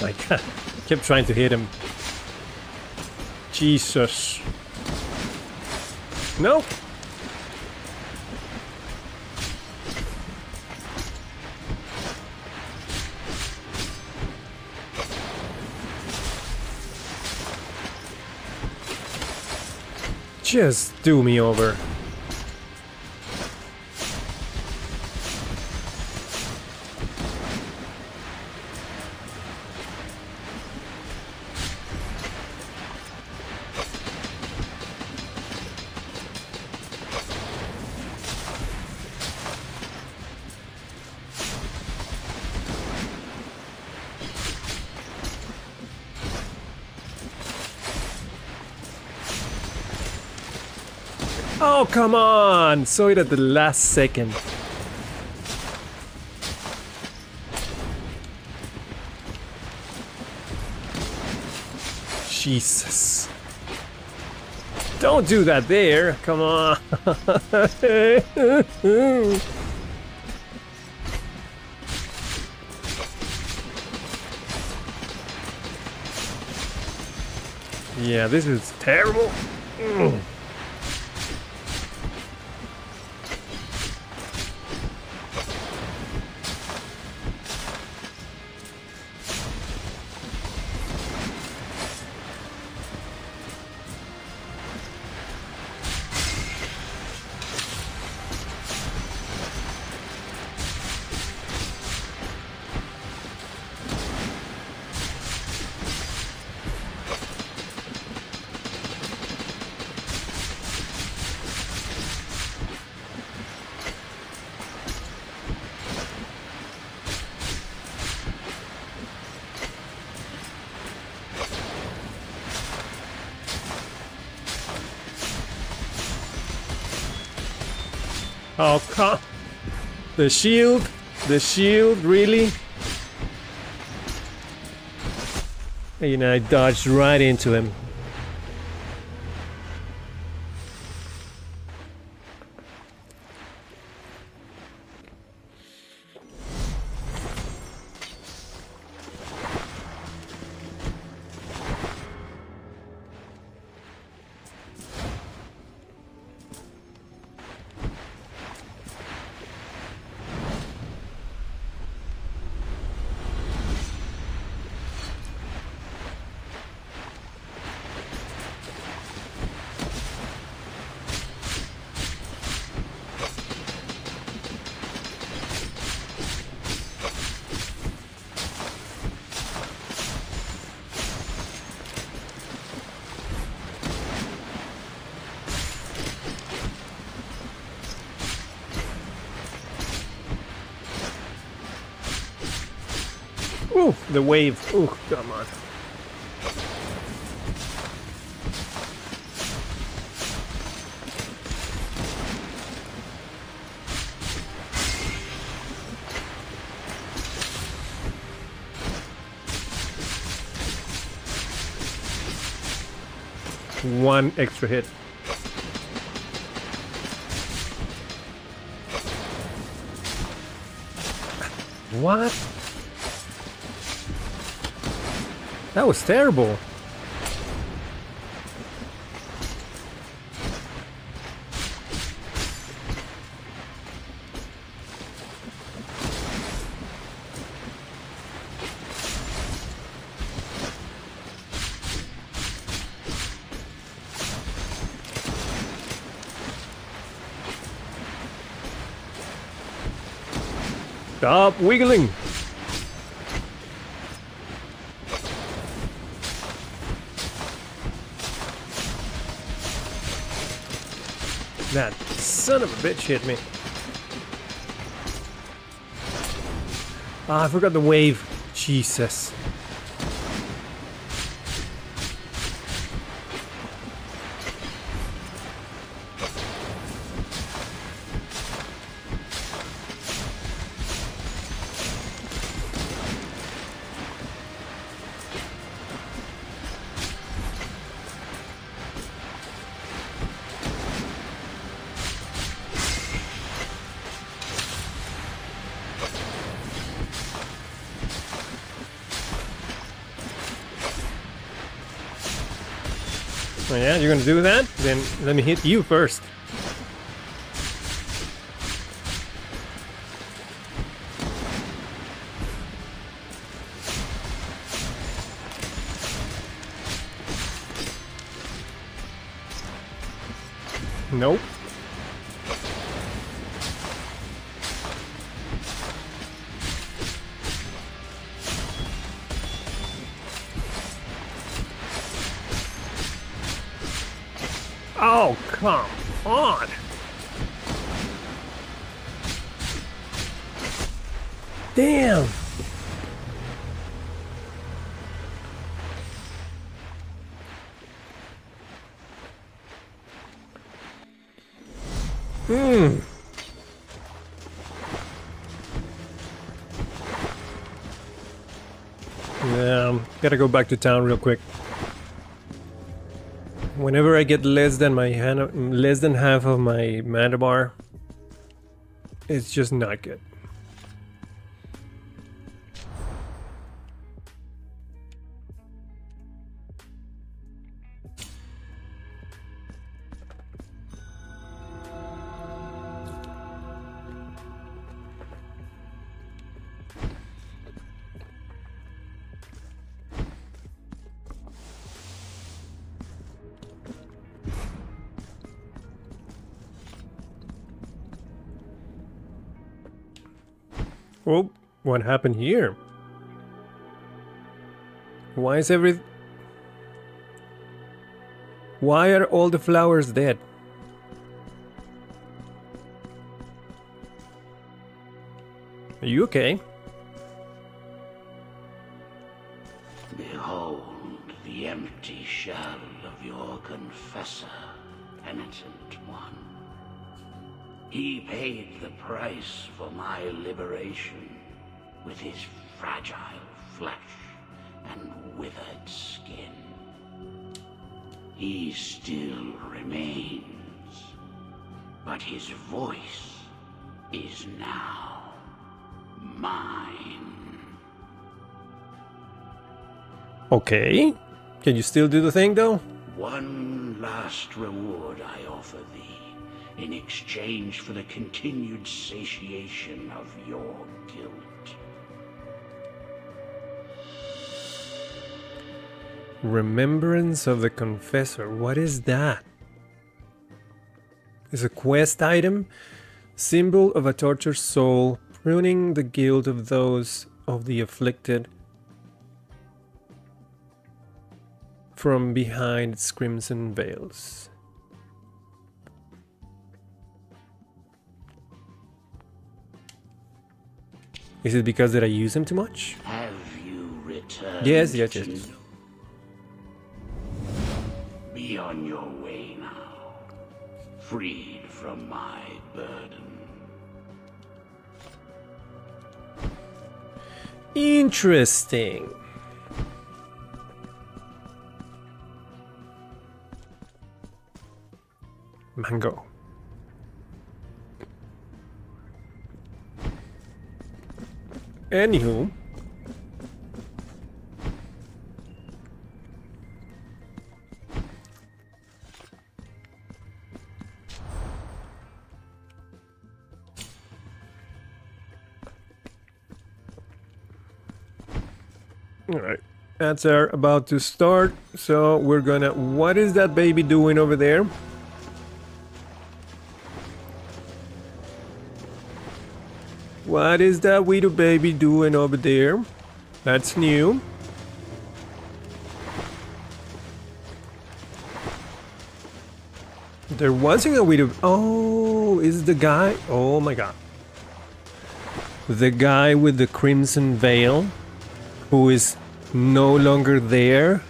I kept trying to hit him. Jesus. No. Just do me over. Oh, come on! Saw it at the last second. Jesus. Don't do that there. Come on. Yeah, this is terrible. Oh, come. The shield, really? You know, I dodged right into him. Ooh, the wave. Ooh, come on. One extra hit. What? That was terrible. Stop wiggling. That son of a bitch hit me. Ah, I forgot the wave. Jesus. Oh yeah, you're gonna do that? Then let me hit you first. Nope. Oh, come on. Damn. Gotta go back to town real quick. Whenever I get less than half of my mana bar, it's just not good. Oh, what happened here? Why are all the flowers dead? Are you okay? Behold the empty shell of your confessor, penitent one. He paid the price for my liberation with his fragile flesh and withered skin. He still remains, but his voice is now mine. Okay. Can you still do the thing though? One last reward I offer thee, in exchange for the continued satiation of your guilt. Remembrance of the Confessor. What is that? It's a quest item. Symbol of a tortured soul, pruning the guilt of those of the afflicted from behind its crimson veils. Is it because that I use him too much? Have you returned? Yes. Be on your way now, freed from my burden. Interesting. Mango. Anywho. Alright. Ads are about to start, so we're gonna... What is that baby doing over there? What is that widow baby doing over there? That's new. There wasn't a widow... Oh, is the guy... Oh my god. The guy with the crimson veil, who is no longer there.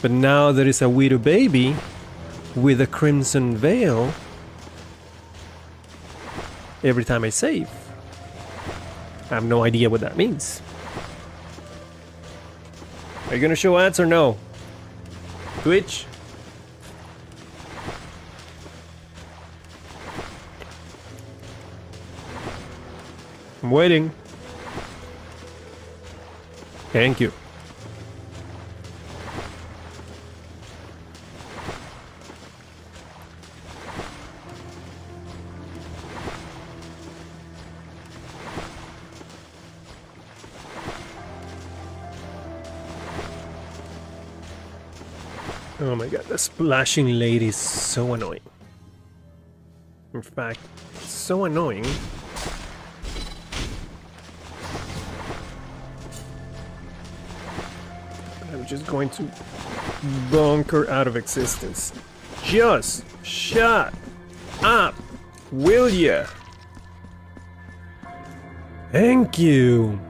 But now there is a widow baby with a crimson veil every time I save. I have no idea what that means. Are you gonna show ads or no? Twitch? I'm waiting. Thank you. Oh my god, the splashing lady is so annoying. In fact, so annoying. I'm just going to bonk her out of existence. Just shut up, will ya? Thank you.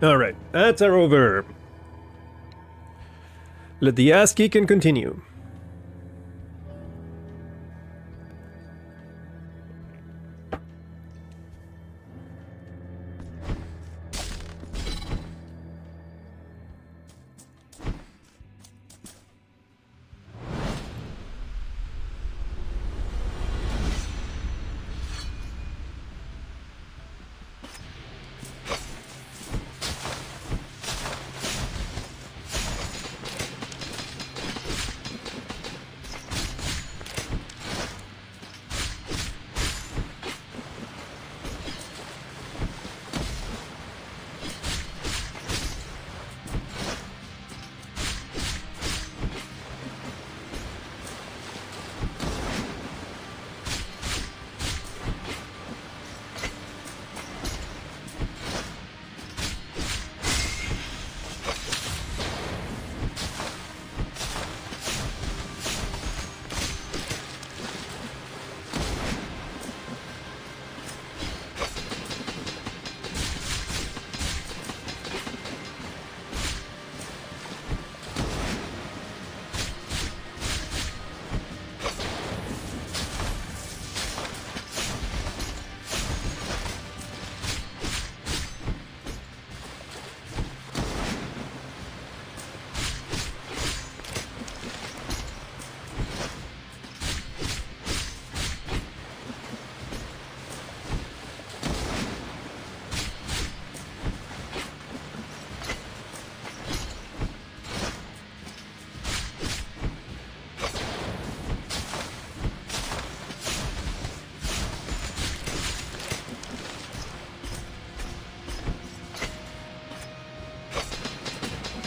Alright, that's our over. Let the ass kicking continue.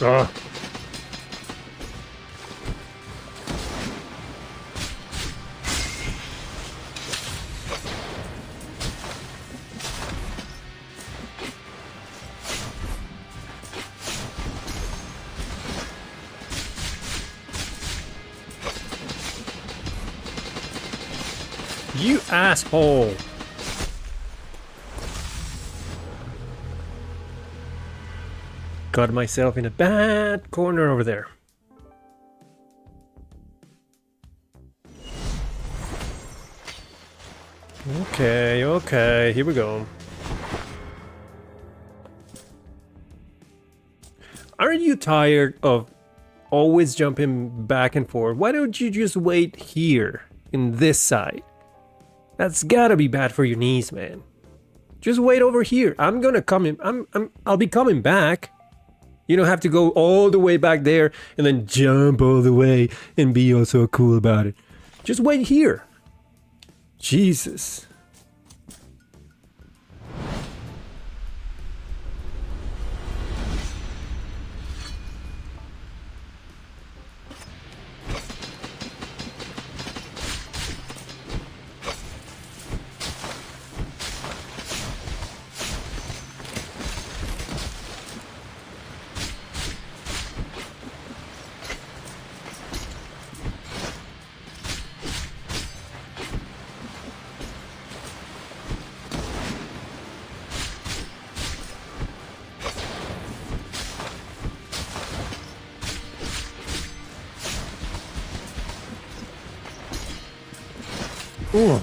Ah. You asshole! Got myself in a bad corner over there. Okay, here we go. Aren't you tired of always jumping back and forth? Why don't you just wait here, in this side? That's gotta be bad for your knees, man. Just wait over here. I'm gonna come in. I'll be coming back. You don't have to go all the way back there and then jump all the way and be all so cool about it. Just wait here. Jesus. Ooh.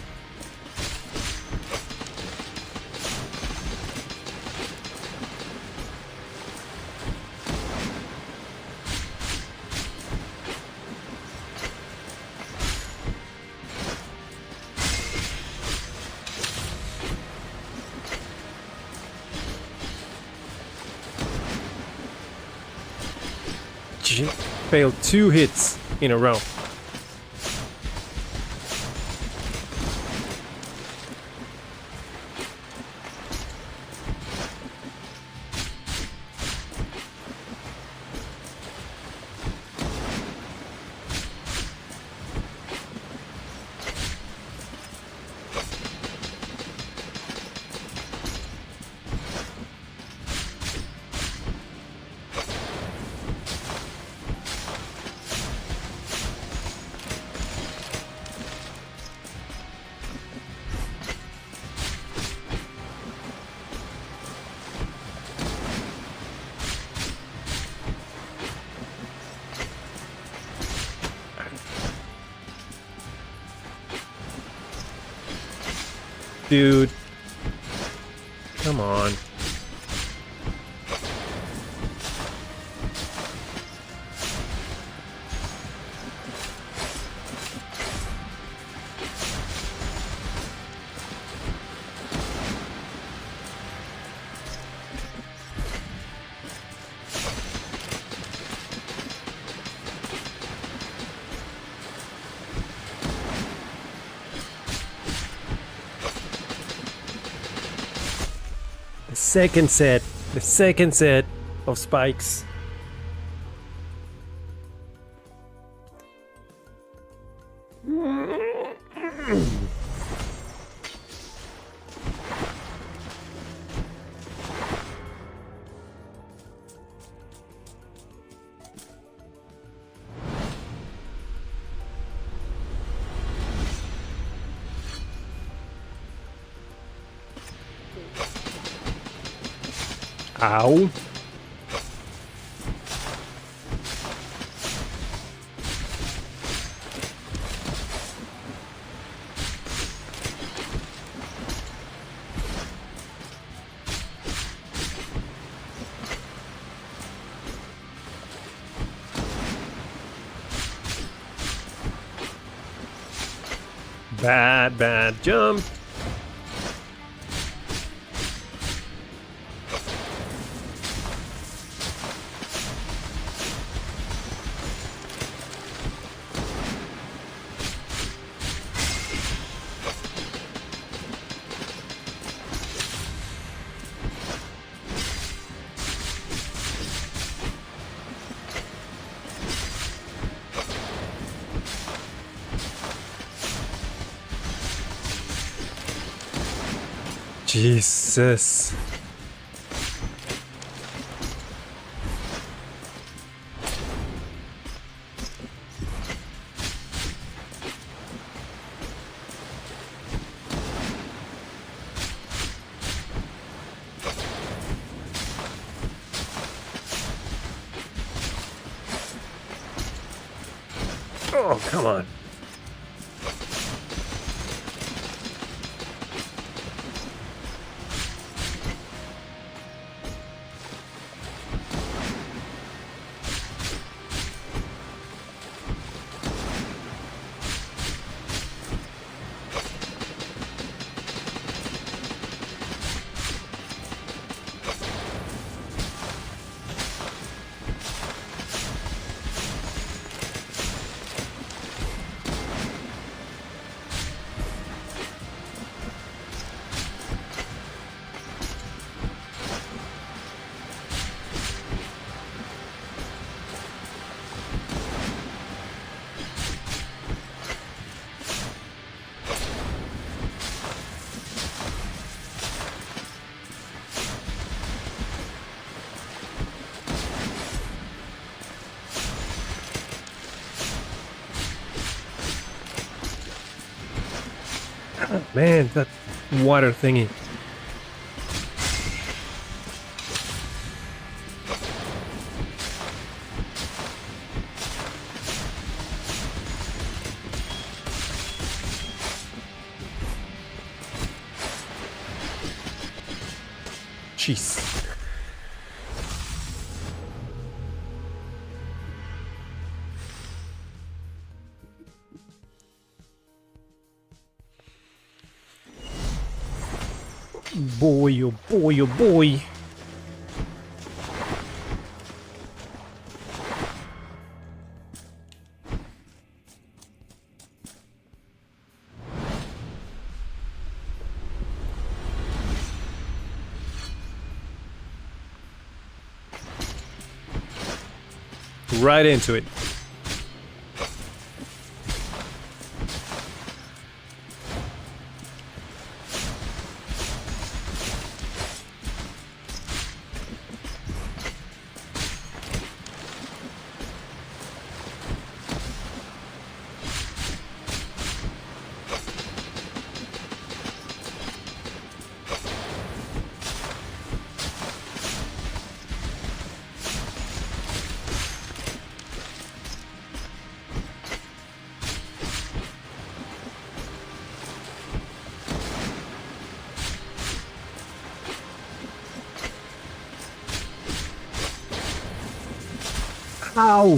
Failed 2 hits in a row. Dude. Come on. The second set of spikes. Ow. Bad jump. Jesus. Oh, come on. Man, that water thingy. Jeez. Boy, oh boy, oh boy. Right into it. Ow!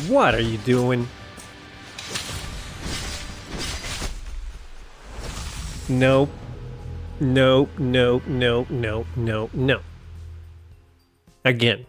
What are you doing? Nope. Nope, nope, nope, nope, nope, no. Again.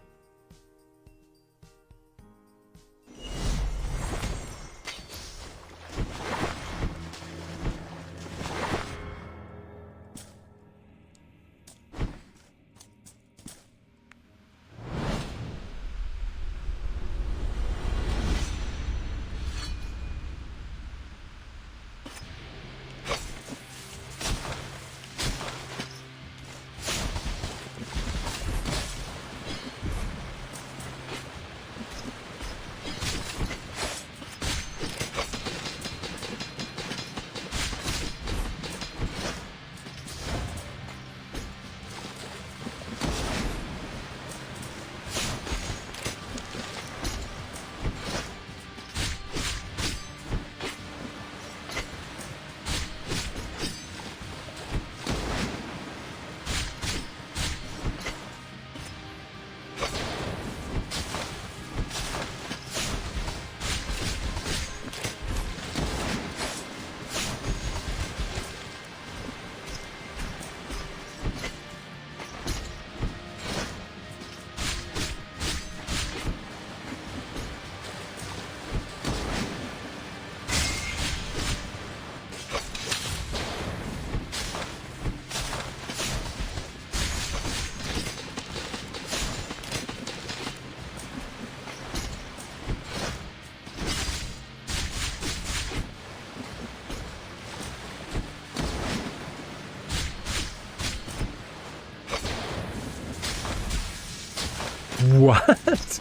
What?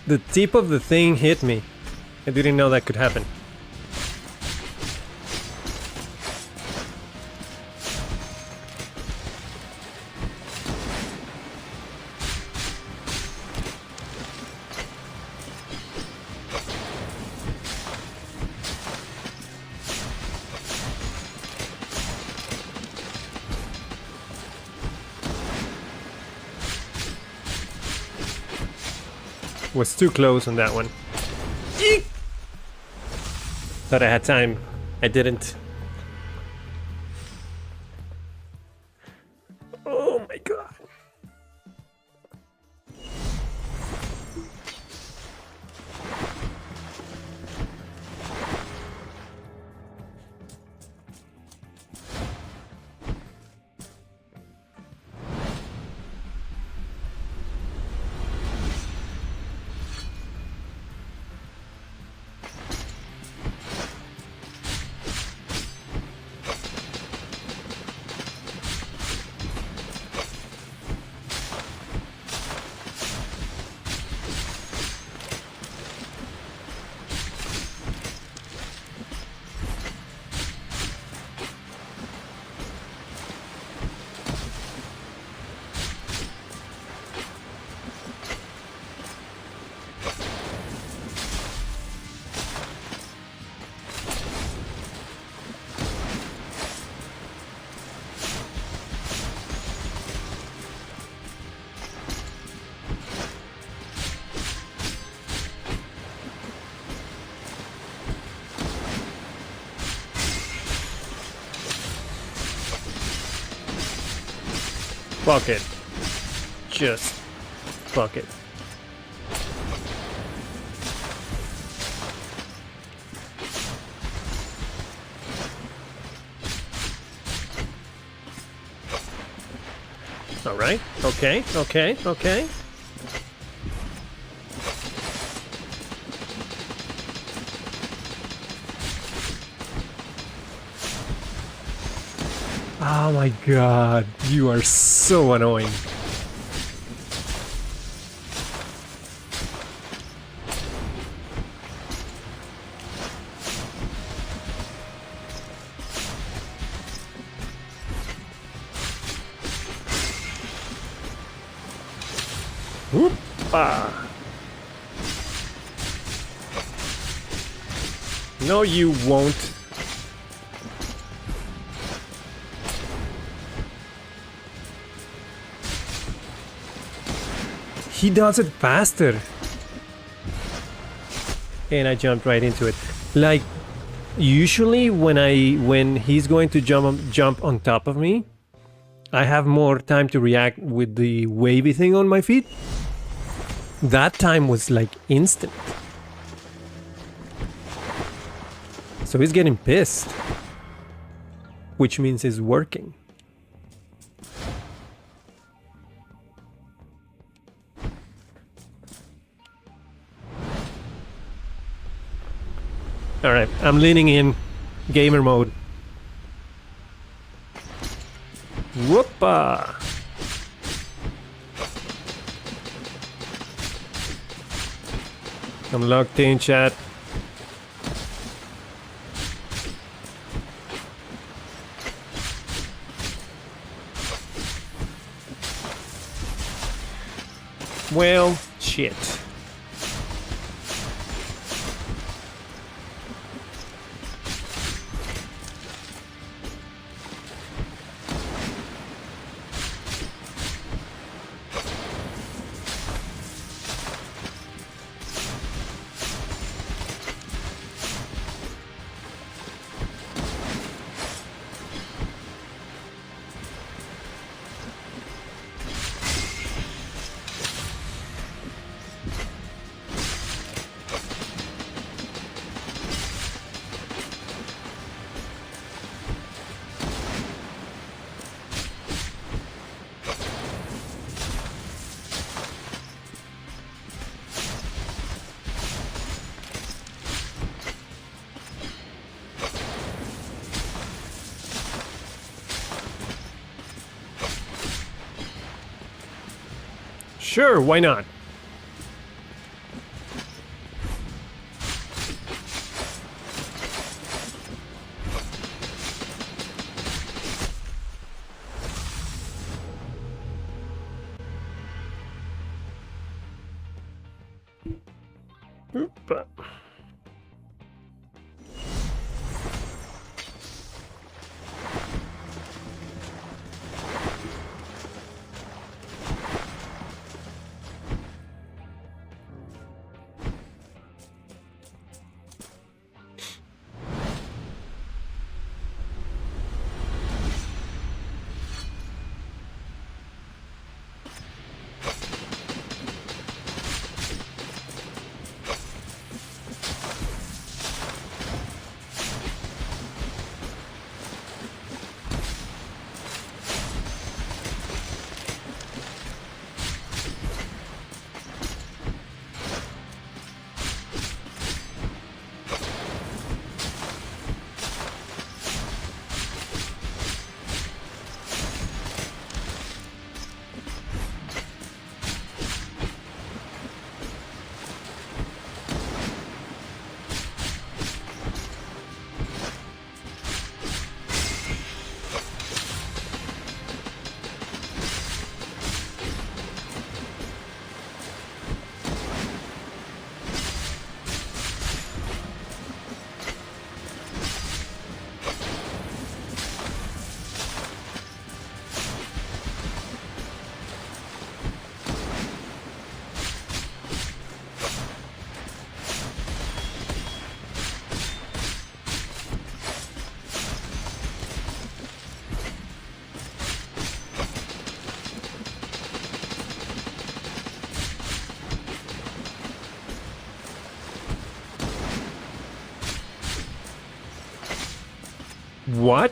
The tip of the thing hit me. I didn't know that could happen. Was too close on that one. Eek! Thought I had time. I didn't. Oh my god. fuck it. Just fuck it. All right. Okay. Okay. Okay. Oh my god, you are so annoying. Whoop-ah. No, you won't. He does it faster. And I jumped right into it. Like, usually when he's going to jump on top of me, I have more time to react with the wavy thing on my feet. That time was like instant. So he's getting pissed. Which means it's working. Alright, I'm leaning in. Gamer mode. Whoopa! I'm locked in, chat. Well, shit. Sure, why not? Oop. What?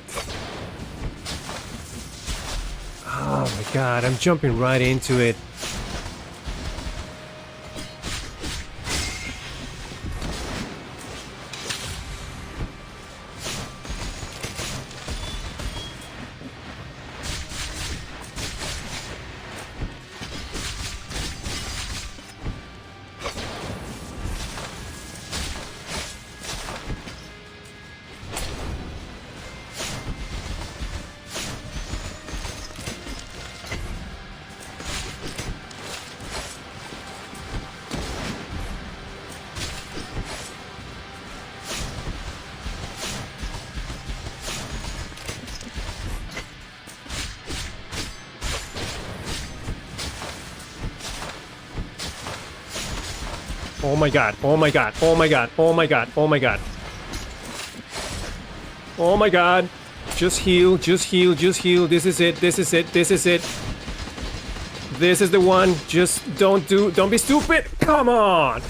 Oh my god, I'm jumping right into it. Oh my god, oh my god, oh my god, oh my god, oh my god. Oh my god. Just heal, just heal, just heal. This is it, this is it, this is it. This is the one. Just don't be stupid. Come on.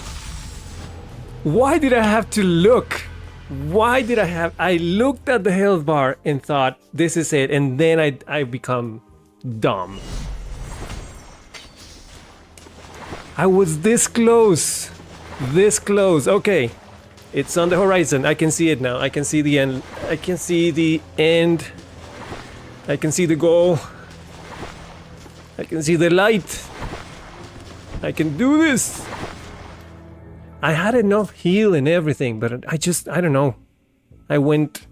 Why did I have to look? Why did I looked at the health bar and thought this is it, and then I become dumb. I was this close. This close. Okay. It's on the horizon. I can see it now. I can see the end. I can see the end. I can see the goal. I can see the light. I can do this. I had enough heal and everything, but I don't know. I went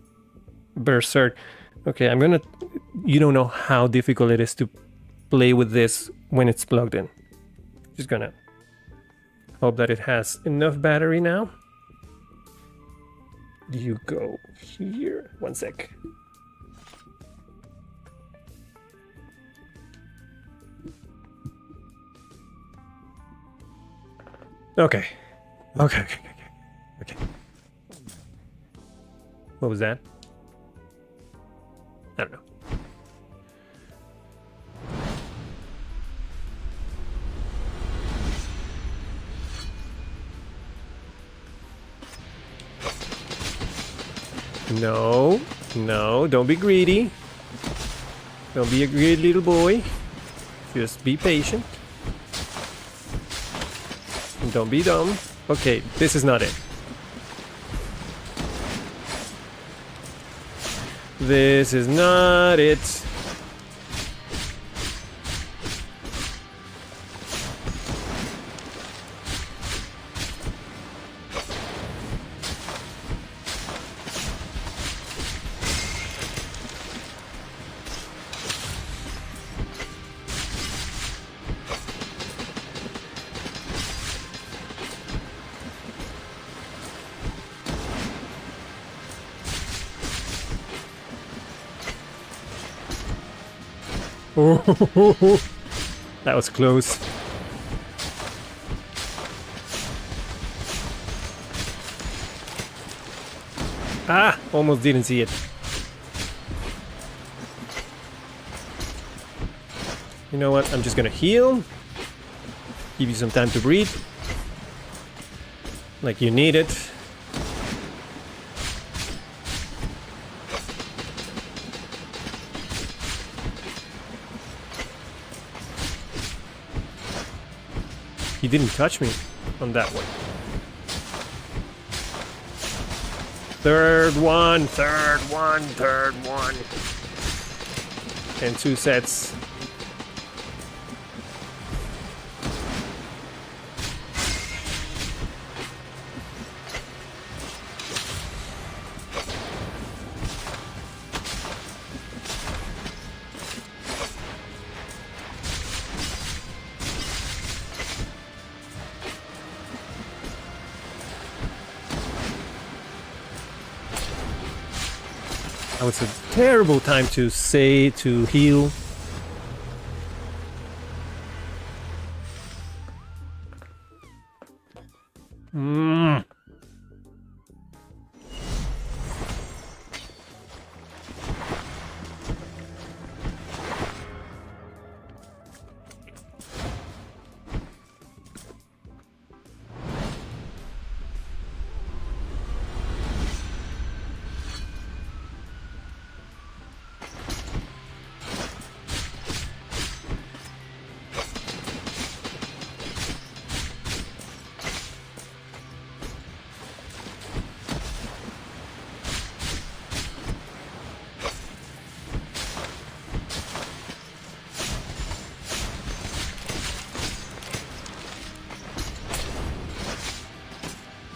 berserk. Okay, I'm gonna... You don't know how difficult it is to play with this when it's plugged in. Just gonna hope that it has enough battery now. You go here. One sec. Okay. Okay. What was that? I don't know. No, don't be greedy. Don't be a greedy little boy. Just be patient. And don't be dumb. Okay, this is not it. This is not it. Oh, that was close. Ah, almost didn't see it. You know what? I'm just gonna heal. Give you some time to breathe. Like you need it. He didn't touch me on that one. Third one. And 2 sets. That was a terrible time to heal.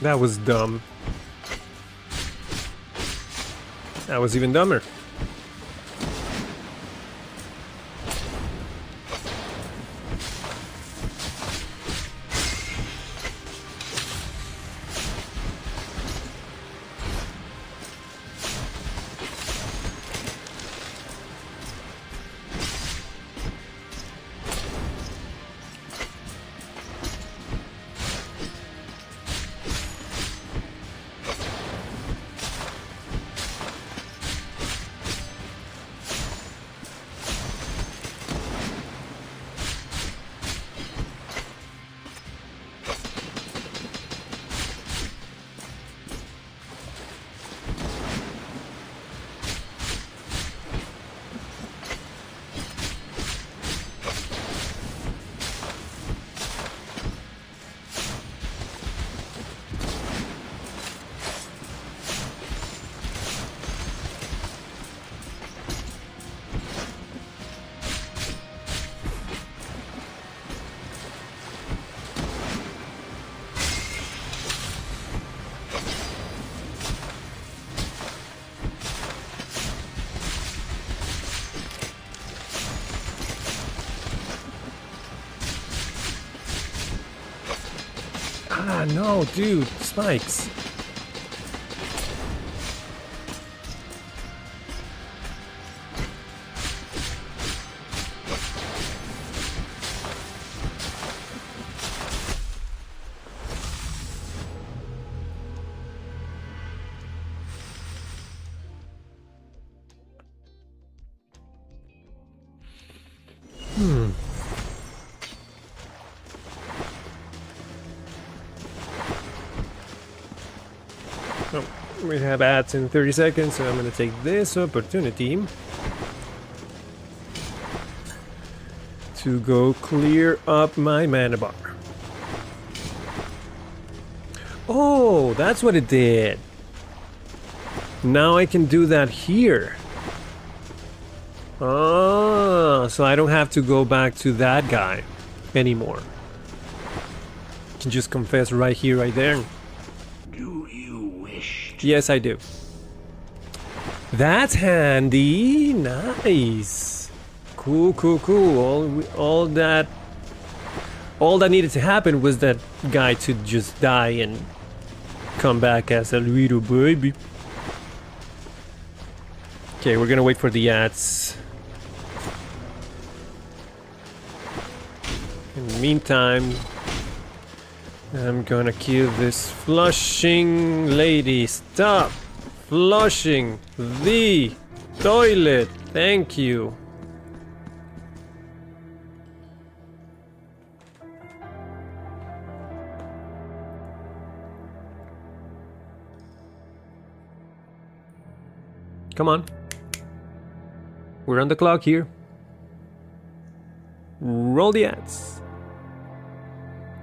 That was dumb. That was even dumber. Ah, no, dude, spikes. Oh, we have ads in 30 seconds, so I'm gonna take this opportunity to go clear up my mana bar. Oh, that's what it did. Now I can do that here. Ah, so I don't have to go back to that guy anymore. I can just confess right here, right there. Do you wish to... Yes, I do. That's handy. Nice. Cool, cool, cool. All that needed to happen was that guy to just die and come back as a little baby. Okay, we're gonna wait for the ads. In the meantime, I'm gonna kill this flushing lady. Stop flushing the toilet. Thank you. Come on. We're on the clock here. Roll the ads.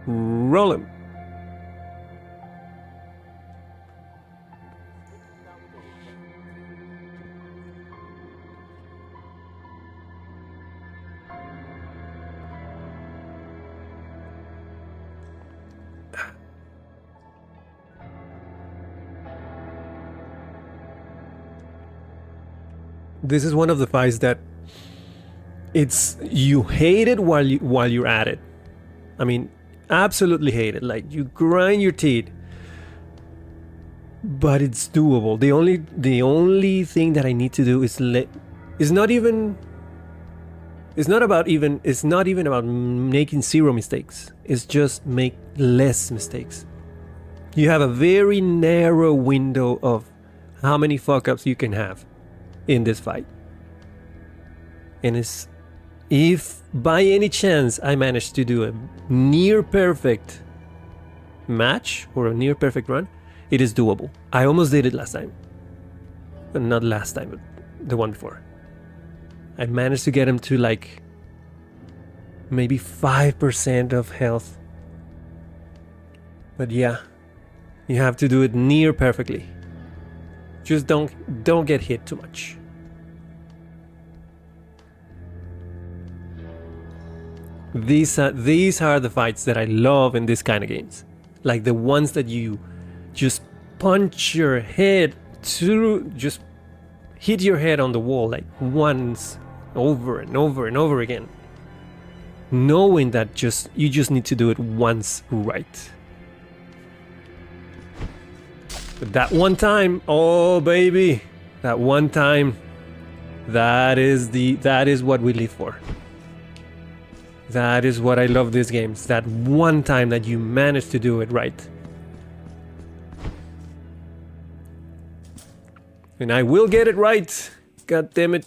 Roll them. This is one of the fights that you hate it while you're at it. I mean, absolutely hate it. Like, you grind your teeth, but it's doable. The only thing that I need to do is it's not even about making zero mistakes. It's just make less mistakes. You have a very narrow window of how many fuck-ups you can have in this fight. And if by any chance I manage to do a near perfect match or a near perfect run, it is doable. I almost did it last time. Not last time, but the one before. I managed to get him to like maybe 5% of health. But yeah, you have to do it near perfectly. Just don't get hit too much. These are the fights that I love in this kind of games. Like the ones that you just punch your head through, just hit your head on the wall like once, over and over and over again, knowing that you just need to do it once right. But that one time, oh baby, that one time, that is what we live for. That is what I love these games. That one time that you manage to do it right. And I will get it right. God damn it.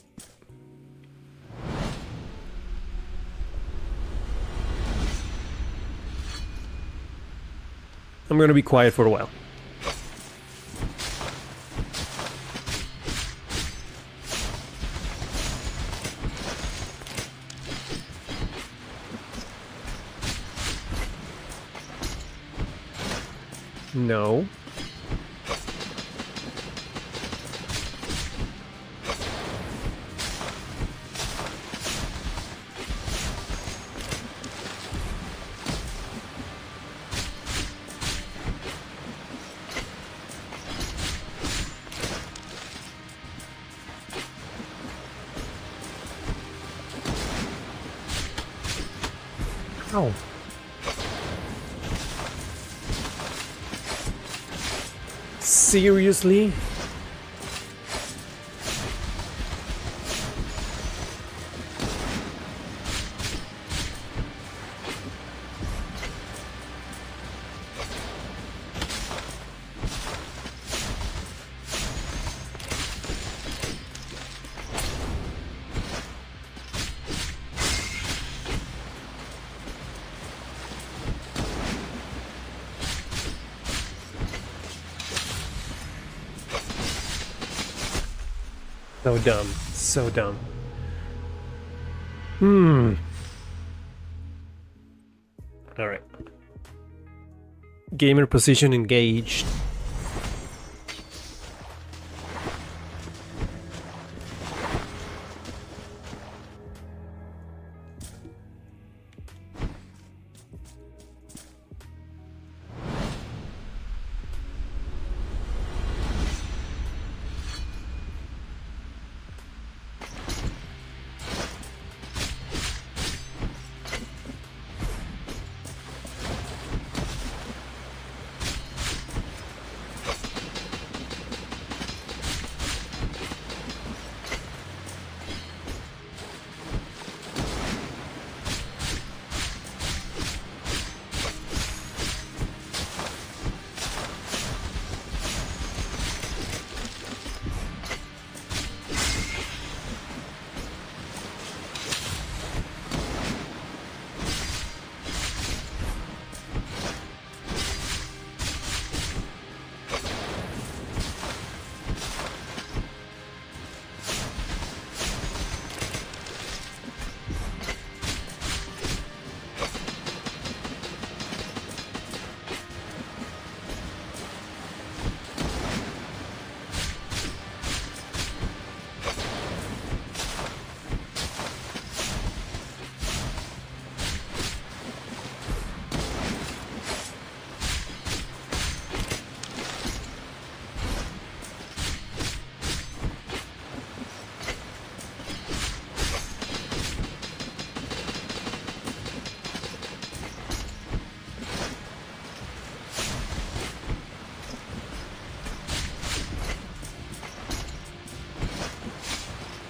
I'm gonna be quiet for a while. No. Ow. Seriously? So dumb. So dumb. Alright. Gamer position engaged.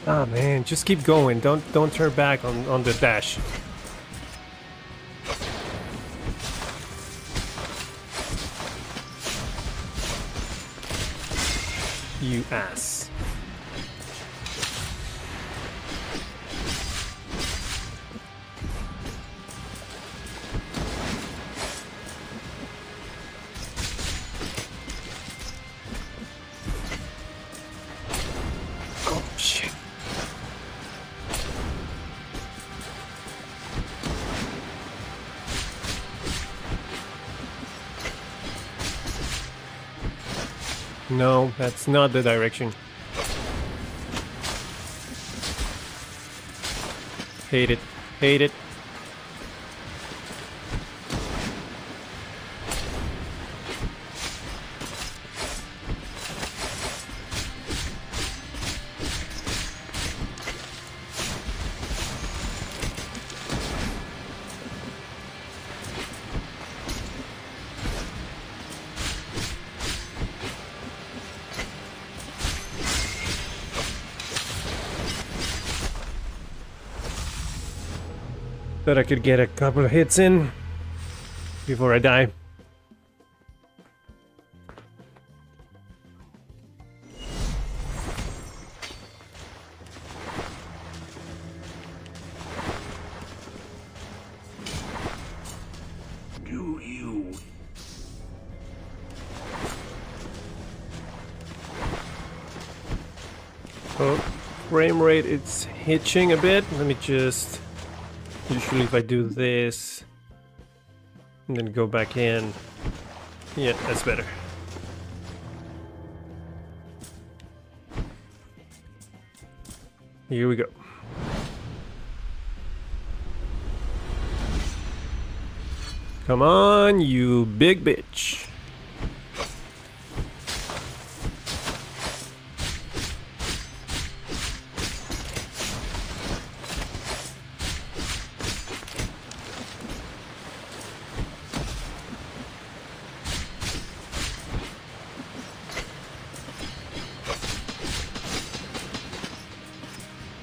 Ah man, just keep going. Don't turn back on the dash. You ass. Oh shit. No, that's not the direction. Hate it. Hate it. Thought I could get a couple of hits in before I die. Do you? Oh, frame rate, it's hitching a bit. Let me just... Usually if I do this and then go back in, yeah, that's better. Here we go. Come on, you big bitch.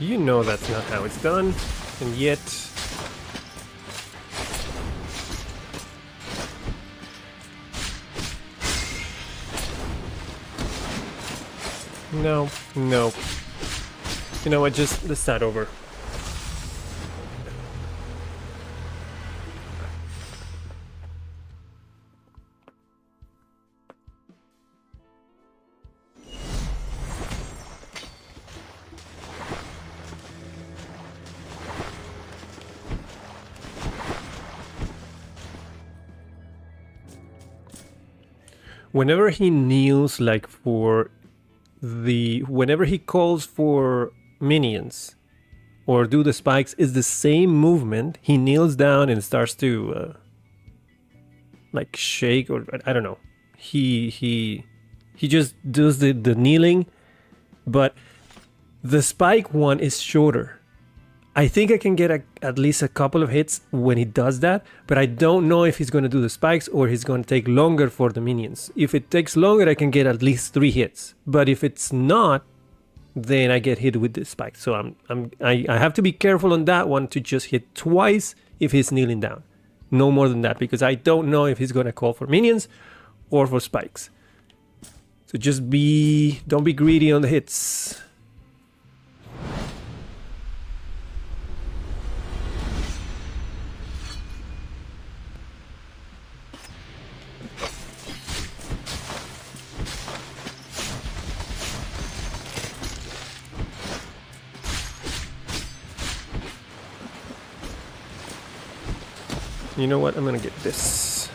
You know that's not how it's done, and yet... No, no. You know what, just let's start over. Whenever he kneels, like for the... Whenever he calls for minions or do the spikes, is the same movement. He kneels down and starts to like shake, or I don't know. He just does the kneeling, but the spike one is shorter. I think I can get at least a couple of hits when he does that, but I don't know if he's going to do the spikes or he's going to take longer for the minions. If it takes longer, I can get at least 3 hits. But if it's not, then I get hit with the spikes. So I have to be careful on that one to just hit twice if he's kneeling down. No more than that, because I don't know if he's going to call for minions or for spikes. So just don't be greedy on the hits. You know what? I'm gonna get this.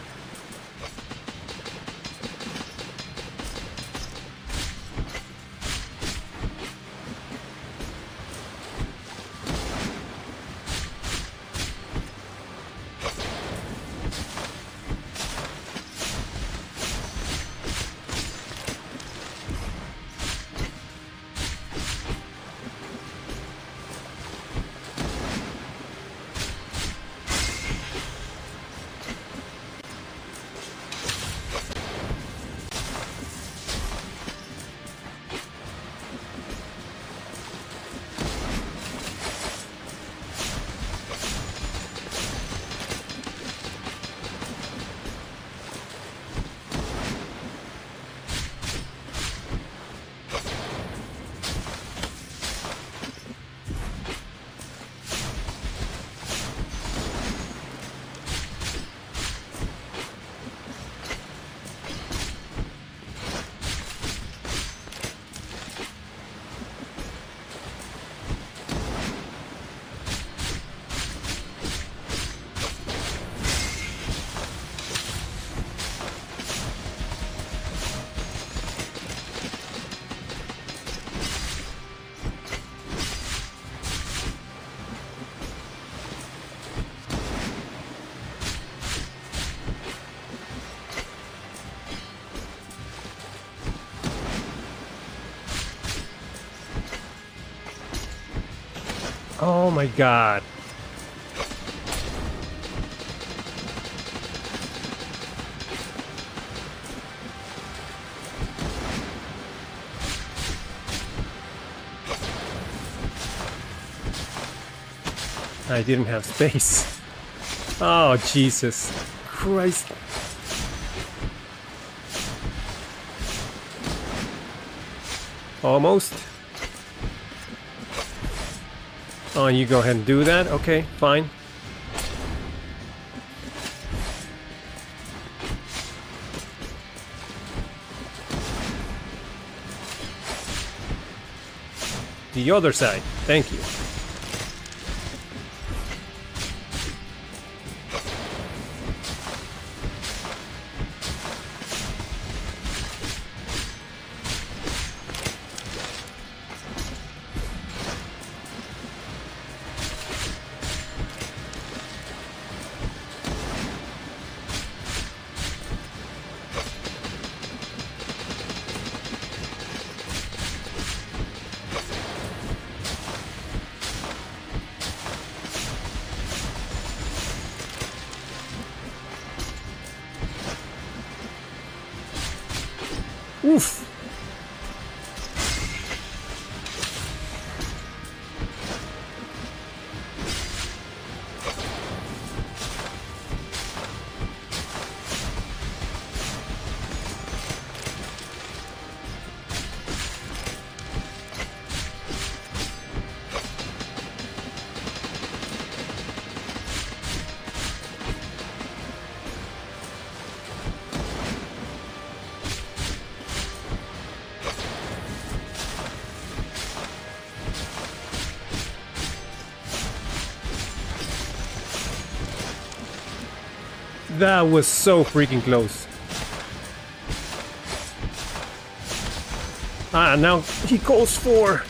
Oh my god. I didn't have space. Oh, Jesus Christ. Almost. Oh, you go ahead and do that? Okay, fine. The other side. Thank you. Oof. That was so freaking close. Ah, now he calls for.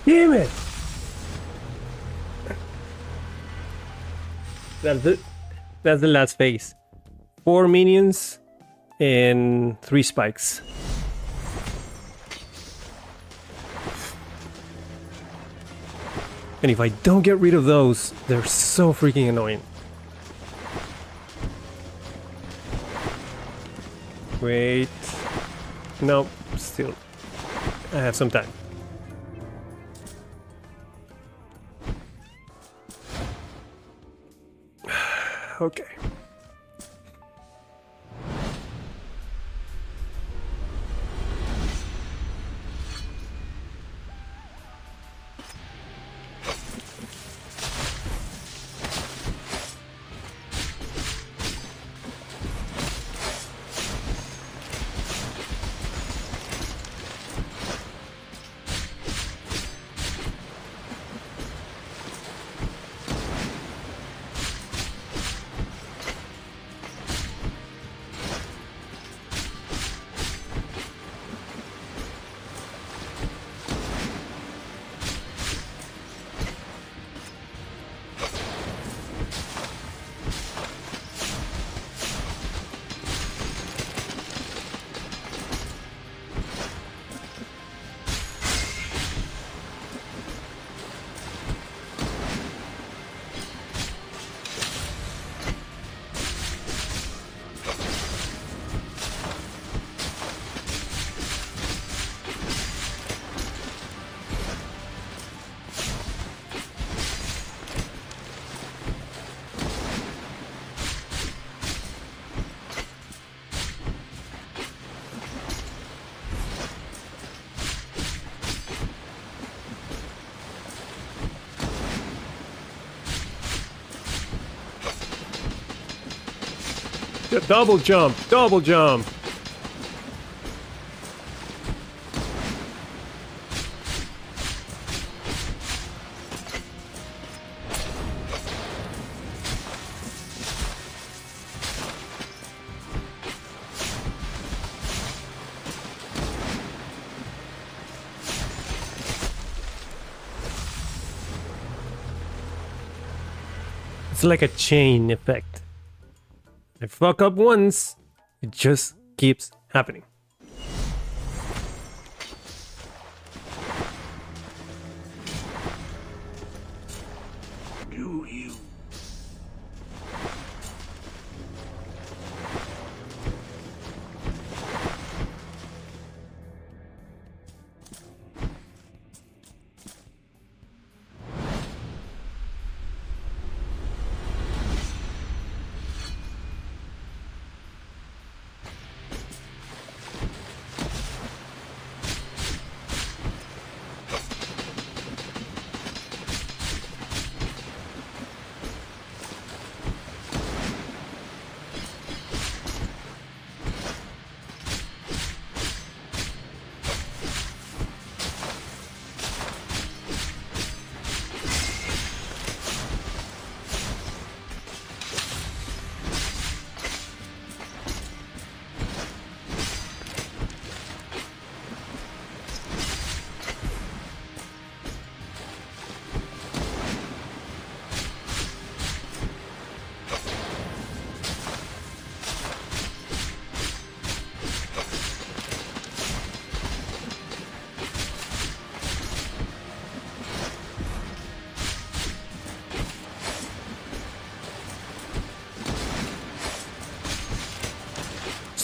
Damn it! That's the last phase. 4 minions and 3 spikes. And if I don't get rid of those, they're so freaking annoying. Wait. No, still. I have some time. Okay. Double jump! Double jump! It's like a chain effect. I fuck up once, it just keeps happening.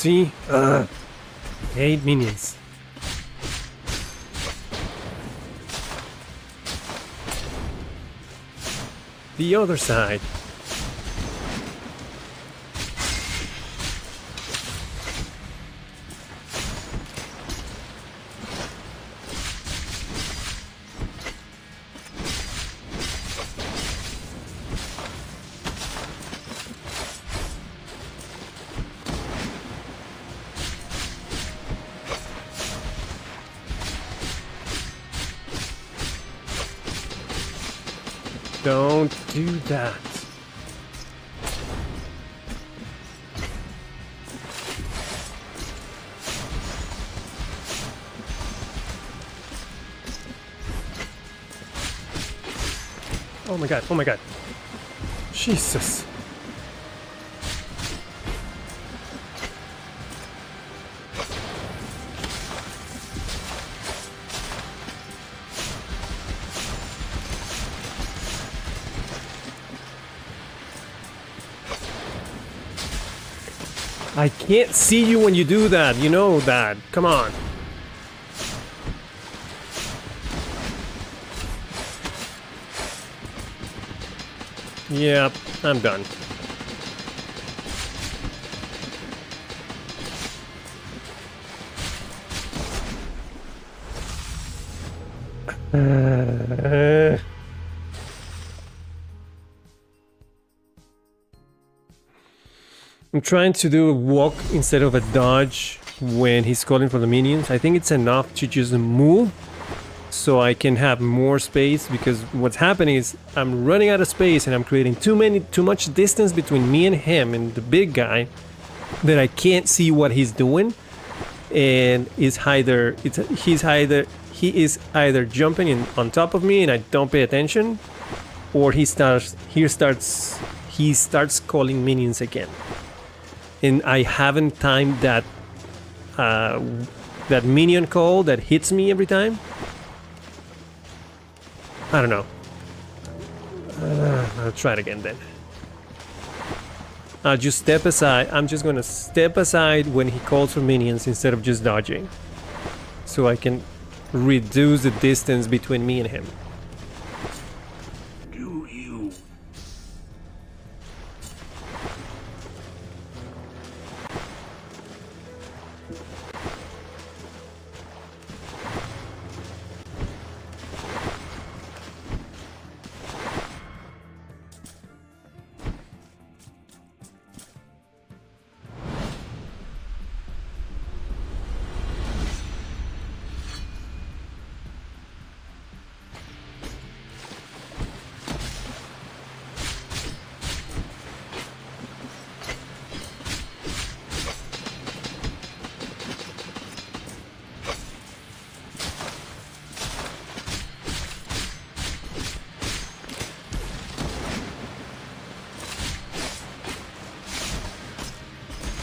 See? Hate minions. The other side. Don't do that. Oh my god, oh my god. Jesus. I can't see you when you do that, you know that. Come on. Yep, I'm done. I'm trying to do a walk instead of a dodge when he's calling for the minions. I think it's enough to just move so I can have more space, because what's happening is I'm running out of space and I'm creating too much distance between me and him and the big guy that I can't see what he's doing. And he is either jumping in on top of me and I don't pay attention, or he starts calling minions again. And I haven't timed that that minion call that hits me every time. I don't know. I'll try it again then. I'll just step aside. I'm just gonna step aside when he calls for minions instead of just dodging, so I can reduce the distance between me and him. Do you?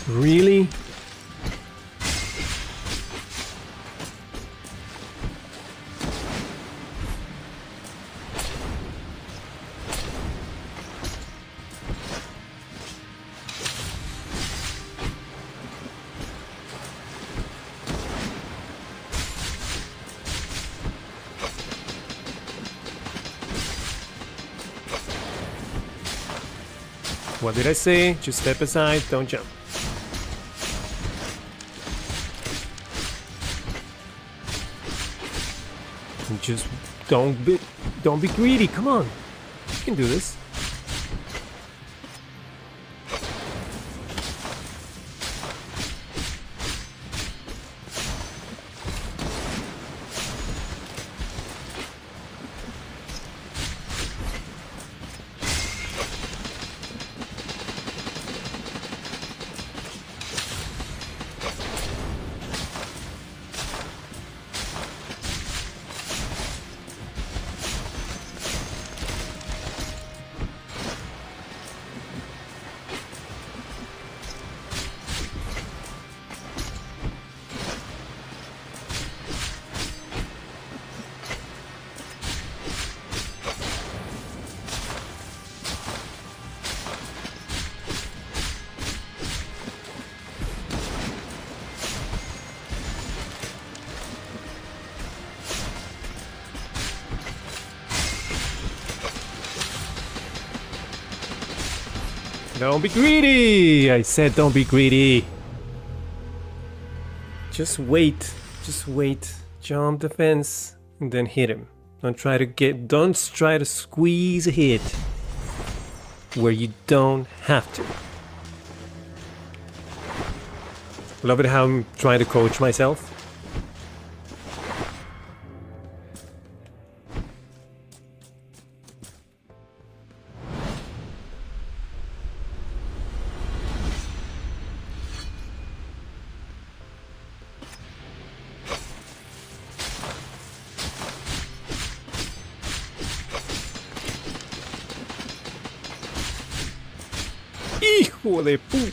Really? What did I say? Just step aside, don't jump. And just don't be greedy. Come on, you can do this. Don't be greedy! I said don't be greedy. Just wait. Just wait. Jump the fence and then hit him. Don't try to squeeze a hit where you don't have to. Love it how I'm trying to coach myself. Hijo de puta.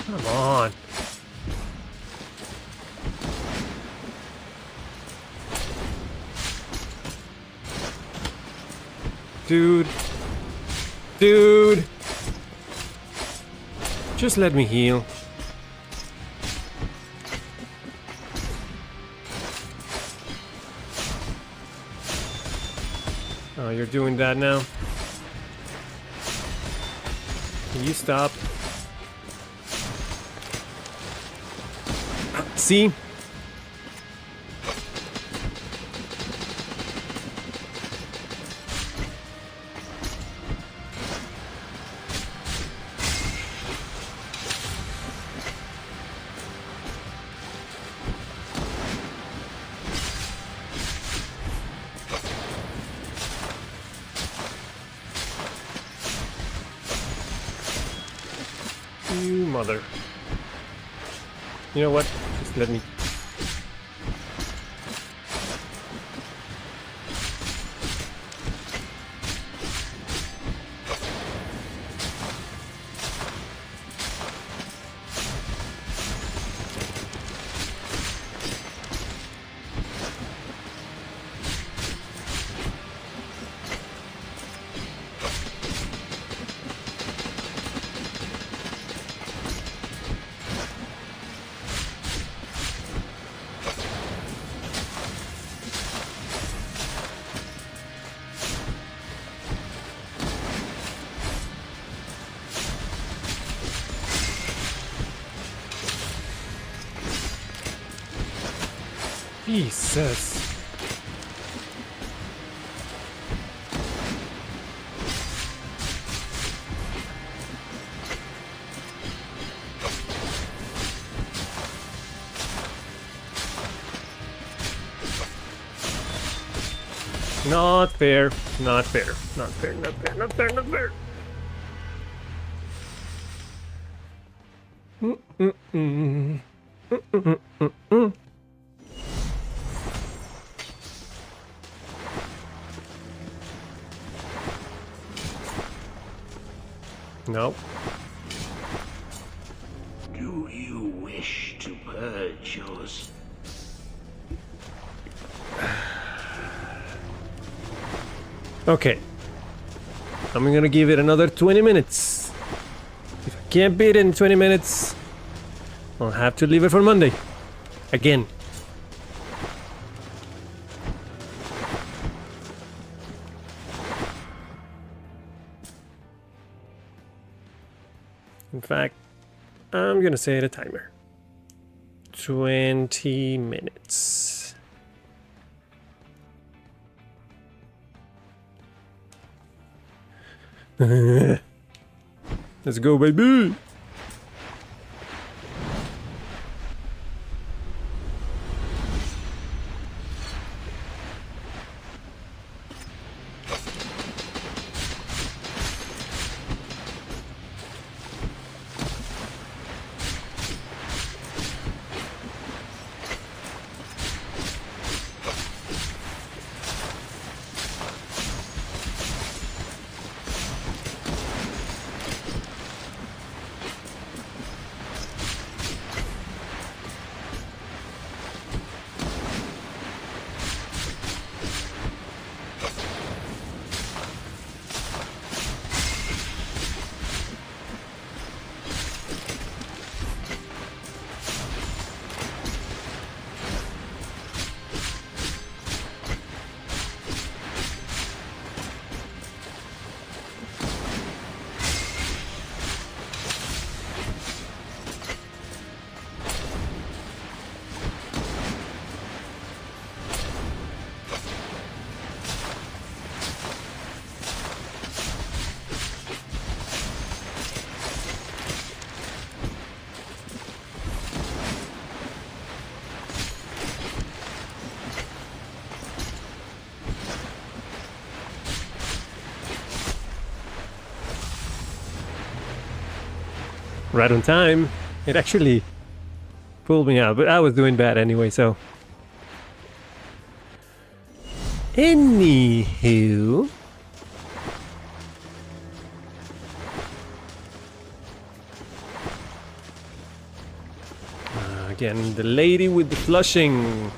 Come on. Dude. Dude. Just let me heal. Oh, you're doing that now? Can you stop? See? You mother. You know what? Just let me. Jesus. Not fair. Not fair. Not fair. Not fair. Not fair. Not fair. No. Do you wish to purge yours? Okay. I'm gonna give it another 20 minutes. If I can't beat it in 20 minutes, I'll have to leave it for Monday. Again. In fact, I'm gonna set a timer. 20 minutes. Let's go, baby! Right on time. It actually pulled me out, but I was doing bad anyway, so. Anywho. Again, the lady with the flushing.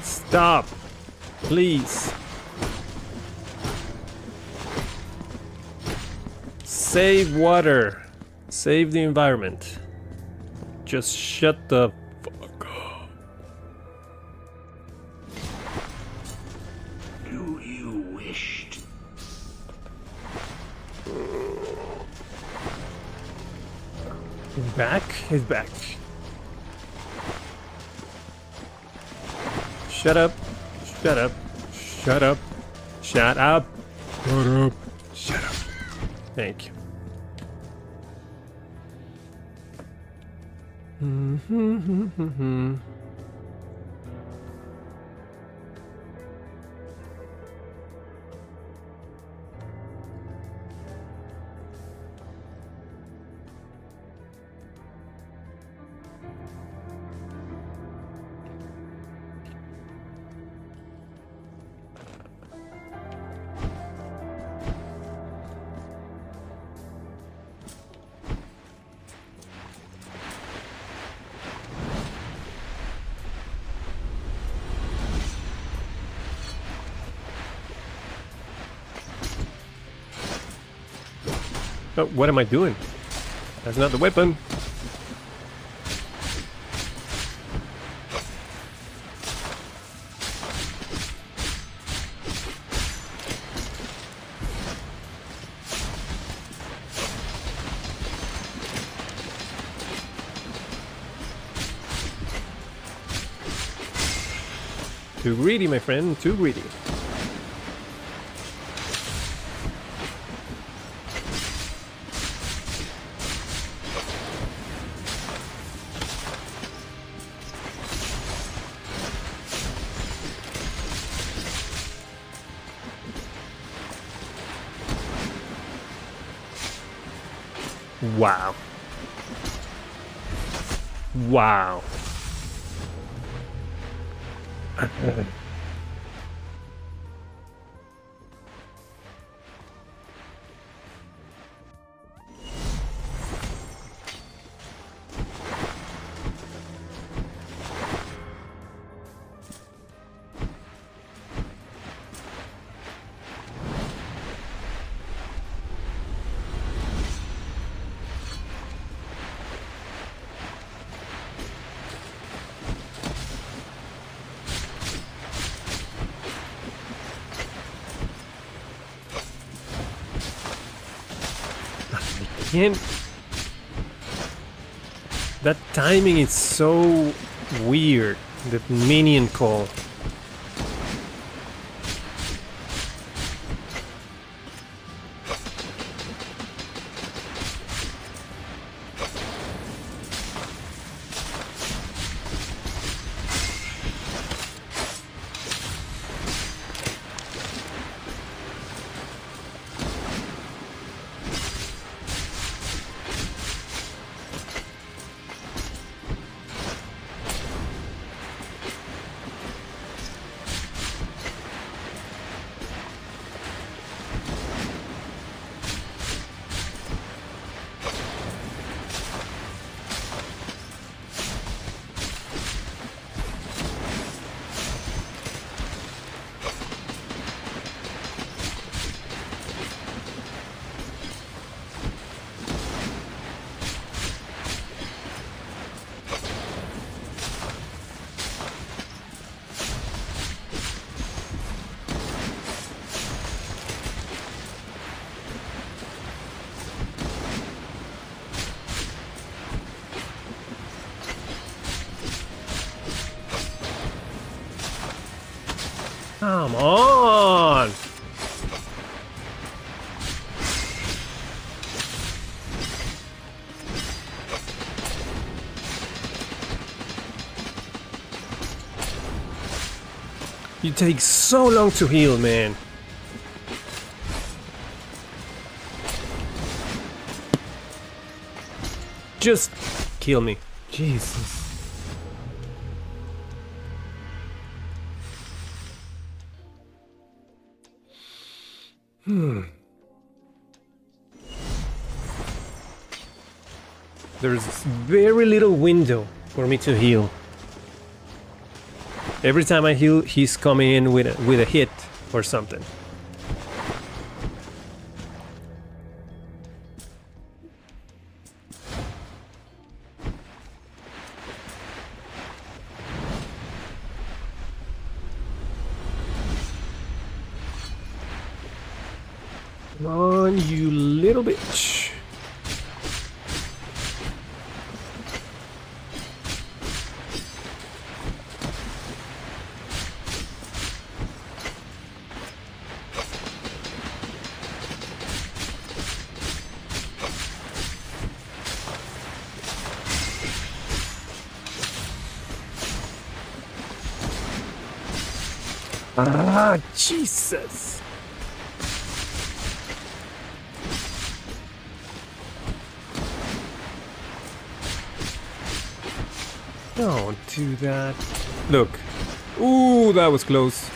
Stop. Please. Save water. Save the environment. Just shut the fuck up. Do you wish to... He's back. He's back. Shut up. Shut up. Shut up. Shut up. Shut up. Shut up. Thank you. Oh, what am I doing? That's not the weapon. Too greedy, my friend, too greedy. Wow. Wow. Can't. That timing is so weird. That minion call. Come on! You take so long to heal, man. Just kill me. Jesus. There's very little window for me to heal. Every time I heal, he's coming in with a hit or something. Come on, you little bitch. Ah, Jesus. Don't do that. Look. Ooh, that was close.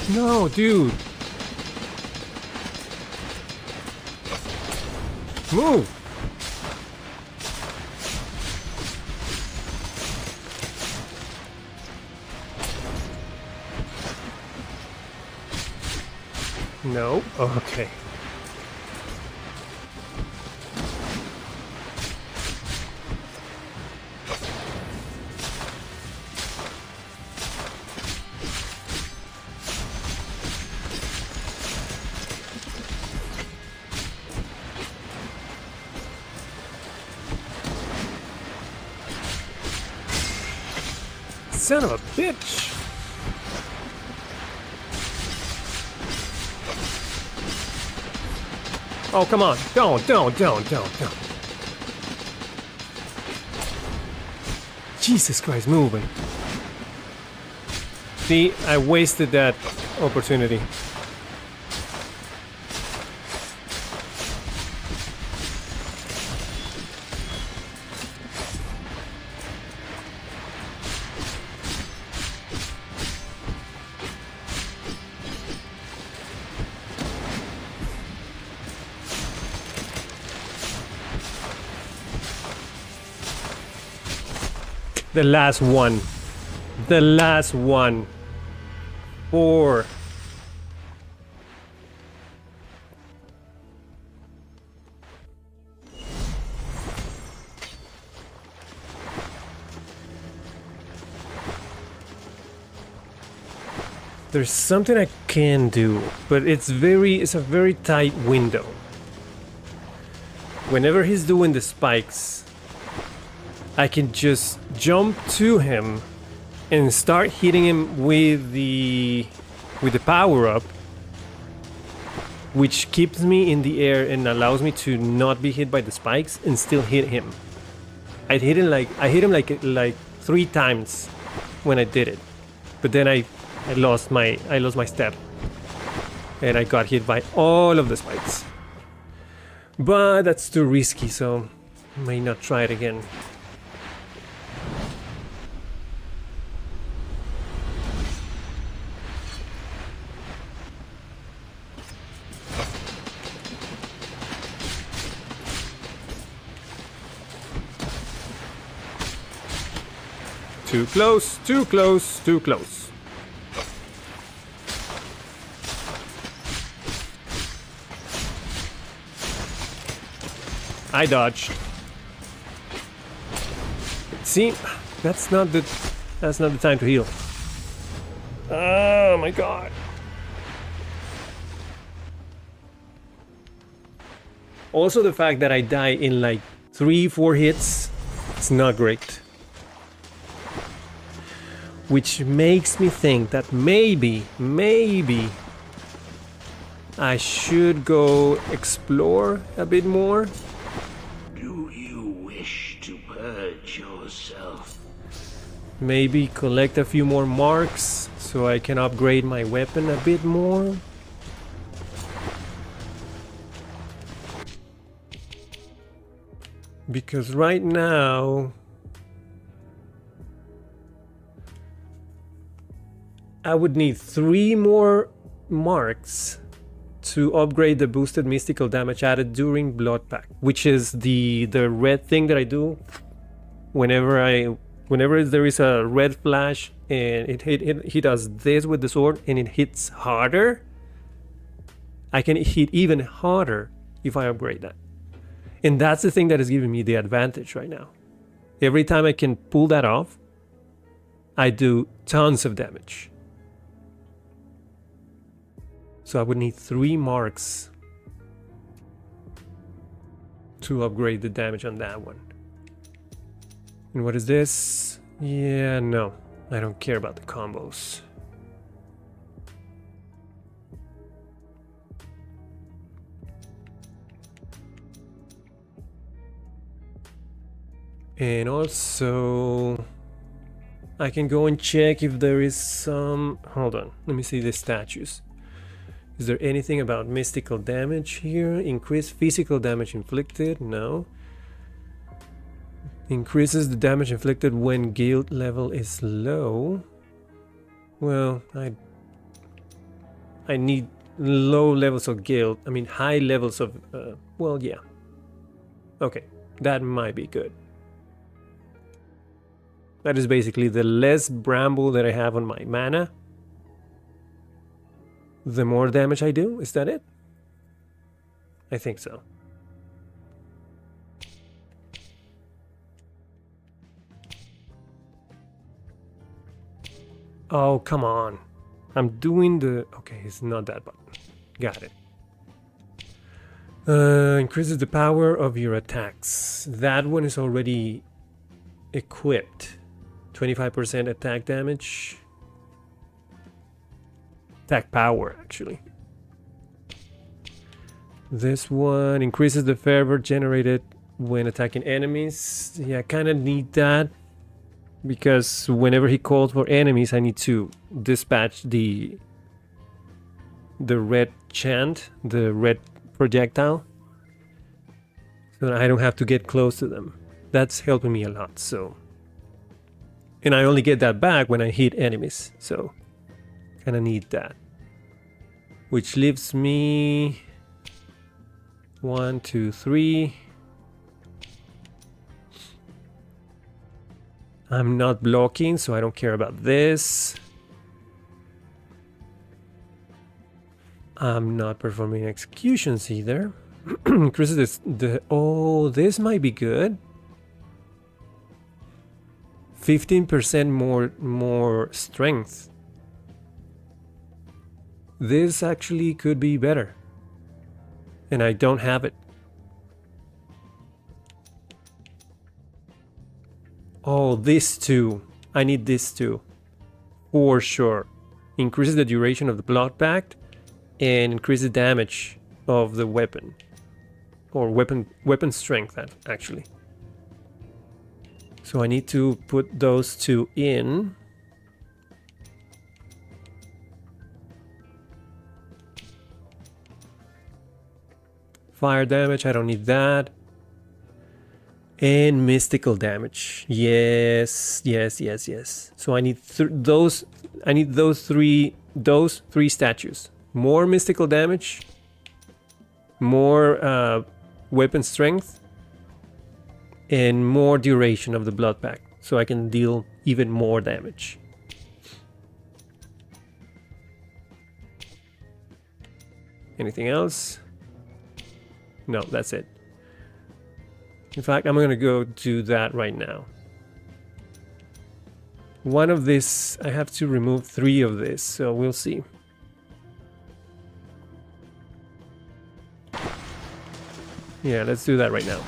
No, dude. Move. No. Okay. Son of a bitch! Oh, come on. Don't. Jesus Christ, moving. See, I wasted that opportunity. The last one. The last one. 4. There's something I can do, but it's a very tight window. Whenever he's doing the spikes, I can just jump to him and start hitting him with the power up, which keeps me in the air and allows me to not be hit by the spikes and still hit him. I hit him like 3 times when I did it, but then I lost my step and I got hit by all of the spikes. But that's too risky, so I may not try it again. Too close, too close, too close. I dodged. See, that's not the time to heal. Oh my god. Also the fact that I die in like 3-4 hits, it's not great. Which makes me think that maybe I should go explore a bit more. Do you wish to purge yourself? Maybe collect a few more marks so I can upgrade my weapon a bit more. Because right now I would need 3 more marks to upgrade the boosted mystical damage added during Blood Pact, which is the red thing that I do whenever there is a red flash and he does this with the sword and it hits harder. I can hit even harder if I upgrade that. And that's the thing that is giving me the advantage right now. Every time I can pull that off, I do tons of damage. So I would need 3 marks to upgrade the damage on that one. And what is this? Yeah, no. I don't care about the combos. And also I can go and check if there is some... Hold on, let me see the statues. Is there anything about mystical damage here? Increased physical damage inflicted? No. Increases the damage inflicted when guild level is low. Well, I need low levels of guild. I mean high levels of... well, yeah. Okay, that might be good. That is basically the less bramble that I have on my mana, the more damage I do. Is that it? I think so. Oh, come on. I'm doing the... Okay, it's not that button. Got it. Increases the power of your attacks. That one is already equipped. 25% attack damage. Attack power, actually. This one increases the fervor generated when attacking enemies. Yeah, I kind of need that. Because whenever he calls for enemies, I need to dispatch the red chant, the red projectile. So that I don't have to get close to them. That's helping me a lot, so... And I only get that back when I hit enemies, so kind of need that. Which leaves me 1, 2, 3. I'm not blocking, so I don't care about this. I'm not performing executions either. Increases oh, this might be good. 15% more strength. This actually could be better. And I don't have it. Oh, this too. I need this too. For sure. Increases the duration of the Blood Pact and increases damage of the weapon. Or weapon strength, actually. So I need to put those 2 in. Fire damage, I don't need that. And mystical damage. Yes, yes, yes, yes. So I need those three statues. More mystical damage, more weapon strength, and more duration of the Blood Pact, so I can deal even more damage. Anything else? No, that's it. In fact, I'm gonna go do that right now. One of this, I have to remove 3 of this, so we'll see. Yeah, let's do that right now.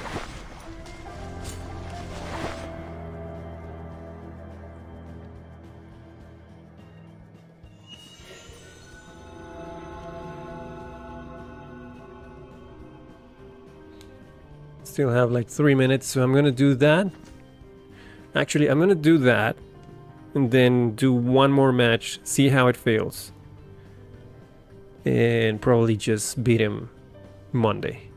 Still have like 3 minutes, so I'm gonna do that. Actually, I'm gonna do that and then do one more match, see how it feels, and probably just beat him Monday.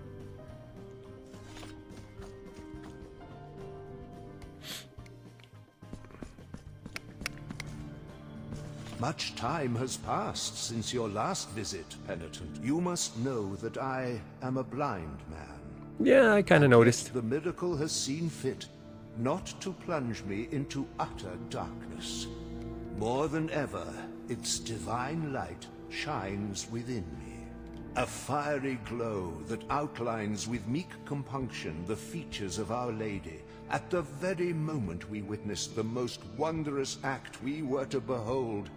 Much time has passed since your last visit, Penitent. You must know that I am a blind man. Yeah, I kind of noticed. The miracle has seen fit not to plunge me into utter darkness. More than ever, its divine light shines within me. A fiery glow that outlines with meek compunction the features of Our Lady at the very moment we witnessed the most wondrous act we were to behold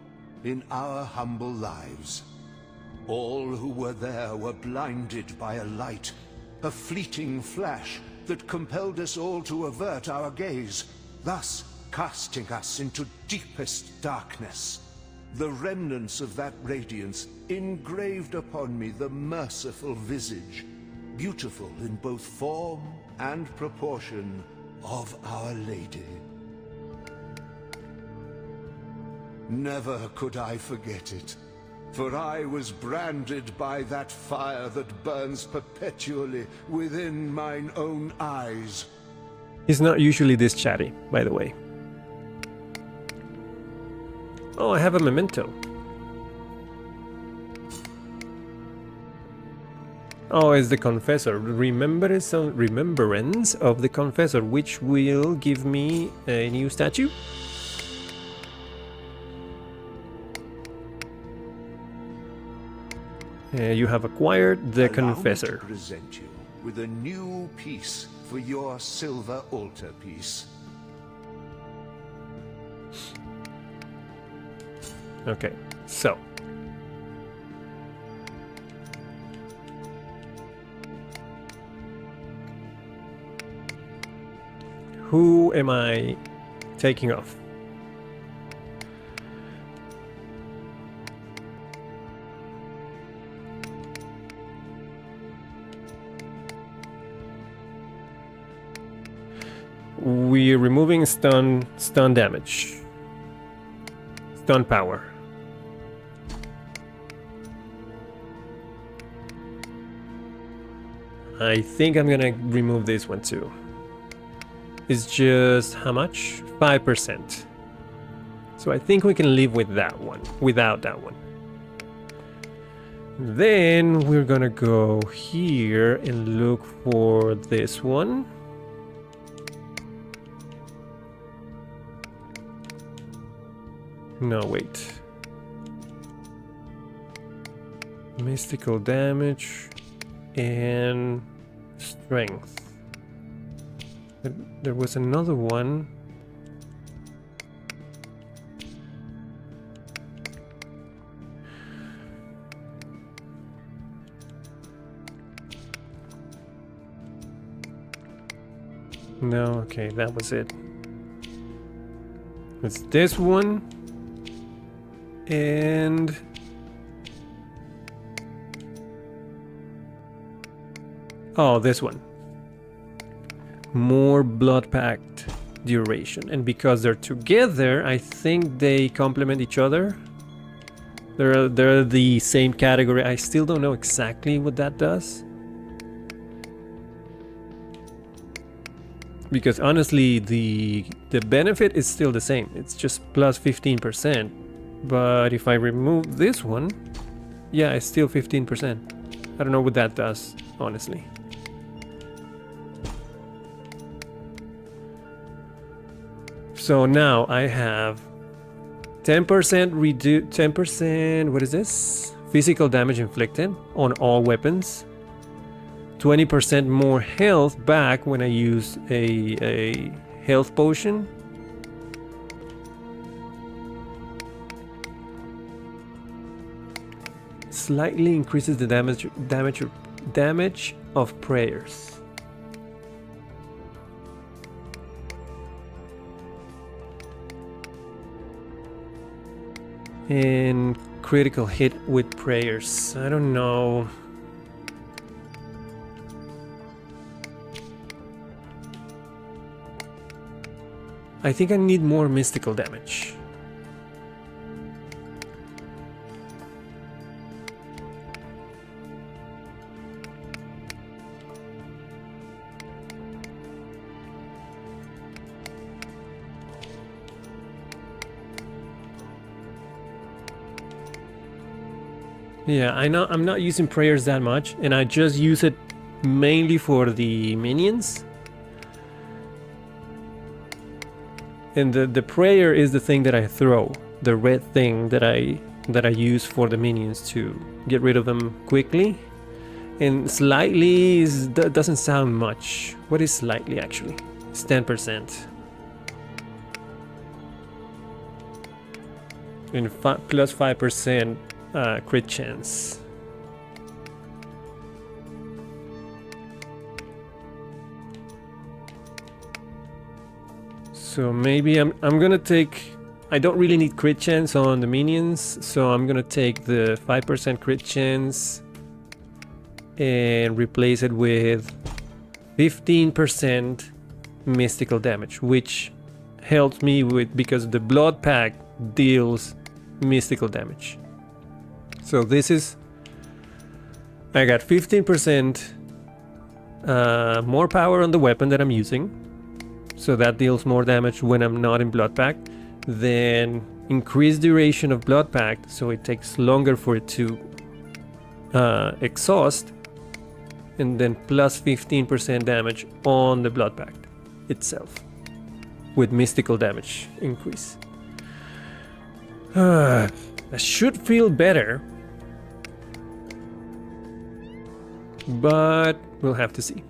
in our humble lives. All who were there were blinded by a light, a fleeting flash that compelled us all to avert our gaze, thus casting us into deepest darkness. The remnants of that radiance engraved upon me the merciful visage, beautiful in both form and proportion, of Our Lady. Never could I forget it, for I was branded by that fire that burns perpetually within mine own eyes. He's not usually this chatty, by the way. Oh, I have a memento. Oh, it's the Confessor. Remembrance of the Confessor, which will give me a new statue. You have acquired the Confessor. Allow me to present you with a new piece for your silver altarpiece. Okay, so. Who am I taking off? We're removing stun damage. Stun power. I think I'm gonna remove this one too. It's just how much? 5%. So I think we can live with that one, without that one. Then we're gonna go here and look for this one. No, wait. Mystical damage and strength. There was another one. No, okay, that was it. It's this one. And oh, this one. More blood pact duration, and because they're together, I think they complement each other. They're the same category. I still don't know exactly what that does, because honestly, the benefit is still the same. It's just plus 15%. But if I remove this one, yeah, it's still 15%. I don't know what that does, honestly. So now I have 10% 10%, what is this? Physical damage inflicted on all weapons. 20% more health back when I use a health potion. Slightly increases the damage of prayers. And critical hit with prayers. I don't know. I think I need more mystical damage. Yeah, I know I'm not using prayers that much, and I just use it mainly for the minions. And the prayer is the thing that I throw, the red thing that I use for the minions to get rid of them quickly. And slightly doesn't sound much. What is slightly actually? It's 10%. And plus 5% crit chance. So maybe I'm gonna take... I don't really need crit chance on the minions, so I'm gonna take the 5% crit chance and replace it with 15% mystical damage, which helps me with, because the blood pact deals mystical damage. So this is... I got 15% more power on the weapon that I'm using. So that deals more damage when I'm not in Blood Pact. Then increased duration of Blood Pact, so it takes longer for it to exhaust. And then plus 15% damage on the Blood Pact itself, with mystical damage increase. That should feel better, but we'll have to see.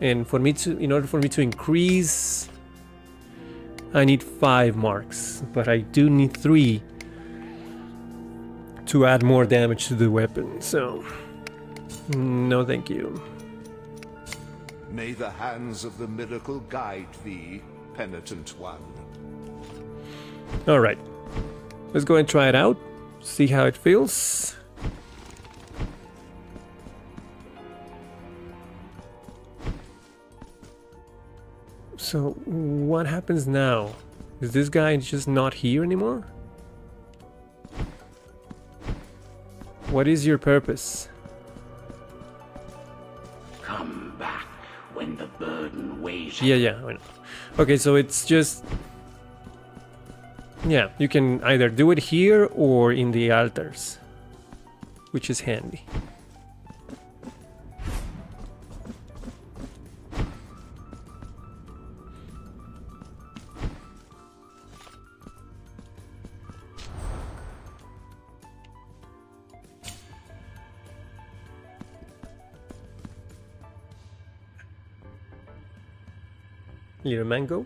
And for me to, in order for me to increase, I need 5 marks, but I do need 3 to add more damage to the weapon, so no thank you. May the hands of the miracle guide thee, penitent one. Alright, let's go and try it out, see how it feels. So, what happens now? Is this guy just not here anymore? What is your purpose? Come back when the burden weighs. Yeah, I know. Okay, so it's just... Yeah, you can either do it here or in the altars, which is handy. Little mango.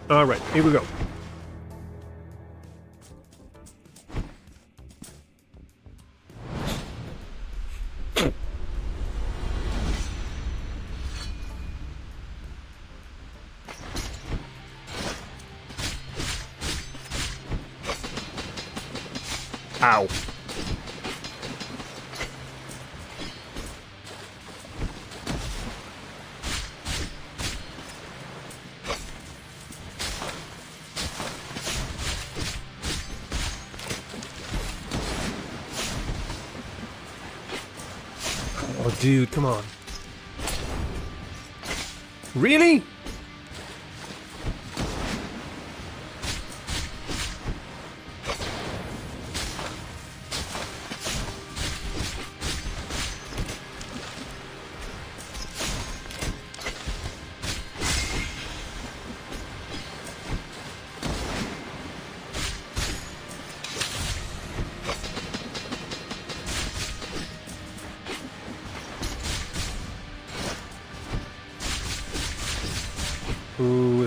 All right, here we go. Ow. Oh, dude, come on. Really?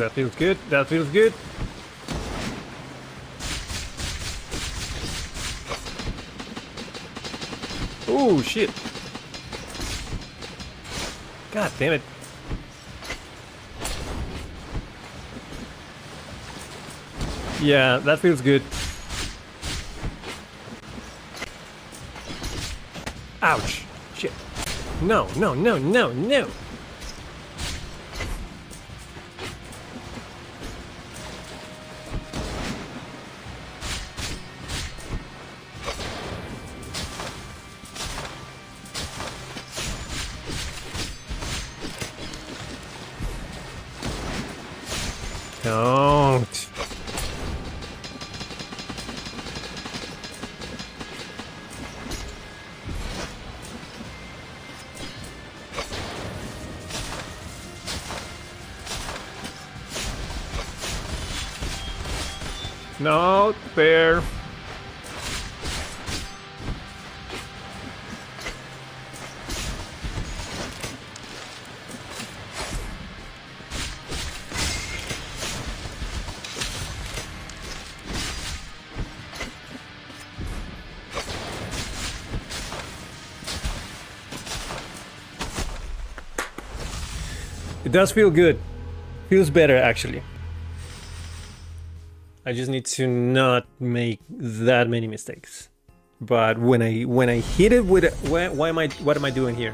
that feels good. That feels good. Oh, shit. God damn it. Yeah, that feels good. Ouch. Shit. No, no, no, no, no. Don't. Not fair. It does feel good. Feels better actually. I just need to not make that many mistakes. But when I hit it with what am I doing here?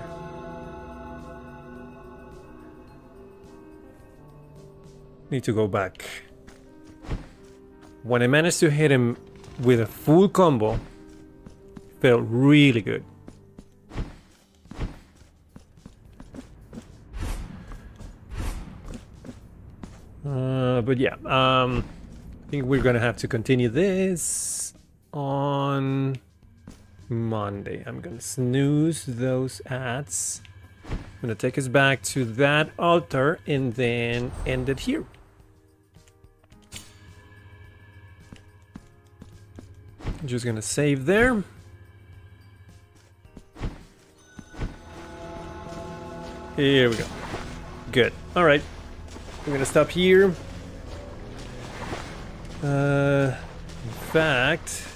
Need to go back. When I managed to hit him with a full combo, it felt really good. But yeah, I think we're gonna have to continue this on Monday. I'm gonna snooze those ads. I'm gonna take us back to that altar and then end it here. I'm just gonna save there. Here we go. Good. All right. We're gonna stop here. In fact,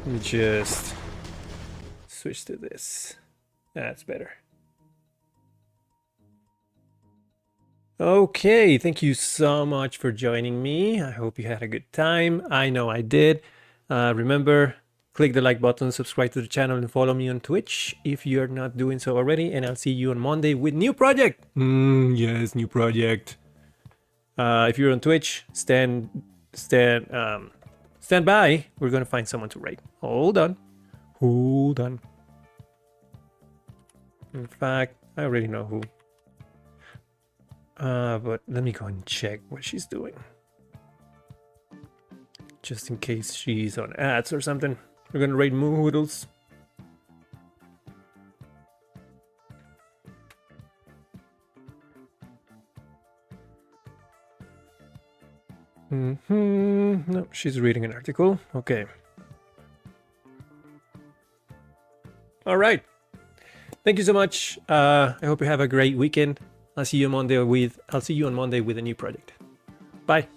let me just switch to this. That's better. Okay, thank you so much for joining me. I hope you had a good time. I know I did. Remember, click the like button, subscribe to the channel, and follow me on Twitch if you're not doing so already. And I'll see you on Monday with new project. Yes, new project. If you're on Twitch, stand by. We're gonna find someone to raid. Hold on. In fact, I already know who. But let me go and check what she's doing. Just in case she's on ads or something. We're gonna raid Moodles. No, she's reading an article. Okay. All right. Thank you so much. I hope you have a great weekend. I'll see you on Monday with a new project. Bye.